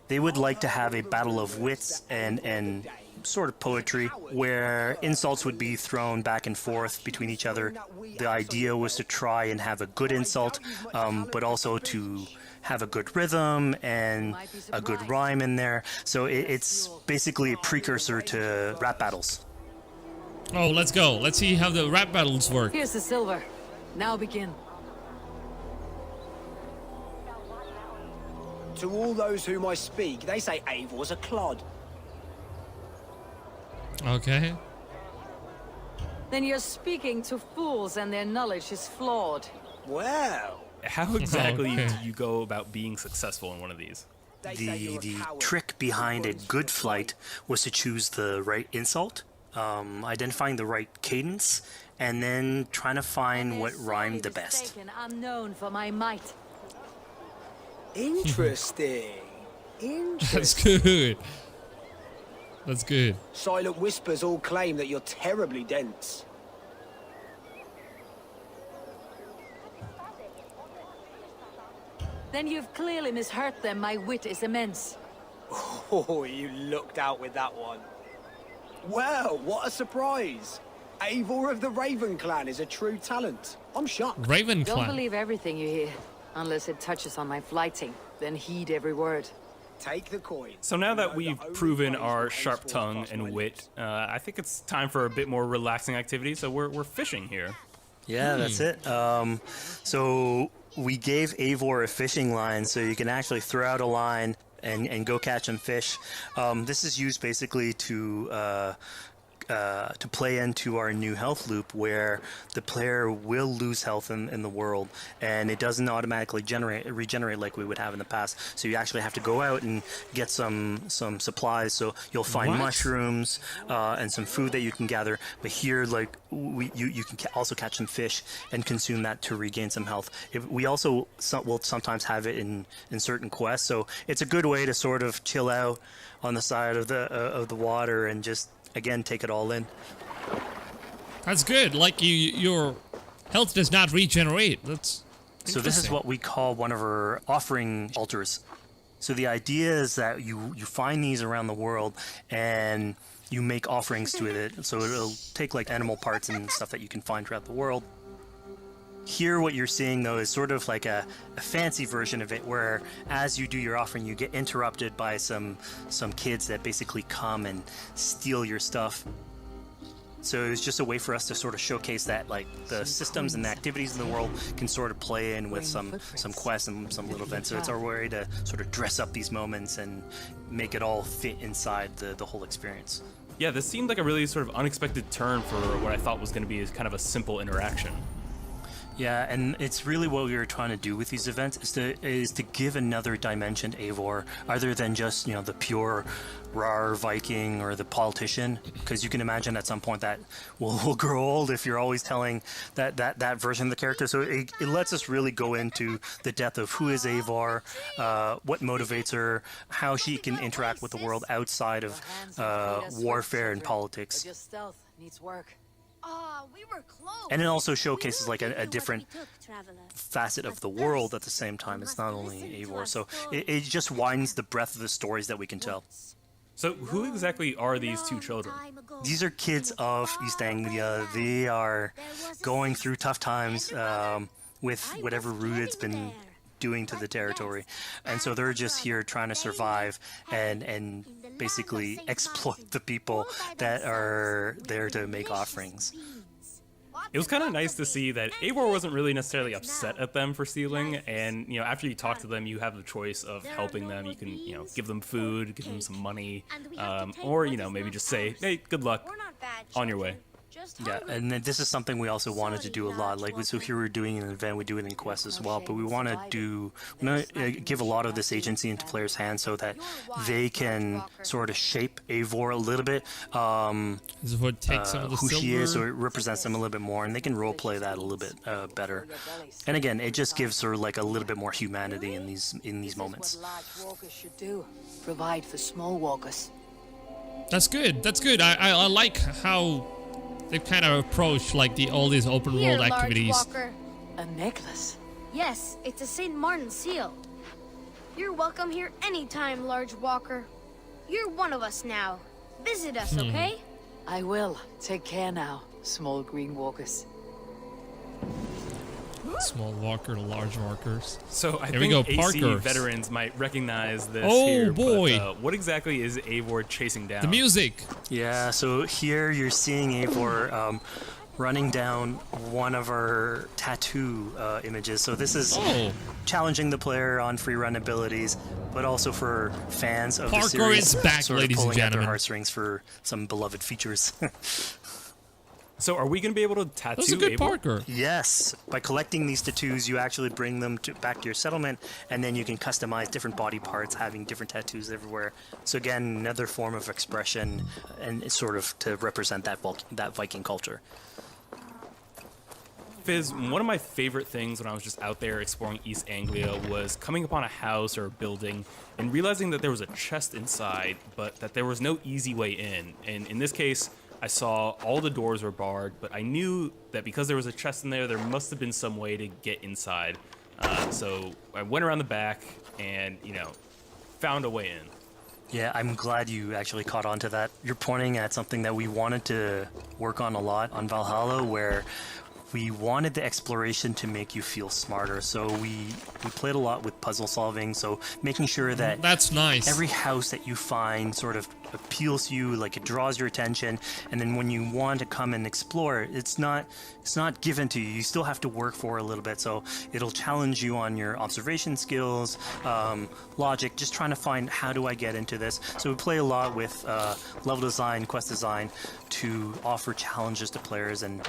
They would like to have a battle of wits and sort of poetry where insults would be thrown back and forth between each other. The idea was to try and have a good insult, but also to have a good rhythm and a good rhyme in there. So it's basically a precursor to rap battles. Oh, let's go. Let's see how the rap battles work. Here's the silver. Now begin. To all those whom I speak, they say Eivor's a clod. Okay. Then you're speaking to fools and their knowledge is flawed. Well, how exactly do you go about being successful in one of these? The trick behind a good flight was to choose the right insult, identifying the right cadence, and then trying to find what rhymed the best. I'm known for my might. Interesting. That's good. That's good. Silent whispers all claim that you're terribly dense. Then you've clearly misheard them. My wit is immense. Oh, you looked out with that one. Well, what a surprise. Eivor of the Raven Clan is a true talent. I'm shocked. Raven Don't Clan. believe everything you hear, unless it touches on my flighting. Then heed every word. Take the coin. So now that we've proven our sharp tongue and wit, I think it's time for a bit more relaxing activity. So we're fishing here. Yeah, that's it. So we gave Eivor a fishing line, so you can actually throw out a line and go catch some fish. This is used basically to to play into our new health loop, where the player will lose health in the world, and it doesn't automatically regenerate like we would have in the past. So you actually have to go out and get some supplies. So you'll find mushrooms and some food that you can gather. But here, like you can also catch some fish and consume that to regain some health. We also will sometimes have it in certain quests. So it's a good way to sort of chill out on the side of the water and just, again, take it all in. That's good. Like your health does not regenerate. That's so this is what we call one of our offering altars. So the idea is that you find these around the world and you make offerings to it. So it'll take like animal parts and stuff that you can find throughout the world. Here, what you're seeing, though, is sort of like a fancy version of it, where as you do your offering, you get interrupted by some kids that basically come and steal your stuff. So it's just a way for us to sort of showcase that, like, the systems and the activities in the world can sort of play in with some quests and some little events. So it's our way to sort of dress up these moments and make it all fit inside the whole experience. Yeah, this seemed like a really sort of unexpected turn for what I thought was going to be kind of a simple interaction. Yeah, and it's really what we were trying to do with these events is to give another dimension to Eivor, other than just, you know, the pure rar Viking or the politician, because you can imagine at some point that will grow old if you're always telling that version of the character. So it lets us really go into the depth of who is Eivor, what motivates her, how she can interact with the world outside of warfare and politics. Your stealth needs work. We were close. And it also showcases like a different facet of the world at the same time. It's not only Eivor, so it just widens the breadth of the stories that we can tell. So who exactly are these two children? These are kids of East Anglia. They are going through tough times with whatever Rued's been doing to the territory, and so they're just here trying to survive and basically exploit the people that are there to make offerings. It was kind of nice to see that Eivor wasn't really necessarily upset at them for stealing, and, you know, after you talk to them, you have the choice of helping them. You can, you know, give them food, give them some money, or, you know, maybe just say, hey, good luck, on your way. Yeah, and this is something we also wanted to do a lot. Like, so here we're doing an event, we do it in quests as well, but we want to give a lot of this agency into players' hands so that they can sort of shape Eivor a little bit. This would take some of the who silver. she is, so it represents them a little bit more, and they can roleplay that a little bit better. And again, it just gives her like a little bit more humanity in these moments. Large walkers should do. Provide for small walkers. That's good. That's good. I like how they kind of approach like all these open world activities. Walker. A necklace. Yes, it's a St. Martin seal. You're welcome here anytime, Large Walker. You're one of us now. Visit us, okay? I will. Take care now, small green walkers. Small walker to large walkers. So I Here think we go, AC Parker. veterans might recognize this Oh, here, boy. but what exactly is Eivor chasing down? The music. Yeah, so here you're seeing Eivor running down one of our tattoo images. So this is challenging the player on free run abilities, but also for fans of Parker the series, is back, sort of ladies and pulling out their gentlemen. heartstrings for some beloved features. So are we going to be able to tattoo That's a good Eivor? Parker. Yes, by collecting these tattoos, you actually bring them back to your settlement, and then you can customize different body parts, having different tattoos everywhere. So again, another form of expression, and it's sort of to represent that Viking culture. Fizz, one of my favorite things when I was just out there exploring East Anglia was coming upon a house or a building and realizing that there was a chest inside, but that there was no easy way in. And in this case, I saw all the doors were barred, but I knew that because there was a chest in there, there must have been some way to get inside. So I went around the back and, you know, found a way in. Yeah, I'm glad you actually caught on to that. You're pointing at something that we wanted to work on a lot on Valhalla, where we wanted the exploration to make you feel smarter. So we played a lot with puzzle solving, so making sure that That's nice. every house that you find sort of appeals to you, like it draws your attention, and then when you want to come and explore, it's not given to you. You still have to work for it a little bit, so it'll challenge you on your observation skills, logic, just trying to find how do I get into this. So we play a lot with level design, quest design to offer challenges to players, and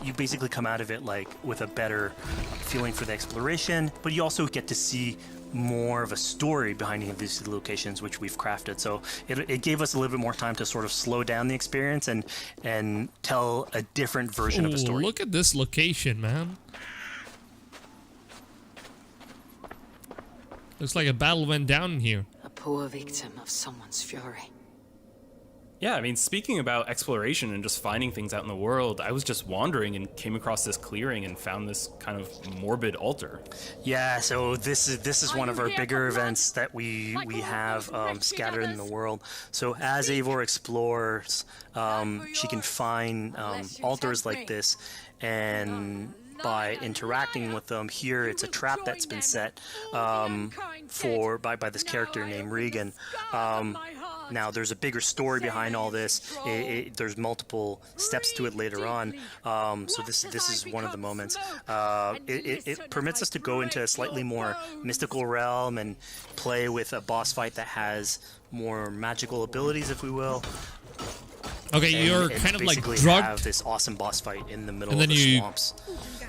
you basically come out of it like with a better feeling for the exploration, but you also get to see more of a story behind any of these locations which we've crafted. So it gave us a little bit more time to sort of slow down the experience and tell a different version of a story. Look at this location, man. Looks like a battle went down in here. A poor victim of someone's fury. Yeah, I mean, speaking about exploration and just finding things out in the world, I was just wandering and came across this clearing and found this kind of morbid altar. Yeah, so this is one of our bigger events that we have scattered in the world. So as Eivor explores, she can find altars like this, and by interacting with them, here it's a trap that's been set by this character named Recon. Now, there's a bigger story behind all this. There's multiple steps to it later on. So this is one of the moments. It permits us to go into a slightly more mystical realm and play with a boss fight that has more magical abilities, if we will. Okay, you're kind of like drugged. Have this awesome boss fight in the middle of the swamps.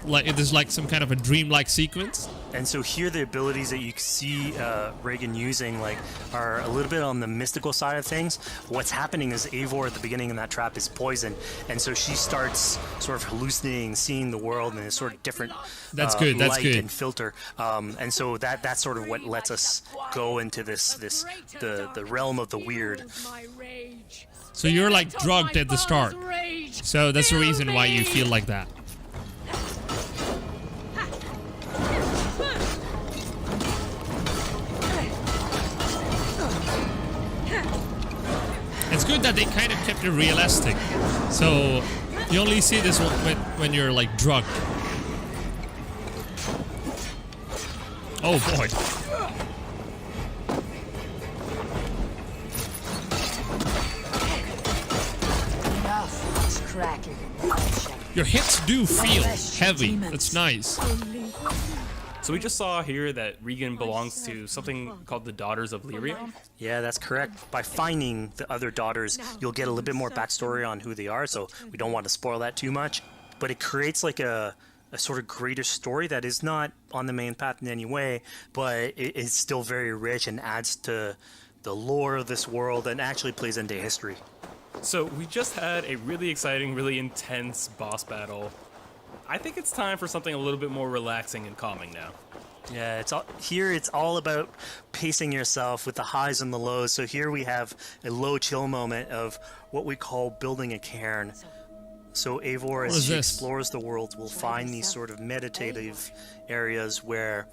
Like there's like some kind of a dreamlike sequence. And so here the abilities that you see Recon using are a little bit on the mystical side of things. What's happening is Eivor at the beginning in that trap is poisoned, and so she starts sort of hallucinating, seeing the world in a sort of different light and filter. And so that's sort of what lets us go into the realm of the weird. So you're like drugged at the start. So that's the reason why you feel like that. It's good that they kind of kept it realistic. So you only see this when you're like drugged. Oh boy. Your hits do feel heavy. That's nice. So we just saw here that Recon belongs to something called the Daughters of Lyria. Yeah, that's correct. By finding the other daughters, you'll get a little bit more backstory on who they are, so we don't want to spoil that too much. But it creates like a sort of greater story that is not on the main path in any way, but it is still very rich and adds to the lore of this world and actually plays into history. So we just had a really exciting, really intense boss battle. I think it's time for something a little bit more relaxing and calming now. Yeah, it's all about pacing yourself with the highs and the lows. So here we have a low chill moment of what we call building a cairn. So Eivor, as she explores the world, will find these sort of meditative areas where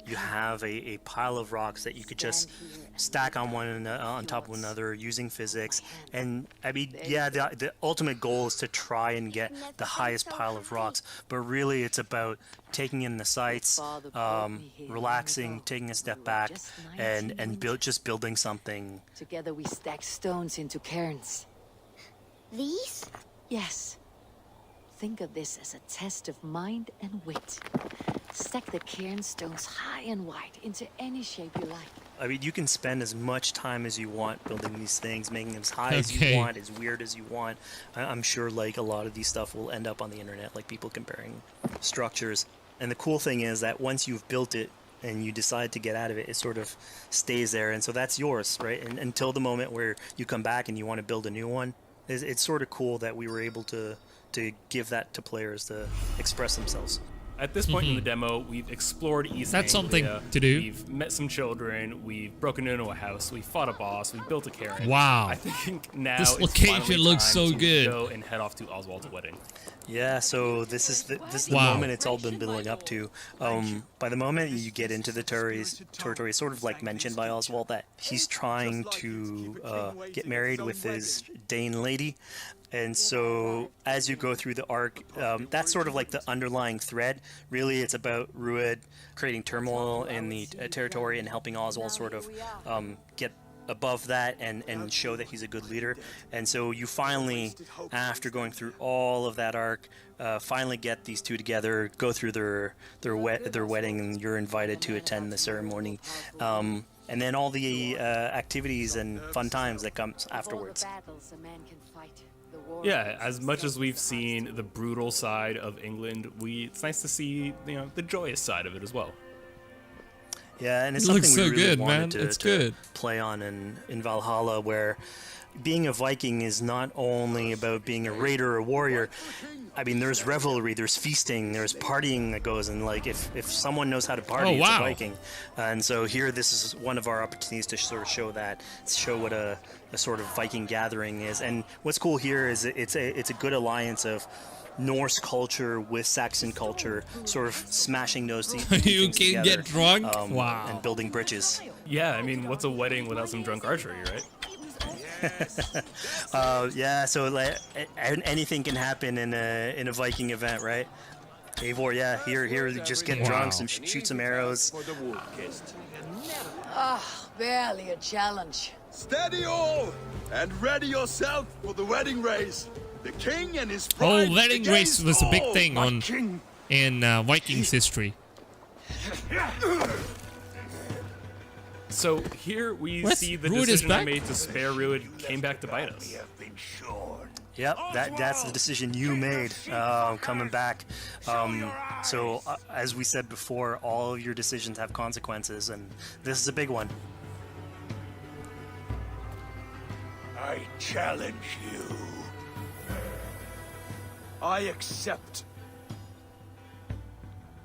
you have a pile of rocks that you could just stack on top of another using physics. And I mean, yeah, the ultimate goal is to try and get the highest pile of rocks, but really it's about taking in the sights, relaxing, taking a step back, and just building something. Together we stack stones into cairns. These? Yes. Think of this as a test of mind and wit. Stack the cairn stones high and wide into any shape you like. I mean, you can spend as much time as you want building these things, making them as high as you want, as weird as you want. I'm sure like a lot of these stuff will end up on the internet, like people comparing structures. And the cool thing is that once you've built it and you decide to get out of it, it sort of stays there. And so that's yours, right? And until the moment where you come back and you want to build a new one. It's sort of cool that we were able to give that to players to express themselves. At this point in the demo, we've explored East That's Anglia. something to do. We've met some children. We've broken into a house. We fought a boss. We built a cairn. Wow. I think now this it's location looks so good. Go and head off to Oswald's wedding. Yeah, so this is the moment it's all been building up to. By the moment you get into the territory, it's sort of like mentioned by Oswald that he's trying to get married with his Dane lady. And so as you go through the arc, that's sort of like the underlying thread. Really, it's about Rued creating turmoil in the territory and helping Oswald sort of get above that and show that he's a good leader. And so you finally, after going through all of that arc, finally get these two together, go through their wedding, and you're invited to attend the ceremony. And then all the activities and fun times that comes afterwards. Yeah, as much as we've seen the brutal side of England, it's nice to see, you know, the joyous side of it as well. Yeah, and it's It something looks we so really good, wanted man. It's to good. play on in Valhalla, where being a Viking is not only about being a raider or a warrior. I mean, there's revelry, there's feasting, there's partying that goes, and like if someone knows how to party, it's a Viking. And so here, this is one of our opportunities to sort of show what a sort of Viking gathering is. And what's cool here is it's a good alliance of Norse culture with Saxon culture, sort of smashing those two You things can together, get drunk? wow. And building bridges. Yeah, I mean, what's a wedding without some drunk archery, right? Yeah, so like anything can happen in a Viking event, right? Eivor, yeah, here, just get drunk, shoot some arrows. Barely a challenge. Steady all, and ready yourself for the wedding race. The king and his bride. Oh, wedding race was a big thing in Vikings history. So here we see the decision I made to spare Rued came back to bite us. Yep, that's the decision you made, coming back. So as we said before, all of your decisions have consequences, and this is a big one. I challenge you. I accept.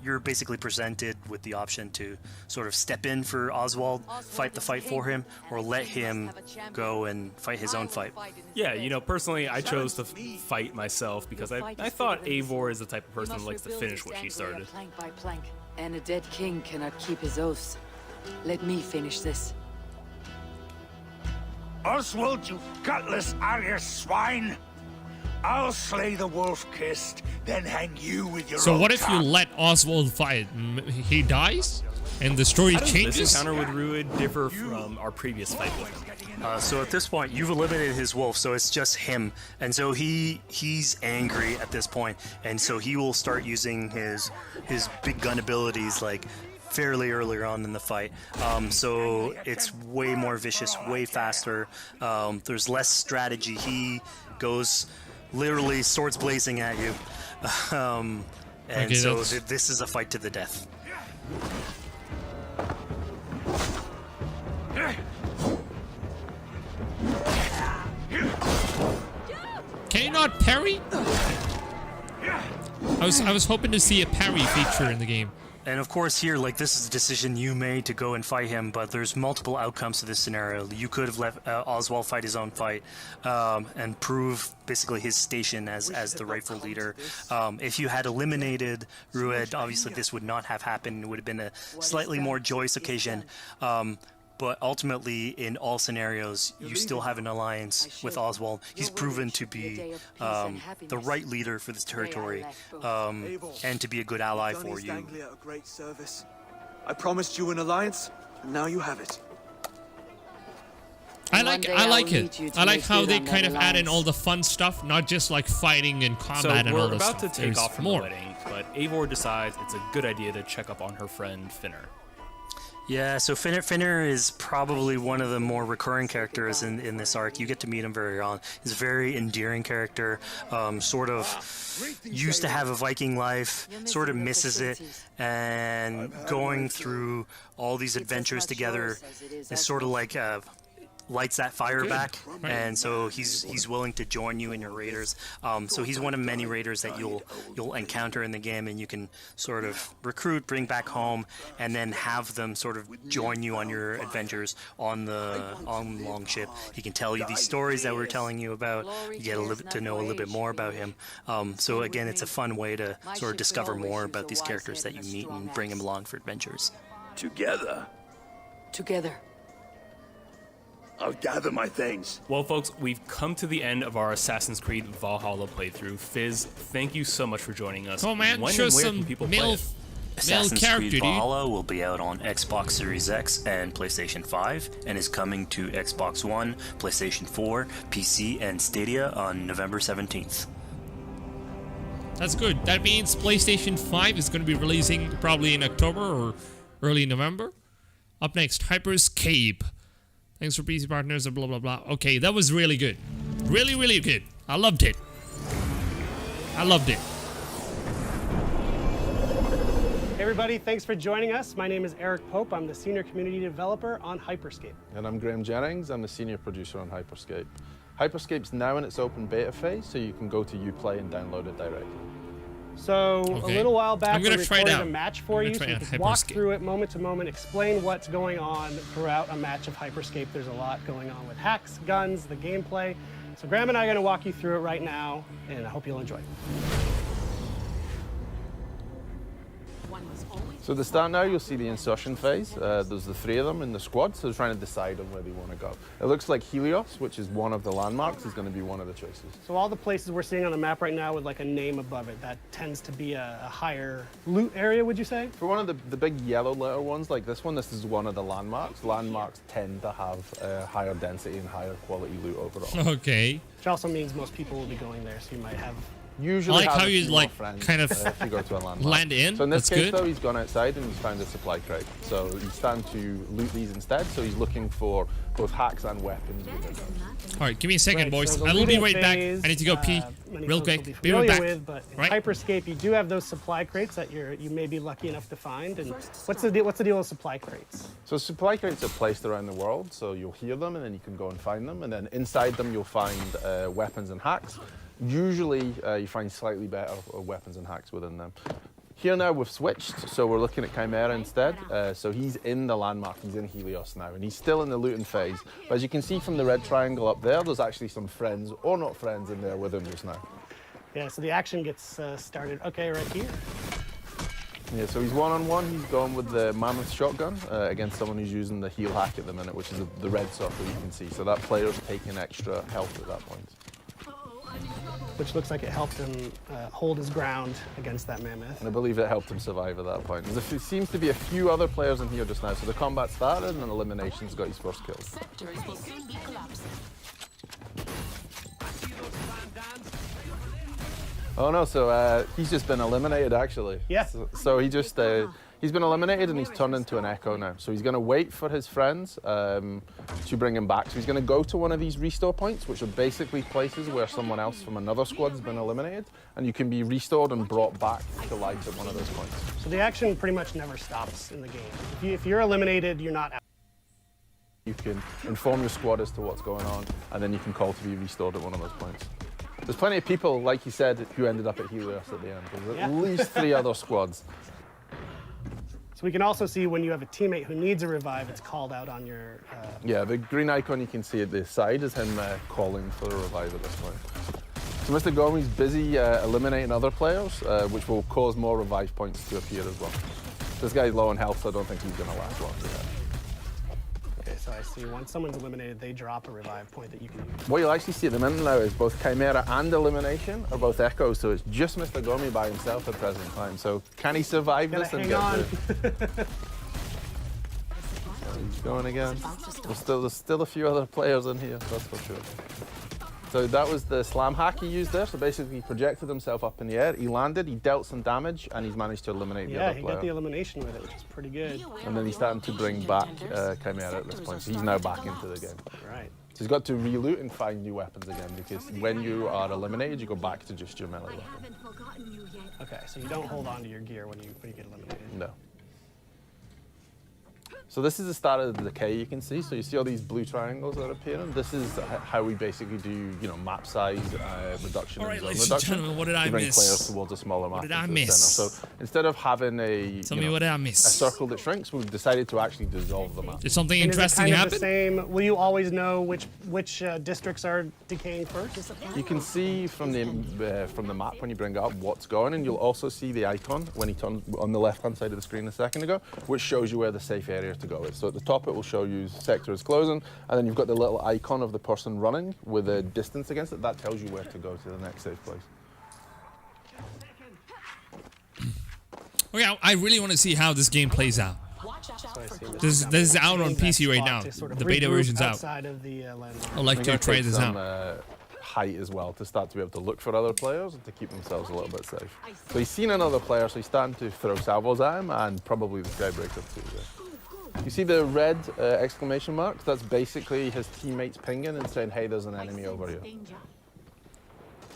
You're basically presented with the option to sort of step in for Oswald, fight the fight for him, or let him go and fight his own fight. Yeah, you know, personally, I chose to fight myself because I thought Eivor is the type of person that likes to finish what she started. Plank by plank, and a dead king cannot keep his oaths. Let me finish this. Oswald, you gutless Arya swine! I'll slay the wolf-kissed, then hang you with your So own what if you tongue. let Oswald fight? He dies? And the story How does changes? this encounter with Rued differ from our previous fight with him? So at this point, you've eliminated his wolf, so it's just him. And so he's angry at this point, and so he will start using his big gun abilities, like, fairly earlier on in the fight. So it's way more vicious, way faster. There's less strategy. He goes literally swords blazing at you. And Okay, so this is a fight to the death. Can you not parry? I was hoping to see a parry feature in the game. And of course here, like, this is the decision you made to go and fight him, but there's multiple outcomes to this scenario. You could have let Oswald fight his own fight and prove basically his station as the rightful leader. If you had eliminated Rued, obviously this would not have happened. It would have been a slightly more joyous occasion. But ultimately, in all scenarios, you still have an alliance with Oswald. He's proven to be the right leader for this territory, and to be a good ally for you. A great service. I promised you an alliance, and now you have it. I like it. I like how they kind of add in all the fun stuff, not just like fighting and combat and all we're this about stuff. to take There's off from more. the wedding, but Eivor decides it's a good idea to check up on her friend Finner. Yeah, so Finner is probably one of the more recurring characters in this arc. You get to meet him very early on. He's a very endearing character, sort of used to have a Viking life, sort of misses it, and going through all these adventures together is sort of like lights that fire back, and so he's willing to join you in your raiders. So he's one of many raiders that you'll encounter in the game, and you can sort of recruit, bring back home, and then have them sort of join you on your adventures on the longship. He can tell you these stories that we're telling you about. You get to know a little bit more about him. So again, it's a fun way to sort of discover more about these characters that you meet and bring them along for adventures. Together. I'll gather my things. Well, folks, we've come to the end of our Assassin's Creed Valhalla playthrough. Fizz, thank you so much for joining us. Oh man, when show and where some can people play it? Assassin's Creed Valhalla will be out on Xbox Series X and PlayStation 5 and is coming to Xbox One, PlayStation 4, PC, and Stadia on November 17th. That's good. That means PlayStation 5 is going to be releasing probably in October or early November. Up next, Hyperscape. Thanks for PC partners and blah, blah, blah. Okay, that was really good. Really, really good. I loved it. I loved it. Hey everybody, thanks for joining us. My name is Eric Pope. I'm the Senior Community Developer on Hyperscape. And I'm Graham Jennings. I'm the Senior Producer on Hyperscape. Hyperscape's now in its open beta phase, so you can go to Uplay and download it directly. So a little while back, we recorded a out. match for you, so you can walk through it moment to moment, explain what's going on throughout a match of Hyperscape. There's a lot going on with hacks, guns, the gameplay. So Graham and I are going to walk you through it right now, and I hope you'll enjoy it. So at the start now, you'll see the insertion phase. There's the 3 of them in the squad, so they're trying to decide on where they want to go. It looks like Helios, which is one of the landmarks, is going to be one of the choices. So all the places we're seeing on the map right now with like a name above it, that tends to be a higher loot area, would you say? For one of the big yellow letter ones like this one, this is one of the landmarks. Landmarks tend to have higher density and higher quality loot overall. Okay. Which also means most people will be going there, so you might have... Usually I like how you like kind of if you go to a landmark. land in. So in this That's case good. though, he's gone outside and he's found a supply crate. So he's starting to loot these instead. So he's looking for both hacks and weapons within them. All right, give me a second, Right, boys. so the I will be looting right back. phase, I need to go pee many real folks quick. will Be familiar right back. with, but in Right? Hyperscape, you do have those supply crates that you may be lucky enough to find. And what's the deal with supply crates? So supply crates are placed around the world. So you'll hear them and then you can go and find them. And then inside them, you'll find weapons and hacks. Usually, you find slightly better weapons and hacks within them. Here now we've switched, so we're looking at Chimera instead. So he's in the landmark, he's in Helios now, and he's still in the looting phase. But as you can see from the red triangle up there, there's actually some friends, or not friends, in there with him just now. Yeah, so the action gets started, okay, right here. Yeah, so he's one-on-one, he's going with the Mammoth shotgun against someone who's using the heal hack at the minute, which is the red circle you can see. So that player's taking extra health at that point. Which looks like it helped him hold his ground against that mammoth. And I believe it helped him survive at that point. There seems to be a few other players in here just now, so the combat started and eliminations got his first kill. Oh no, so he's just been eliminated actually. Yeah. So he just, he's been eliminated and he's turned into an echo now. So he's going to wait for his friends to bring him back. So he's going to go to one of these restore points, which are basically places where someone else from another squad has been eliminated, and you can be restored and brought back to life at one of those points. So the action pretty much never stops in the game. If you're eliminated, you're not out. You can inform your squad as to what's going on, and then you can call to be restored at one of those points. There's plenty of people, like you said, who ended up at Helios at the end. There's at least 3 other squads. So we can also see when you have a teammate who needs a revive, it's called out on your... Yeah, the green icon you can see at the side is him calling for a revive at this point. So Mr. Gomi's busy eliminating other players, which will cause more revive points to appear as well. This guy's low on health, so I don't think he's going to last long. Okay, so I see once someone's eliminated, they drop a revive point that you can use. What you'll actually see at the minute now is both Chimera and Elimination are both echoes, so it's just Mr. Gomi by himself at present time. So can he survive this and get through? He's going again. There's still a few other players in here, that's for sure. So that was the slam hack he used there. So basically he projected himself up in the air, he landed, he dealt some damage, and he's managed to eliminate the other player. Yeah, he got the elimination with it, which is pretty good. And then he's starting to bring back Chimera at this point, so he's now back into the game. Right. So he's got to re-loot and find new weapons again, because when you are eliminated, you go back to just your melee weapon. Okay, so you don't hold on to your gear when you get eliminated. No. So this is the start of the decay you can see. So you see all these blue triangles that are appearing. This is how we basically do, map size reduction. All right, and ladies and reduction gentlemen, what did I to bring miss? players towards a smaller map. What did I into the miss? center. So instead of having a Tell me what I miss. a circle that shrinks, we've decided to actually dissolve the map. Did something And interesting is it kind happen? of the same? Will you always know which districts are decaying first? You can see from the map when you bring it up what's going, and you'll also see the icon when he turned on the left-hand side of the screen a second ago, which shows you where the safe area to go is. So at the top it will show you sector is closing, and then you've got the little icon of the person running with a distance against it. That tells you where to go to the next safe place. Okay, I really want to see how this game plays out. This is out on PC right now. The beta version's out. I'd like to try this out. Height as well to start to be able to look for other players and to keep themselves a little bit safe. So he's seen another player, so he's starting to throw salvos at him and probably the Skybreaker too. Yeah. You see the red exclamation mark? That's basically his teammates pinging and saying, hey, there's an enemy over here.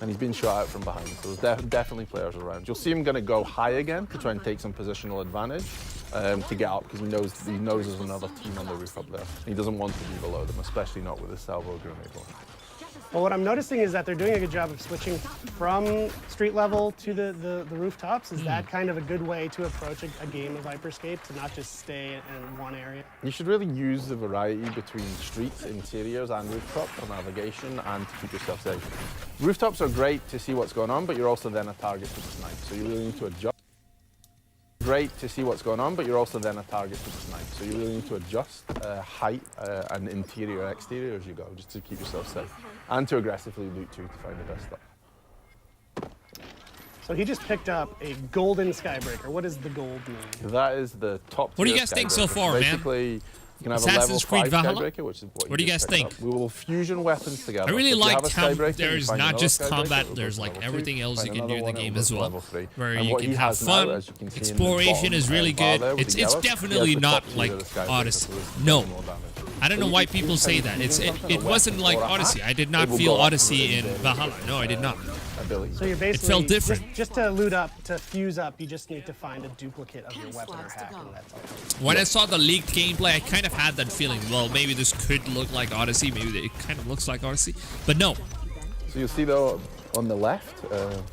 And he's being shot out from behind, so there's definitely players around. You'll see him going to go high again to try and take some positional advantage to get up, because he knows there's another team on the roof up there. And he doesn't want to be below them, especially not with his salvo grenade launcher. Well, what I'm noticing is that they're doing a good job of switching from street level to the rooftops. Is that kind of a good way to approach a game of Hyperscape, to not just stay in one area? You should really use the variety between streets, interiors, and rooftops for navigation and to keep yourself safe. Rooftops are great to see what's going on, but you're also then a target to the snipe, so you really need to adjust. Great to see what's going on, but you're also then a target to the snipe, so you really need to adjust height and interior, exterior as you go, just to keep yourself safe. And to aggressively loot too, to find the best stuff. So he just picked up a golden Skybreaker. What does the gold mean? That is the top. What do you guys think so far, man? Basically, you can have Assassin's a level Creed 5 Valhalla? Skybreaker, which is What do you guys think? We will fusion weapons together. I really So liked how Skybreaker, there's not just combat, there's like everything else you can do in the game as well. Where you can have fun, exploration is really good. It's definitely not like Odyssey. No. I don't know why people say that. It wasn't like Odyssey. I did not feel Odyssey in Valhalla. No, I did not. So you're basically, it felt different. Just to loot up, to fuse up, you just need to find a duplicate of your weapon or hack, and that's all. When I saw the leaked gameplay, I kind of had that feeling, well, maybe this could look like Odyssey, maybe it kind of looks like Odyssey, but no. So you'll see though, on the left,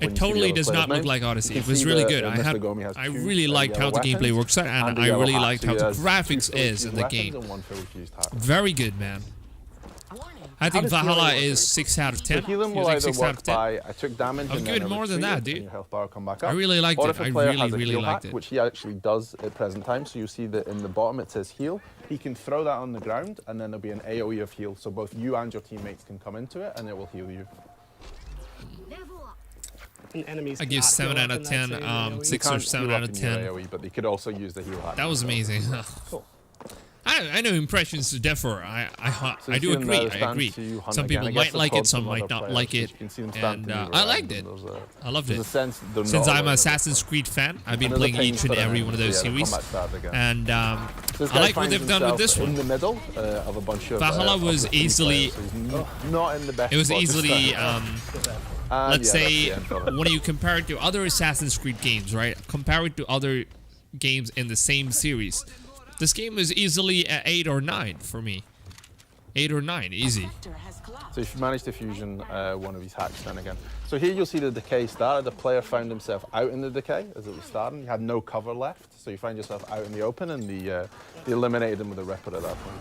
it totally does not look like Odyssey. It was really good. I really liked how the gameplay works out, and I really liked how the graphics is in the game. Very good, man. I think Valhalla is 6 out of 10. Healing will either work by I took damage I'm and good then more than that, dude. Your health bar will come back up. I really liked or it. if a I player really, has a really heal liked hack, it. which he actually does at present time. So you see that in the bottom it says heal. He can throw that on the ground, and then there'll be an AoE of heal. So both you and your teammates can come into it, and it will heal you. Enemies I give 7 out of 10, 6 or 7 out of 10. AoE, but they could also use the heal hack. That was amazing. Cool. I know impressions differ. I do agree. I agree. Some people might like it, some might not like it, and I liked it. I loved it. Since I'm an Assassin's Creed fan, I've been playing each and every one of those series, and I like what they've done with this one. In the middle of a bunch of Valhalla was easily. Not in the best. It was easily. Let's say when you compare it to other Assassin's Creed games, right? Compare it to other games in the same series. This game is easily an 8 or 9 for me. 8 or 9, easy. So if you manage to fusion one of these hacks then again. So here you'll see the decay started. The player found himself out in the decay as it was starting. He had no cover left. So you find yourself out in the open, and they eliminated him with a Ripper at that point.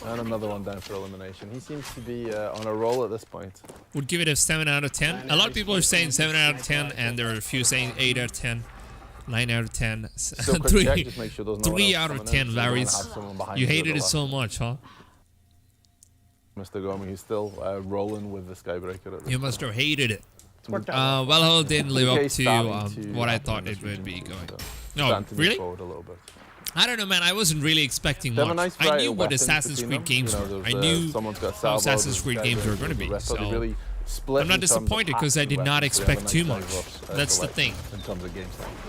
And another one down for elimination. He seems to be on a roll at this point. Would give it a 7 out of 10. A lot of people are saying 7 out of 10, and there are a few saying 8 out of 10, 9 out of 10, 3 out of 10 varies. You hated it so much, huh? Mr. Gomi, he's still rolling with the Skybreaker. You must have hated it. Valhalla didn't live up to what I thought it would be going. No, really? I don't know, man. I wasn't really expecting much. I knew what Assassin's Creed games were. I knew how Assassin's Creed games were going to be. So I'm not disappointed because I did not expect too much. That's the thing.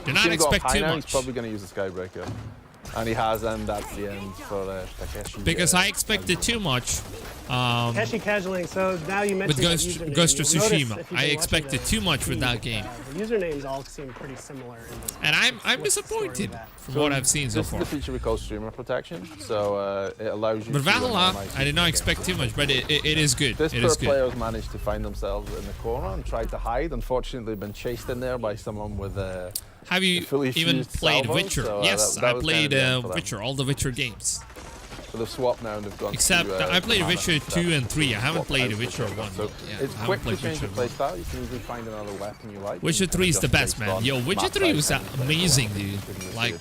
Did not expect too much. He's probably going to use the Skybreaker. And he has, and that's the end for Takeshi. Because I expected too much. Takeshi casualing, so now you mentioned with Ghost of Tsushima, I expected too much with that game. The usernames all seem pretty similar in this. And I'm disappointed from what I've seen so far. This is the feature we call streamer protection, so it allows you. But Valhalla, I did not expect too much, but it is good. This pair of players managed to find themselves in the corner and tried to hide. Unfortunately, they've been chased in there by someone with a. Have you even played Witcher? So, yes, I played Witcher, all the Witcher games. So they've swapped now and they've gone. Except I played Witcher 2 and 3. I haven't played Witcher 1. So it's quick to change the playstyle. You can easily find another weapon you like. Witcher 3 is the best, man. Yo, Witcher 3 was amazing, dude. Like,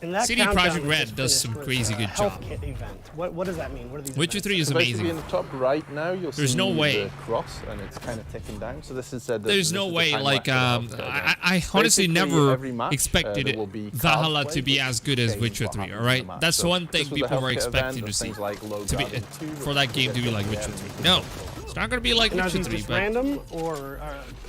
And that CD countdown Projekt we Red just does some finished crazy was good a health job. kit event. What does that mean? What are these Witcher events? 3 is So basically amazing. in the top right now, you'll There's see no way. the cross, and it's kind of ticking down. So this is said that There's this no is the way, time like, lapse of I honestly Basically, never every match, expected there will be Valhalla cosplay, to be which as good as change Witcher what 3, happens in alright? the match. That's So one thing this was the people were health kit event, expecting to there's see. things like low To be, guard and two, for that game to be like Witcher 3. No, it's not gonna be like And are Witcher these 3, just but random, or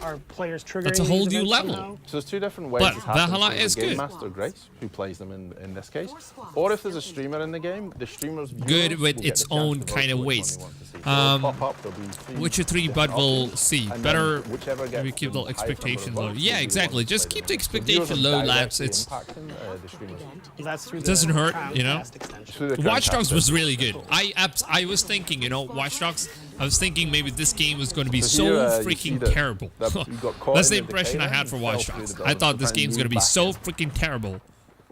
are players triggering that's a whole these new events level. somehow? So there's two different ways But this happens. Valhalla So is the Game good. Master Grace, who plays them in this case, or if there's a streamer in the game, the streamer's good viewers with will get its the chance own to vote kind for of which ways. one they want to see. So they'll pop up, there'll be three Witcher 3, different but we'll options, see. and then Better whichever gets maybe keep the highest number of expectations low. votes will Yeah, be the exactly. one to Just play keep the the game. So viewers expectation are low, lads. directly It's impacting, the streamers. That's through it doesn't the hurt, you know. Crown extension. Through the Watch Dogs Crown was Cast. really good. I was thinking, you know, Watch Dogs. I was thinking maybe this game was going to be So so here, you see freaking that- terrible. that you got caught That's in the the impression I decay had for and Watch fell through Dogs. the I building thought to this try and game's move going to be back so in. freaking terrible.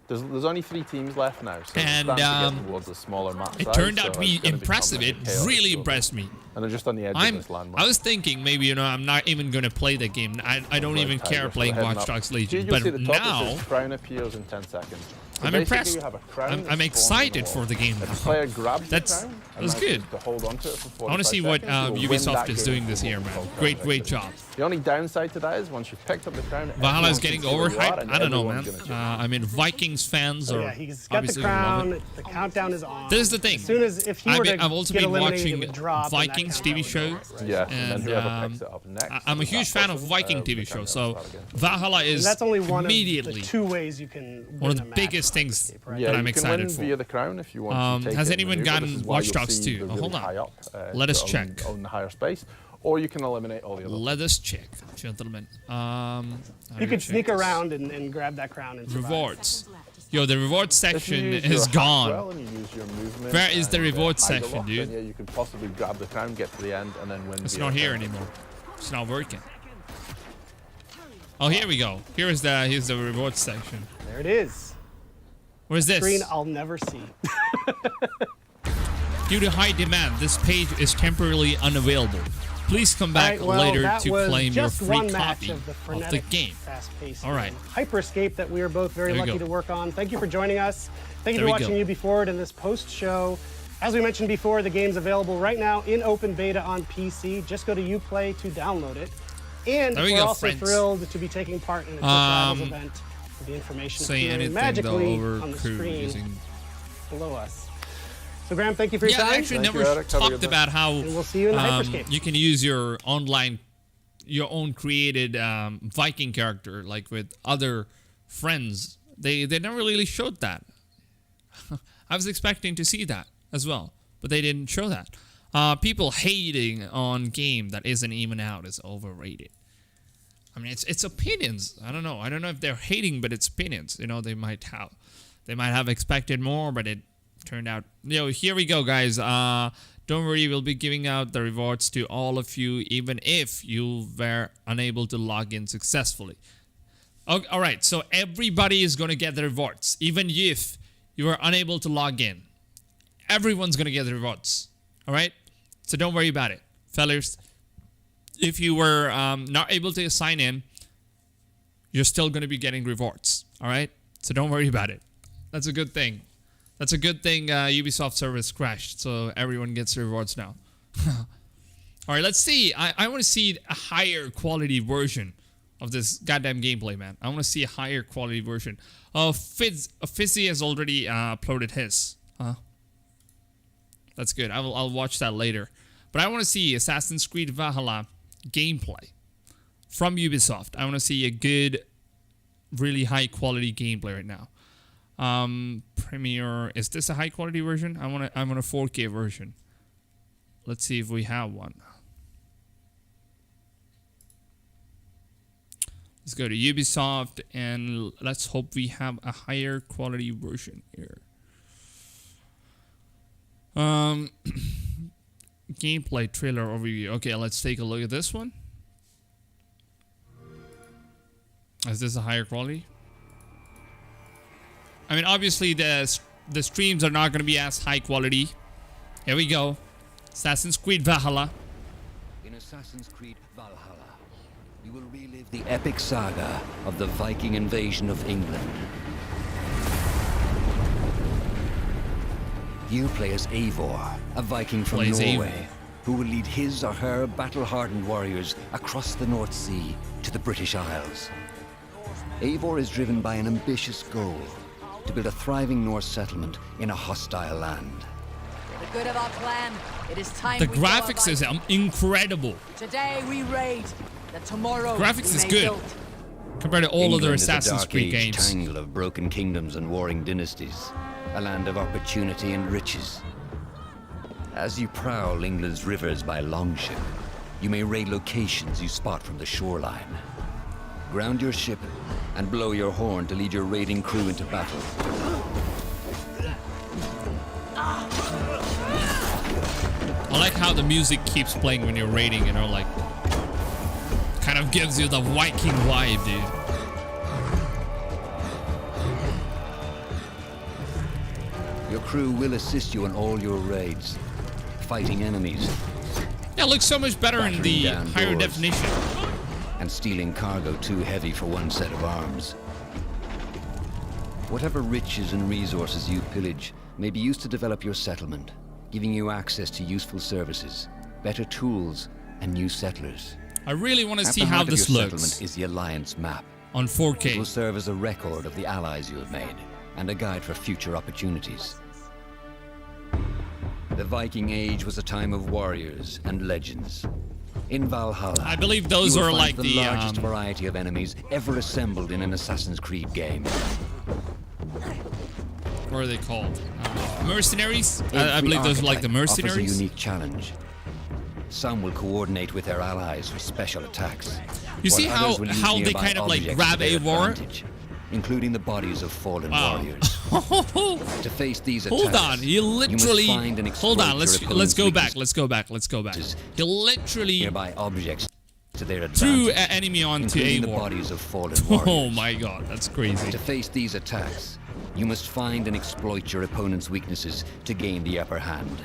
There's only 3 teams left now, so And, it's starting to get towards a smaller map It size, turned out so to be it's gonna become impressive. really It chaotic really slowly. impressed me. And they're just on the edge of this landmark. I was thinking maybe, you know, I'm not even going to play the game. I don't even care playing Watch Dogs Legion. You'll see But at the top, it now, says crown appears in 10 seconds. So I'm basically impressed. you have a crown I'm that's spawned excited in the for wall. the game If now. the player grabs That's the crown, and that's manages good. to hold onto it for 45 I want to see what seconds, you'll win Ubisoft that is game doing for this year, man. crown Great job. The only downside to that is once you've picked up the crown, Valhalla is everyone getting can see where you are overhyped. and I don't know, man. everyone's gonna cheer. I mean, Vikings fans So are yeah, he's got the obviously gonna love crown. it. The countdown is on. This is the thing. As soon as if he were to I've also get been eliminated, watching it would drop, and that Vikings countdown TV would show, go, right? Yeah, and then and whoever picks it up next, I'm a if huge that fan of person, Viking the TV show. countdown So starts again. Valhalla And is that's only one immediately of the 2 ways you can one of win the a match biggest in things Hyperscape, right? Yeah, that I'm you can win excited for. via the crown if you want to take Has it and anyone maneuver. gotten This is why Watch you'll Dogs see 2? the Oh, hold really on. high up, Let us to check. own the higher space, or you can eliminate all the other. Let us check, gentlemen. You could sneak around and grab that crown and survive. Rewards. Yo, the reward If you section use is your hack gone. well and you use your movement Where is the and, reward idle section, lock, dude? then, yeah, you could possibly grab the crown, get to the end, and then win. It's via not here crown. anymore. It's not working. Oh, here we go. Here's the reward section. There it is. Where's this? Screen I'll never see. Due to high demand, this page is temporarily unavailable. Please come back All right, well, later that to was claim your just free one copy match of the of the frenetic, game. fast-paced All right. Hyperscape that we are both very There we lucky go. to work on. Thank you for joining us. Thank you There for we watching go. UB4 in this post-show. As we mentioned before, the game's available right now in open beta on PC. Just go to Uplay to download it. And There we we're go, also friends. thrilled to be taking part in a Quick Rivals event. With the information Say appearing anything though magically over on the crew screen using. below us. So Graham, thank you for your Yeah, time. I actually Thank never you, Eric. Have a talked good day. about how And we'll see you in the Hyperscape. you can use your own created Viking character, like with other friends. They never really showed that. I was expecting to see that as well, but they didn't show that. People hating on game that isn't even out is overrated. I mean, it's opinions. I don't know if they're hating, but it's opinions. You know, they might have expected more, but it turned out. Here we go, guys. Don't worry, we'll be giving out the rewards to all of you, even if you were unable to log in successfully. Okay, all right, so everybody is going to get the rewards, even if you were unable to log in. Everyone's going to get the rewards. All right, so don't worry about it, fellas. If you were not able to sign in, you're still going to be getting rewards. All right, so don't worry about it. That's a good thing. That's a good thing Ubisoft service crashed, so everyone gets rewards now. All right, let's see. I want to see a higher quality version of this goddamn gameplay, man. I want to see a higher quality version. Fizzy has already uploaded his. That's good. I'll watch that later. But I want to see Assassin's Creed Valhalla gameplay from Ubisoft. I want to see a good, really high quality gameplay right now. Premiere, is this a high quality version? I'm on a 4K version. Let's see if we have one. Let's go to Ubisoft and let's hope we have a higher quality version here. Gameplay trailer overview. Okay, let's take a look at this one. Is this a higher quality? I mean, obviously the streams are not going to be as high quality. Here we go. Assassin's Creed Valhalla. In Assassin's Creed Valhalla, you will relive the epic saga of the Viking invasion of England. You play as Eivor, a Viking from Norway, who will lead his or her battle-hardened warriors across the North Sea to the British Isles. Eivor is driven by an ambitious goal, to build a thriving Norse settlement in a hostile land. For the good of our clan, it is time The we graphics is incredible. Today we raid, that tomorrow Graphics we is may good build. compared to all England other is a Assassin's dark Creed age games. tangle of broken kingdoms and warring dynasties, a land of opportunity and riches. As you prowl England's rivers by longship, you may raid locations you spot from the shoreline. Ground your ship and blow your horn to lead your raiding crew into battle. I like how the music keeps playing when you're raiding, you know, like kind of gives you the Viking vibe, dude. Your crew will assist you in all your raids, fighting enemies. Yeah, it looks so much better in the higher definition. And stealing cargo too heavy for one set of arms. Whatever riches and resources you pillage may be used to develop your settlement, giving you access to useful services, better tools, and new settlers. I really want to At see the how heart of this your looks settlement is the Alliance map. on 4K. It will serve as a record of the allies you have made, and a guide for future opportunities. The Viking Age was a time of warriors and legends. In Valhalla, I believe those you will are find like the the largest variety of enemies ever assembled in an Assassin's Creed game. What are they called? Mercenaries? I Every believe those are like the archetype offers mercenaries. a unique challenge. Some will coordinate with their allies for special attacks. You see while how others will use they nearby kind of like objects grab to their Eivor? advantage, including the bodies of fallen Wow. warriors. To face these attacks, Hold on, he literally. you must find and Hold on, exploit your let's go opponent's back. Let's go back. Let's go back. He literally nearby objects to their advantage, threw an enemy onto including the Eivor. bodies of fallen warriors. Oh my god, that's crazy. To face these attacks, you must find and exploit your opponent's weaknesses to gain the upper hand.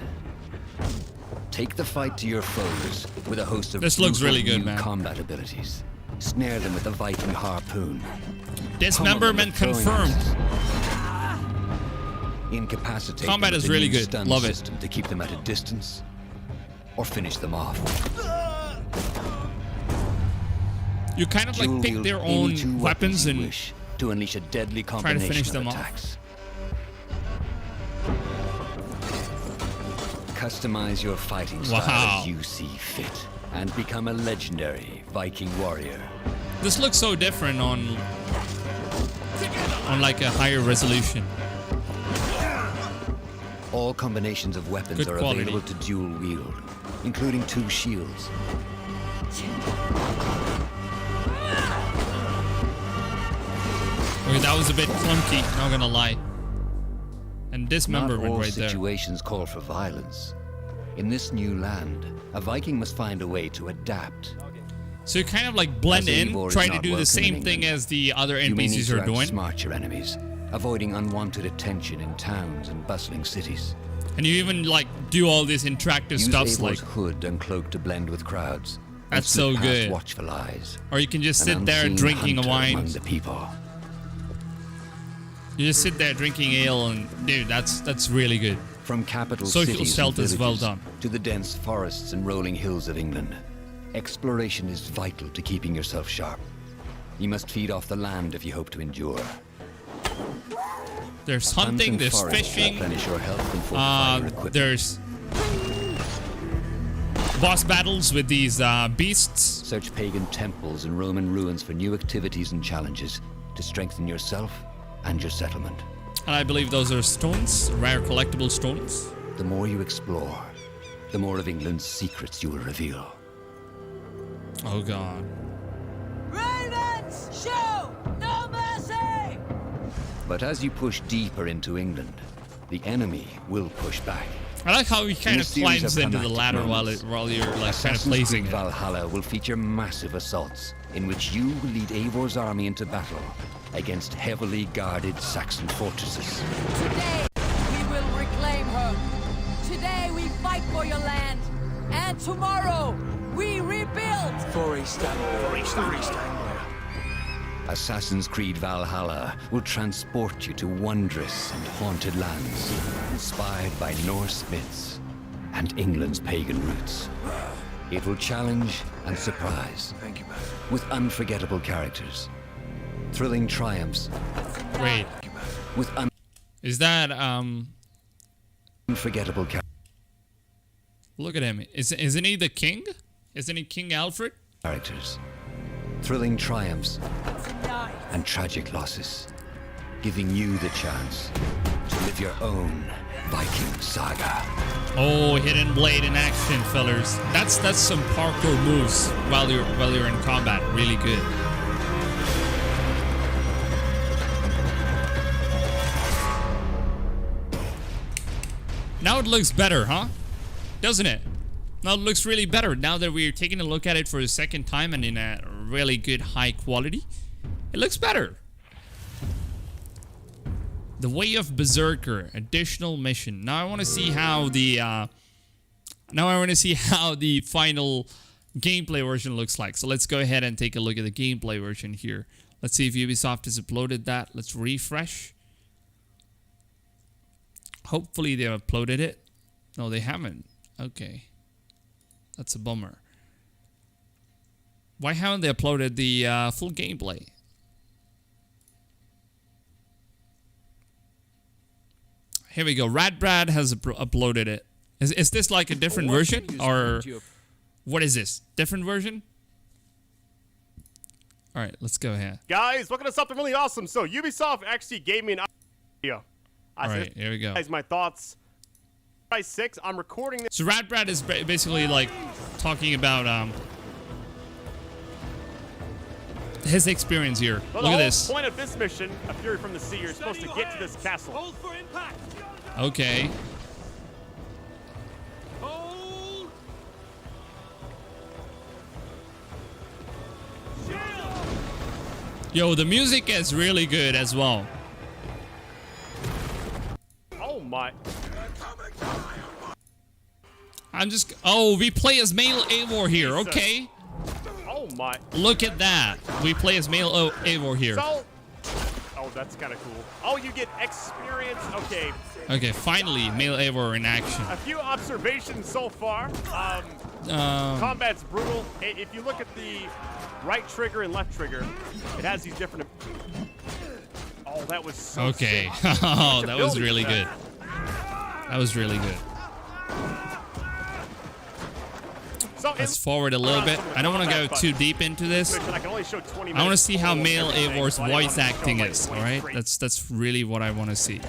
Take the fight to your foes with a host of This looks brutal really good, new man. combat abilities. Snare them with a Viking harpoon. Dismemberment confirmed. Incapacitate Combat them is with a really new good. stun Love it. system to keep them at a distance, or finish them off. You kind of like Dual pick wield their any own two weapons you and wish to unleash a deadly try to combination finish of them off. attacks. Customize your fighting style Wow. as you see fit, and become a legendary Viking warrior. This looks so different on like a higher resolution. All combinations of weapons Good are quality. available to dual wield, including 2 shields. Okay, that was a bit clunky, not gonna lie. And dismemberment Not all right there. situations call for violence. In this new land, a Viking must find a way to adapt. So you kind of like blend As in, Eivor is try to not do the welcome same in thing England, as the other You may need NPCs to are doing. outsmart your enemies, avoiding unwanted attention in towns and bustling cities. And you even like do all these interactive Use stuffs Eivor's like hood and cloak to blend with crowds. and That's slip so past good. Watchful eyes. Or you can just An sit there unseen drinking a hunter wine. among the people. You just sit there drinking ale and dude, that's really good. From capital Social cities stealth and is well villages done. to the dense forests and rolling hills of England, exploration is vital to keeping yourself sharp. You must feed off the land if you hope to endure. There's Hunt hunting, and there's forage to fishing, replenish your health and fortify your equipment. there's boss battles with these beasts. Search pagan temples and Roman ruins for new activities and challenges to strengthen yourself and your settlement. And I believe those are stones, rare collectible stones. The more you explore, the more of England's secrets you will reveal. Oh god. Ravens, show no mercy! But as you push deeper into England, the enemy will push back. I like how he kind In a of series climbs of into the climactic ladder moments, while you're like kind of Assassin's placing Creed it. Valhalla will feature massive assaults in which you will lead Eivor's army into battle against heavily guarded Saxon fortresses. Today, we will reclaim her. Today, we fight for your land. And tomorrow, we rebuild. For East Anglia. Assassin's Creed Valhalla will transport you to wondrous and haunted lands, inspired by Norse myths and England's pagan roots. It will challenge and surprise. Thank you, man. With unforgettable characters, thrilling triumphs. Wait. With is that unforgettable characters. Look at him. Isn't he the king? Isn't he King Alfred? Characters, thrilling triumphs, and tragic losses, giving you the chance to live your own Viking saga. Oh, hidden blade in action, fellas. That's some parkour moves while you're in combat. Really good. Now it looks better, huh? Doesn't it? Now it looks really better now that we're taking a look at it for the second time and in a really good high quality. It looks better. The Way of Berserker, additional mission. Now I want to see how the final gameplay version looks like. So let's go ahead and take a look at the gameplay version here. Let's see if Ubisoft has uploaded that. Let's refresh. Hopefully they uploaded it. No, they haven't. Okay. That's a bummer. Why haven't they uploaded the full gameplay? Here we go. Radbrad has uploaded it. Is this like a different version? Or what is this? Different version? Alright, let's go ahead. Guys, looking at something really awesome. So Ubisoft actually gave me an idea. Alright, here we go. Guys, my thoughts. 6, I'm recording this. So Radbrad is basically like talking about his experience here. Look at this. The point of this mission, A Fury from the Sea, you're supposed to get to this castle. Hold for impact. Okay. Hold. Yo, the music is really good as well. Oh my. Oh, we play as male Eivor here, okay. Oh my. Look at that. We play as male Eivor here. So, oh, that's kind of cool. Oh, you get experience. Okay. Okay, finally, male Eivor in action. A few observations so far. Combat's brutal. If you look at the right trigger and left trigger, it has these different. Oh, that was so okay. Sick. Oh, that was really good. That was really good. Let's forward a little bit. I don't want to go too deep into this. I want to see how male Eivor's voice acting is. All right, that's really what I want to see.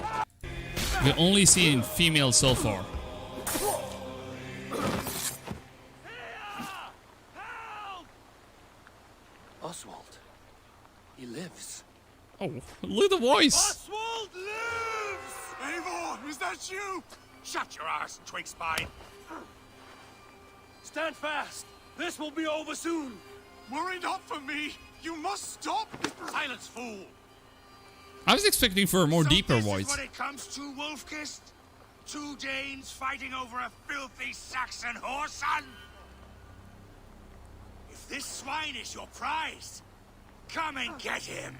We've only seen female so far. Oswald, he lives. Oh, look at the voice. Oswald lives! Eivor, is that you? Shut your arse, twig spine. Stand fast. This will be over soon. Worry not for me. You must stop. Silence, fool. I was expecting for a more deeper voice. This is what it comes to, Wolfkist? 2 Danes fighting over a filthy Saxon whoreson? If this swine is your prize, come and get him.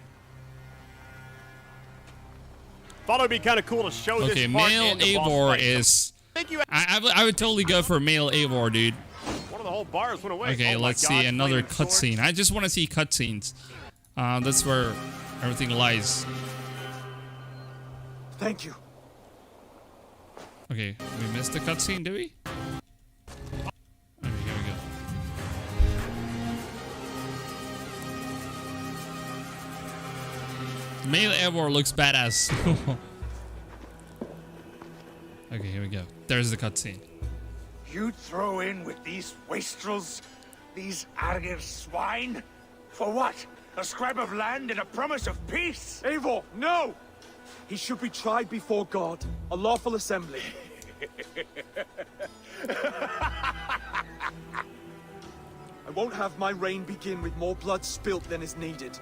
Thought it'd be kind of cool to show this. Okay, male Eivor is. I would totally go for male Eivor, dude. One of the whole bars went away. Okay, let's see another cutscene. I just want to see cutscenes. That's where everything lies. Thank you. Okay, we missed the cutscene, did we? Okay, here we go. Male Eivor looks badass. Okay, here we go. There's the cutscene. You throw in with these wastrels, these arrogant swine? For what? A scrap of land and a promise of peace? Eivor, no! He should be tried before God, a lawful assembly. I won't have my reign begin with more blood spilt than is needed.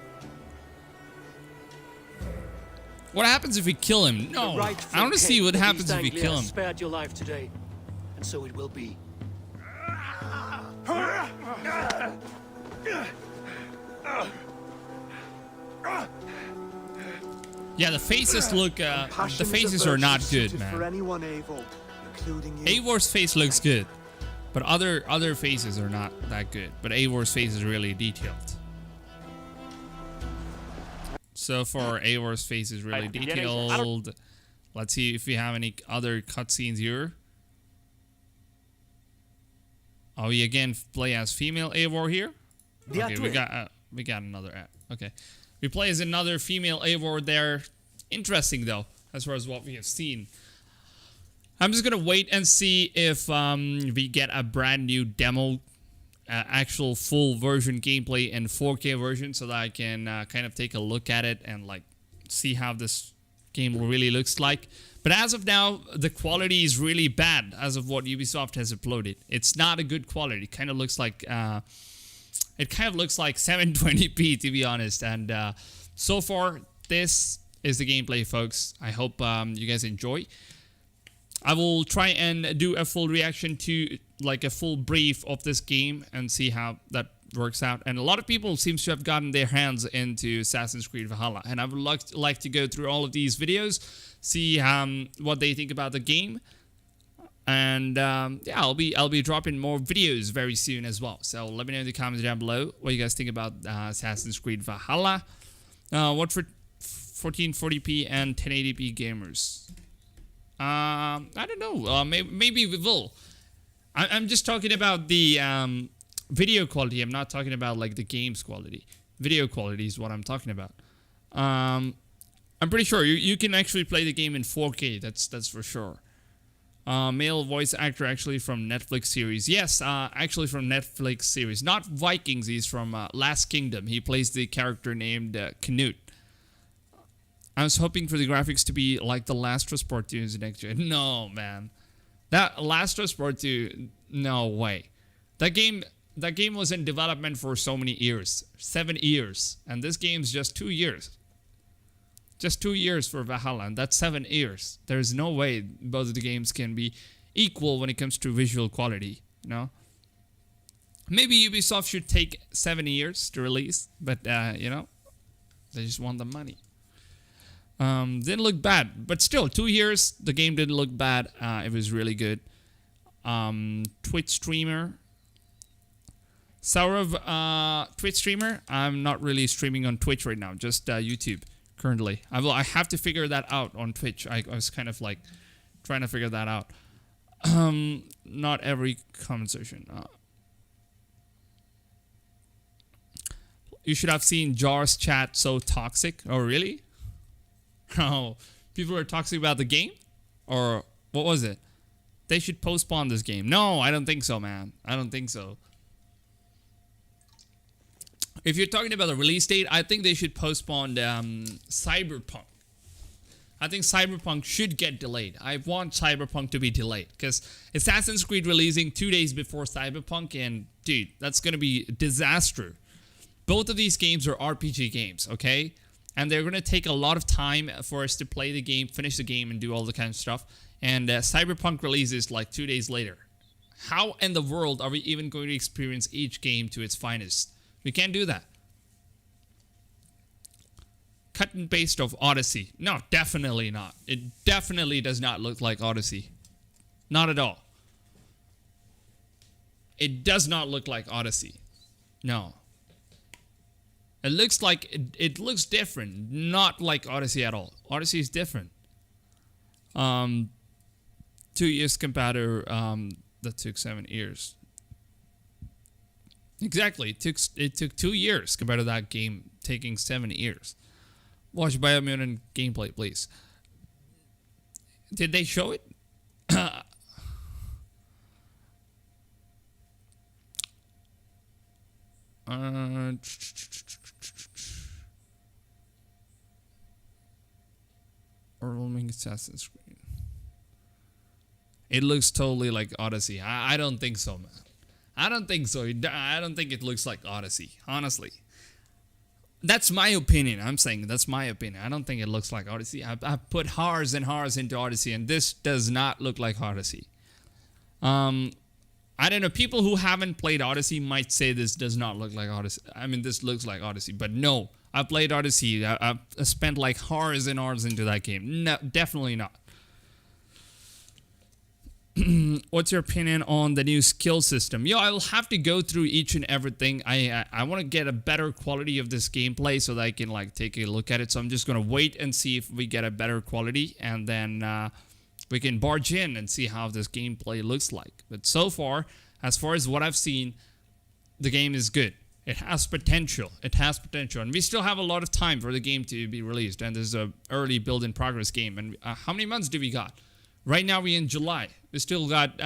What happens if we kill him? No, I want to see what happens if we kill him. Spared your life today, and so it will be. Yeah, the faces look. The faces are not good, man. Eivor's face looks good, but other faces are not that good. But Eivor's face is really detailed. So far, Eivor's face is really detailed. Let's see if we have any other cutscenes here. Oh, we again play as female Eivor here. Okay, we got another ad. Okay, we play as another female Eivor there. Interesting though, as far as what we have seen. I'm just gonna wait and see if we get a brand new demo, actual full version gameplay in 4K version, so that I can kind of take a look at it and like see how this game really looks like. But as of now, the quality is really bad as of what Ubisoft has uploaded. It's not a good quality. It kind of looks like 720p, to be honest. And so far, this is the gameplay, folks. I hope you guys enjoy. I will try and do a full reaction to like a full brief of this game and see how that works out. And a lot of people seem to have gotten their hands into Assassin's Creed Valhalla, and I would like to go through all of these videos, see what they think about the game, and yeah, I'll be dropping more videos very soon as well. So let me know in the comments down below what you guys think about Assassin's Creed Valhalla. What for 1440p and 1080p gamers? I don't know. Maybe we will. I'm just talking about the video quality. I'm not talking about like the game's quality. Video quality is what I'm talking about. I'm pretty sure you can actually play the game in 4K. That's for sure. Male voice actor actually from Netflix series. Yes, actually from Netflix series. Not Vikings. He's from Last Kingdom. He plays the character named Knut. I was hoping for the graphics to be like the Last of Us Part 2 in the next gen. No, man. That Last of Us Part 2, no way. That game was in development for so many years. 7 years. And this game's just 2 years. Just 2 years for Valhalla, and that's 7 years. There's no way both of the games can be equal when it comes to visual quality, you know? Maybe Ubisoft should take 7 years to release, but, you know, they just want the money. Didn't look bad, but still, 2 years, the game didn't look bad. It was really good. Twitch streamer. Saurav, Twitch streamer. I'm not really streaming on Twitch right now, just YouTube currently. I have to figure that out on Twitch. I was kind of like trying to figure that out. Not every comment section. You should have seen Jar's chat so toxic. Oh, really? Oh, people are toxic about the game? Or what was it? They should postpone this game. No, I don't think so, man. I don't think so. If you're talking about the release date, I think they should postpone Cyberpunk. I think Cyberpunk should get delayed. I want Cyberpunk to be delayed because Assassin's Creed releasing 2 days before Cyberpunk, and dude, that's going to be a disaster. Both of these games are RPG games, okay? And they're going to take a lot of time for us to play the game, finish the game, and do all the kind of stuff. And Cyberpunk releases like 2 days later. How in the world are we even going to experience each game to its finest? We can't do that. Cut and paste of Odyssey. No, definitely not. It definitely does not look like Odyssey. Not at all. It does not look like Odyssey. No. It looks like it looks different, not like Odyssey at all. Odyssey is different. 2 years compared to that took 7 years. Exactly, it took 2 years compared to that game taking 7 years. Watch Biomutant gameplay, please. Did they show it? Overwhelming Assassin's Creed. It looks totally like Odyssey. I don't think so, man. I don't think so. I don't think it looks like Odyssey, honestly. That's my opinion. I'm saying that's my opinion. I don't think it looks like Odyssey. I put hours and hours into Odyssey, and this does not look like Odyssey. I don't know. People who haven't played Odyssey might say this does not look like Odyssey. I mean, this looks like Odyssey, but no. I played Odyssey. I spent like hours and hours into that game. No, definitely not. What's your opinion on the new skill system? Yo, I'll have to go through each and everything. I want to get a better quality of this gameplay so that I can like take a look at it. So I'm just gonna wait and see if we get a better quality, and then we can barge in and see how this gameplay looks like. But so far as what I've seen, the game is good. It has potential. It has potential, and we still have a lot of time for the game to be released. And there's a early build in progress game. And how many months do we got? Right now we're in July. We still got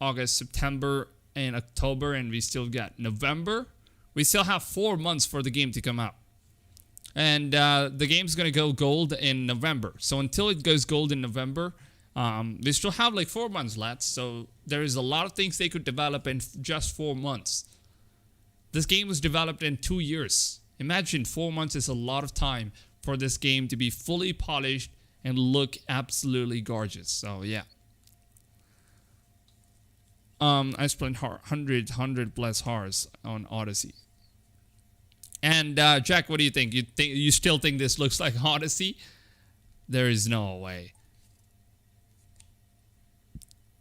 August, September, and October, and we still got November. We still have 4 months for the game to come out. And the game's going to go gold in November. So until it goes gold in November, we still have like 4 months left. So there is a lot of things they could develop in just 4 months. This game was developed in 2 years. Imagine 4 months is a lot of time for this game to be fully polished and look absolutely gorgeous. So yeah. I spent 100 plus hours on Odyssey. And Jack, what do you think? You still think this looks like Odyssey? There is no way.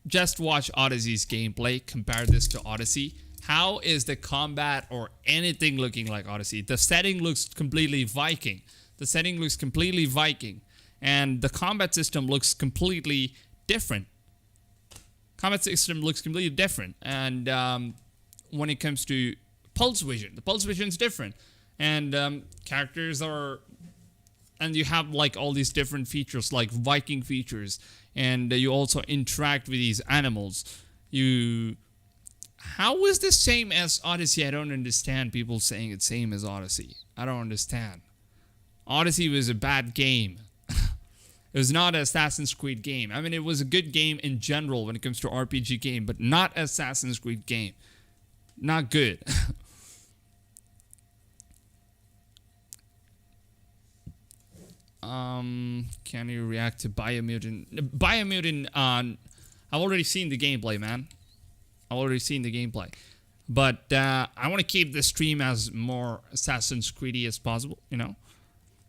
Just watch Odyssey's gameplay. Compare this to Odyssey. How is the combat or anything looking like Odyssey? The setting looks completely Viking. And the combat system looks completely different. And when it comes to pulse vision, the pulse vision is different. And characters are... And you have like all these different features, like Viking features. And you also interact with these animals. How is this same as Odyssey? I don't understand people saying it's same as Odyssey. I don't understand. Odyssey was a bad game. It was not an Assassin's Creed game. I mean, it was a good game in general when it comes to RPG game, but not Assassin's Creed game. Not good. Can you react to Biomutant? Biomutant, I've already seen the gameplay, man. But I want to keep the stream as more Assassin's Creedy as possible, you know?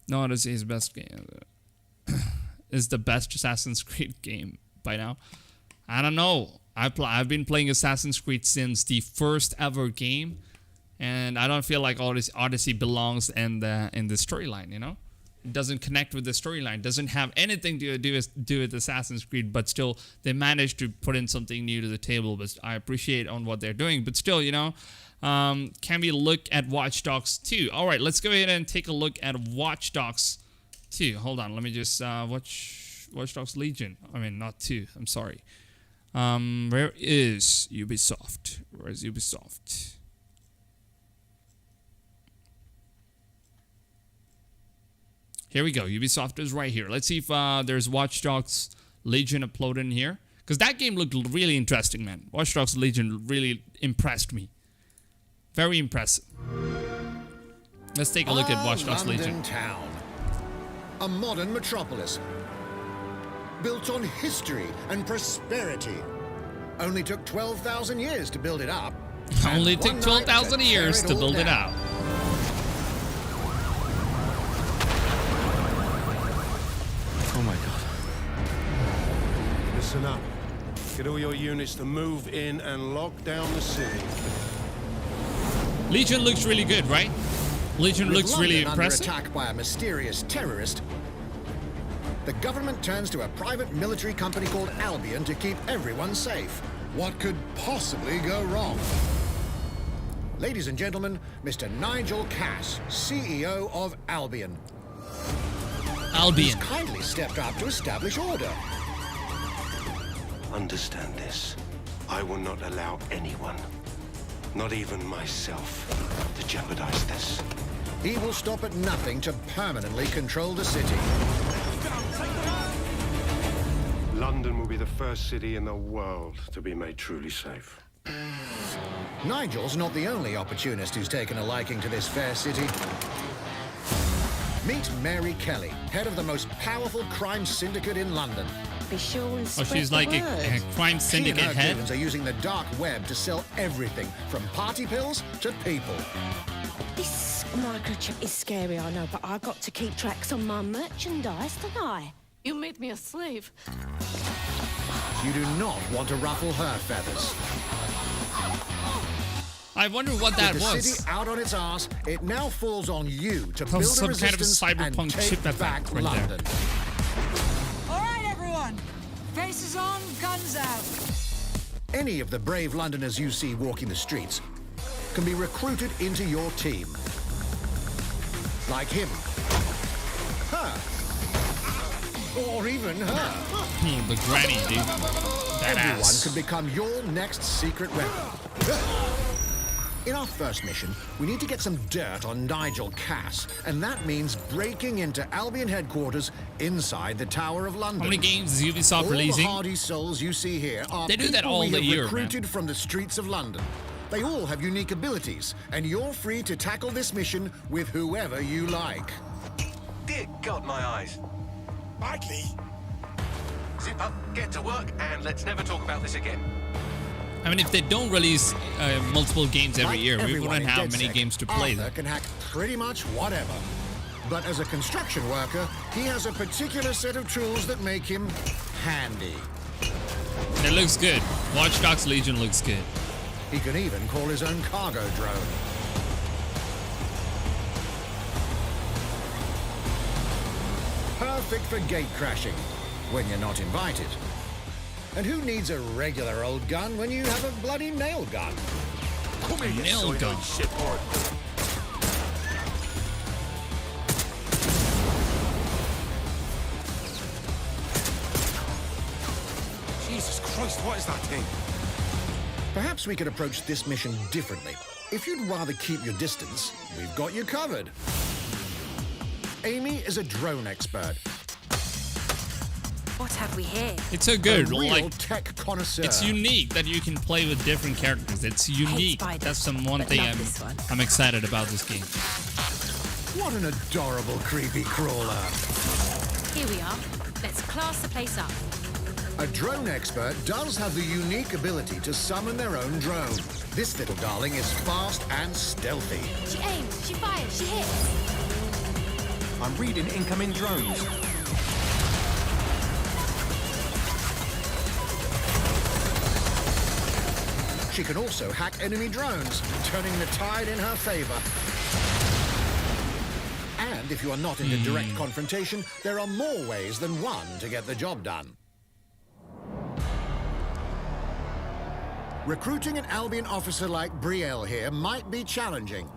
No, Odyssey is the best game. Is the best Assassin's Creed game by now. I don't know. I've been playing Assassin's Creed since the first ever game, and I don't feel like Odyssey belongs in the storyline, you know? It doesn't connect with the storyline. Doesn't have anything to do with Assassin's Creed, but still they managed to put in something new to the table. But I appreciate on what they're doing. But still, you know, can we look at Watch Dogs 2? All right, let's go ahead and take a look at Watch Dogs 2. Hold on, let me just Watch Dogs Legion. I mean, not 2. I'm sorry. Where is Ubisoft? Where is Ubisoft? Here we go. Ubisoft is right here. Let's see if there's Watch Dogs Legion uploaded in here. Because that game looked really interesting, man. Watch Dogs Legion really impressed me. Very impressive. Let's take a look at Watch Dogs Legion. Town. A modern metropolis. Built on history and prosperity. Only took 12,000 years to build it up. Only took 12,000 years to build it out. Oh my god. Listen up. Get all your units to move in and lock down the city. Legion looks really good, right? Legion looks really impressive. Under attack by a mysterious terrorist, the government turns to a private military company called Albion to keep everyone safe. What could possibly go wrong? Ladies and gentlemen, Mr. Nigel Cass, CEO of Albion. He's kindly stepped up to establish order. Understand this. I will not allow anyone, not even myself, to jeopardize this. He will stop at nothing to permanently control the city. London will be the first city in the world to be made truly safe. Nigel's not the only opportunist who's taken a liking to this fair city. Meet Mary Kelly, head of the most powerful crime syndicate in London. Be sure and oh, she's like a crime syndicate She and her head? goons are using the dark web to sell everything from party pills to people. This Microchip is scary, I know, but I got to keep tracks on my merchandise, don't I? You made me a slave. You do not want to ruffle her feathers. I wonder what that With the was. city out on its arse, it now falls on you to build Some a kind of resistance cyberpunk and take chip back effect right London. All right, everyone. Faces on, guns out. Any of the brave Londoners you see walking the streets can be recruited into your team. Like him. Her. Or even her. The granny, dude. That Everyone ass. could become your next secret weapon. In our first mission, we need to get some dirt on Nigel Cass, and that means breaking into Albion headquarters inside the Tower of London. How many games is Ubisoft all releasing? the hardy souls you see here are They do that people all we the have year, recruited from the streets of London. They all have unique abilities, and you're free to tackle this mission with whoever you like. Dear God, my eyes. Badly? Zip up, get to work, and let's never talk about this again. I mean, if they don't release multiple games every year, we Everyone wouldn't in have DedSec, many games to play. Arthur can hack pretty much whatever. But as a construction worker, he has a particular set of tools that make him handy. It looks good. Watch Dogs Legion looks good. He can even call his own cargo drone. Perfect for gate crashing, when you're not invited. And who needs a regular old gun when you have a bloody nail gun? Come here, you Nail gun. shitboard. Jesus Christ, what is that thing? Perhaps we could approach this mission differently. If you'd rather keep your distance, we've got you covered. Amy is a drone expert. What have we here? It's so good. A real Like, tech connoisseur. it's unique that you can play with different characters. It's unique. That's the one but thing love this one. I'm excited about this game. What an adorable creepy crawler. Here we are. Let's class the place up. A drone expert does have the unique ability to summon their own drone. This little darling is fast and stealthy. She aims, she fires, she hits. I'm reading incoming drones. She can also hack enemy drones, turning the tide in her favor. And if you are not into direct confrontation, there are more ways than one to get the job done. Recruiting an Albion officer like Brielle here might be challenging,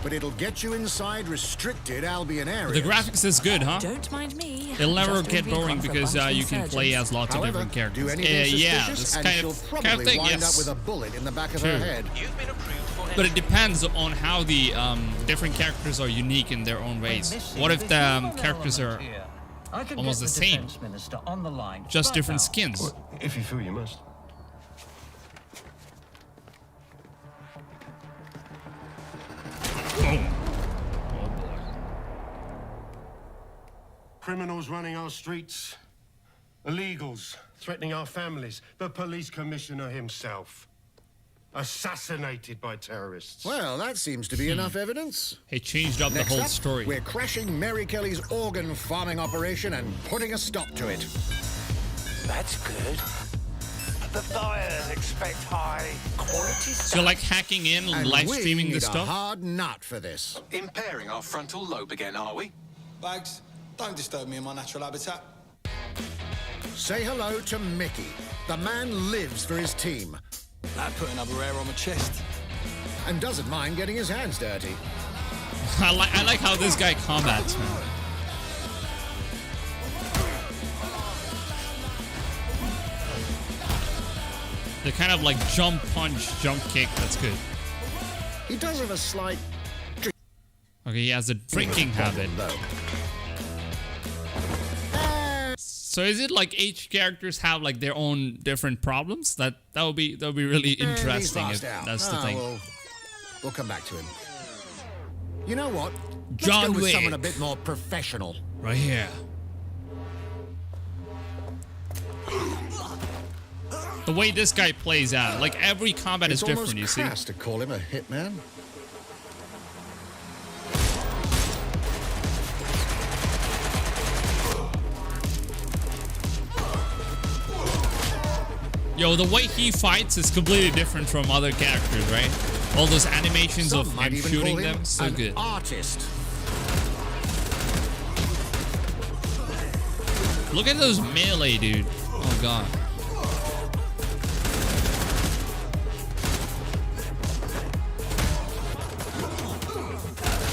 but it'll get you inside restricted Albion areas. The graphics is good, huh? Don't mind me. It'll never Just get doing boring recon for a because bunch of you can play insurgents. as lots of However, different do characters. anything Yeah, suspicious this and she'll kind probably of thing, wind yes. up with a bullet in the back of True. her head. You've been approved for But it depends on how the different characters are unique in their own ways. What if the characters are almost the same? Just different skins. If you feel you must. Boom. Criminals running our streets, illegals threatening our families, the police commissioner himself, assassinated by terrorists. Well, that seems to be enough evidence. He changed up Next the whole up, story. We're crashing Mary Kelly's organ farming operation and putting a stop to it. That's good. The buyers expect high quality stuff. So you're like hacking in and live streaming we this need stuff? a hard nut for this. Impairing our frontal lobe again, are we? Bags, don't disturb me in my natural habitat. Say hello to Mickey. The man lives for his team. Like putting another hair on my chest. And doesn't mind getting his hands dirty. I like how this guy combats, man. The kind of like jump punch, jump kick, that's good. He does have a slight... Okay, he has a drinking habit. So is it like each characters have like their own different problems? That would be really interesting if that's the thing. We'll come back to him. You know what? John Let's go with Wick. someone a bit more professional. Right here. The way this guy plays out, like every combat is different, you see? It's almost crass to call him a hitman. Yo, the way he fights is completely different from other characters, right? All those animations of him shooting them, so good. Artist. Look at those melee, dude. Oh god.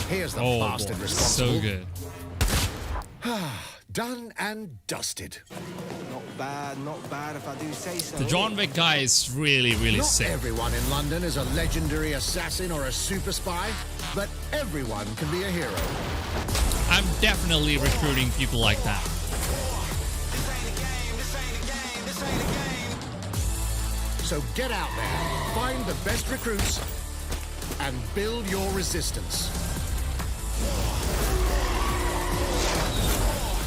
Here's the bastard responsible. So good. Done and dusted. Not bad if I do say so. The John Wick guy is really, really sick. Not everyone in London is a legendary assassin or a super spy, but everyone can be a hero. I'm definitely recruiting people like that. So get out there, find the best recruits, and build your resistance.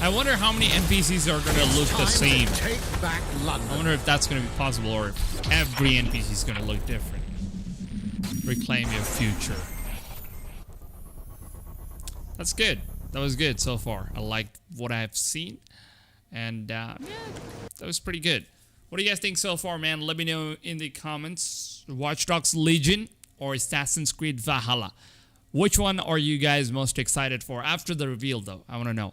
I wonder how many NPCs are going to look the same. Take back London. I wonder if that's going to be possible or if every NPC is going to look different. Reclaim your future. That's good. That was good so far. I like what I've seen. And yeah, that was pretty good. What do you guys think so far, man? Let me know in the comments. Watch Dogs Legion or Assassin's Creed Valhalla. Which one are you guys most excited for after the reveal, though? I want to know.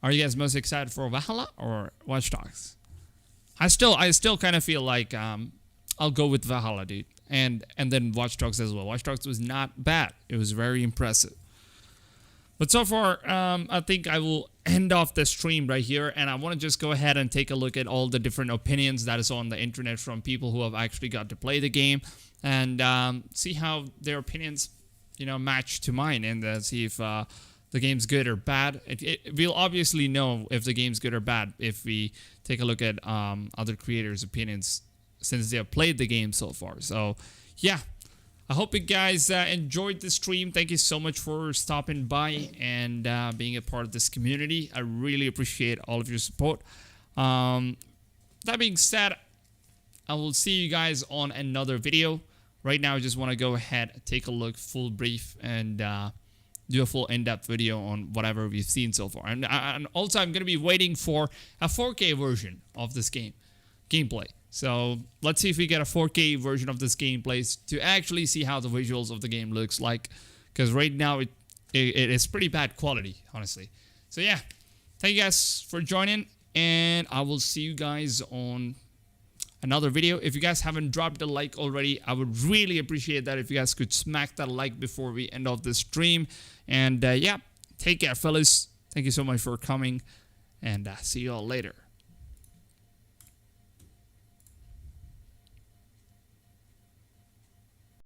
Are you guys most excited for Valhalla or Watch Dogs? I still kind of feel like I'll go with Valhalla, dude, and then Watch Dogs as well. Watch Dogs was not bad; it was very impressive. But so far, I think I will end off the stream right here, and I want to just go ahead and take a look at all the different opinions that is on the internet from people who have actually got to play the game, and see how their opinions, match to mine, and see if the game's good or bad. We'll obviously know if the game's good or bad if we take a look at other creators' opinions since they have played the game so far. So, yeah. I hope you guys enjoyed the stream. Thank you so much for stopping by and being a part of this community. I really appreciate all of your support. That being said, I will see you guys on another video. Right now, I just want to go ahead, take a look, full brief, and do a full in-depth video on whatever we've seen so far. And also, I'm going to be waiting for a 4K version of this gameplay. So let's see if we get a 4K version of this gameplay to actually see how the visuals of the game looks like. Because right now, it is pretty bad quality, honestly. So yeah, thank you guys for joining. And I will see you guys on another video. If you guys haven't dropped a like already, I would really appreciate that if you guys could smack that like before we end off this stream. And yeah, take care, fellas. Thank you so much for coming, and see you all later.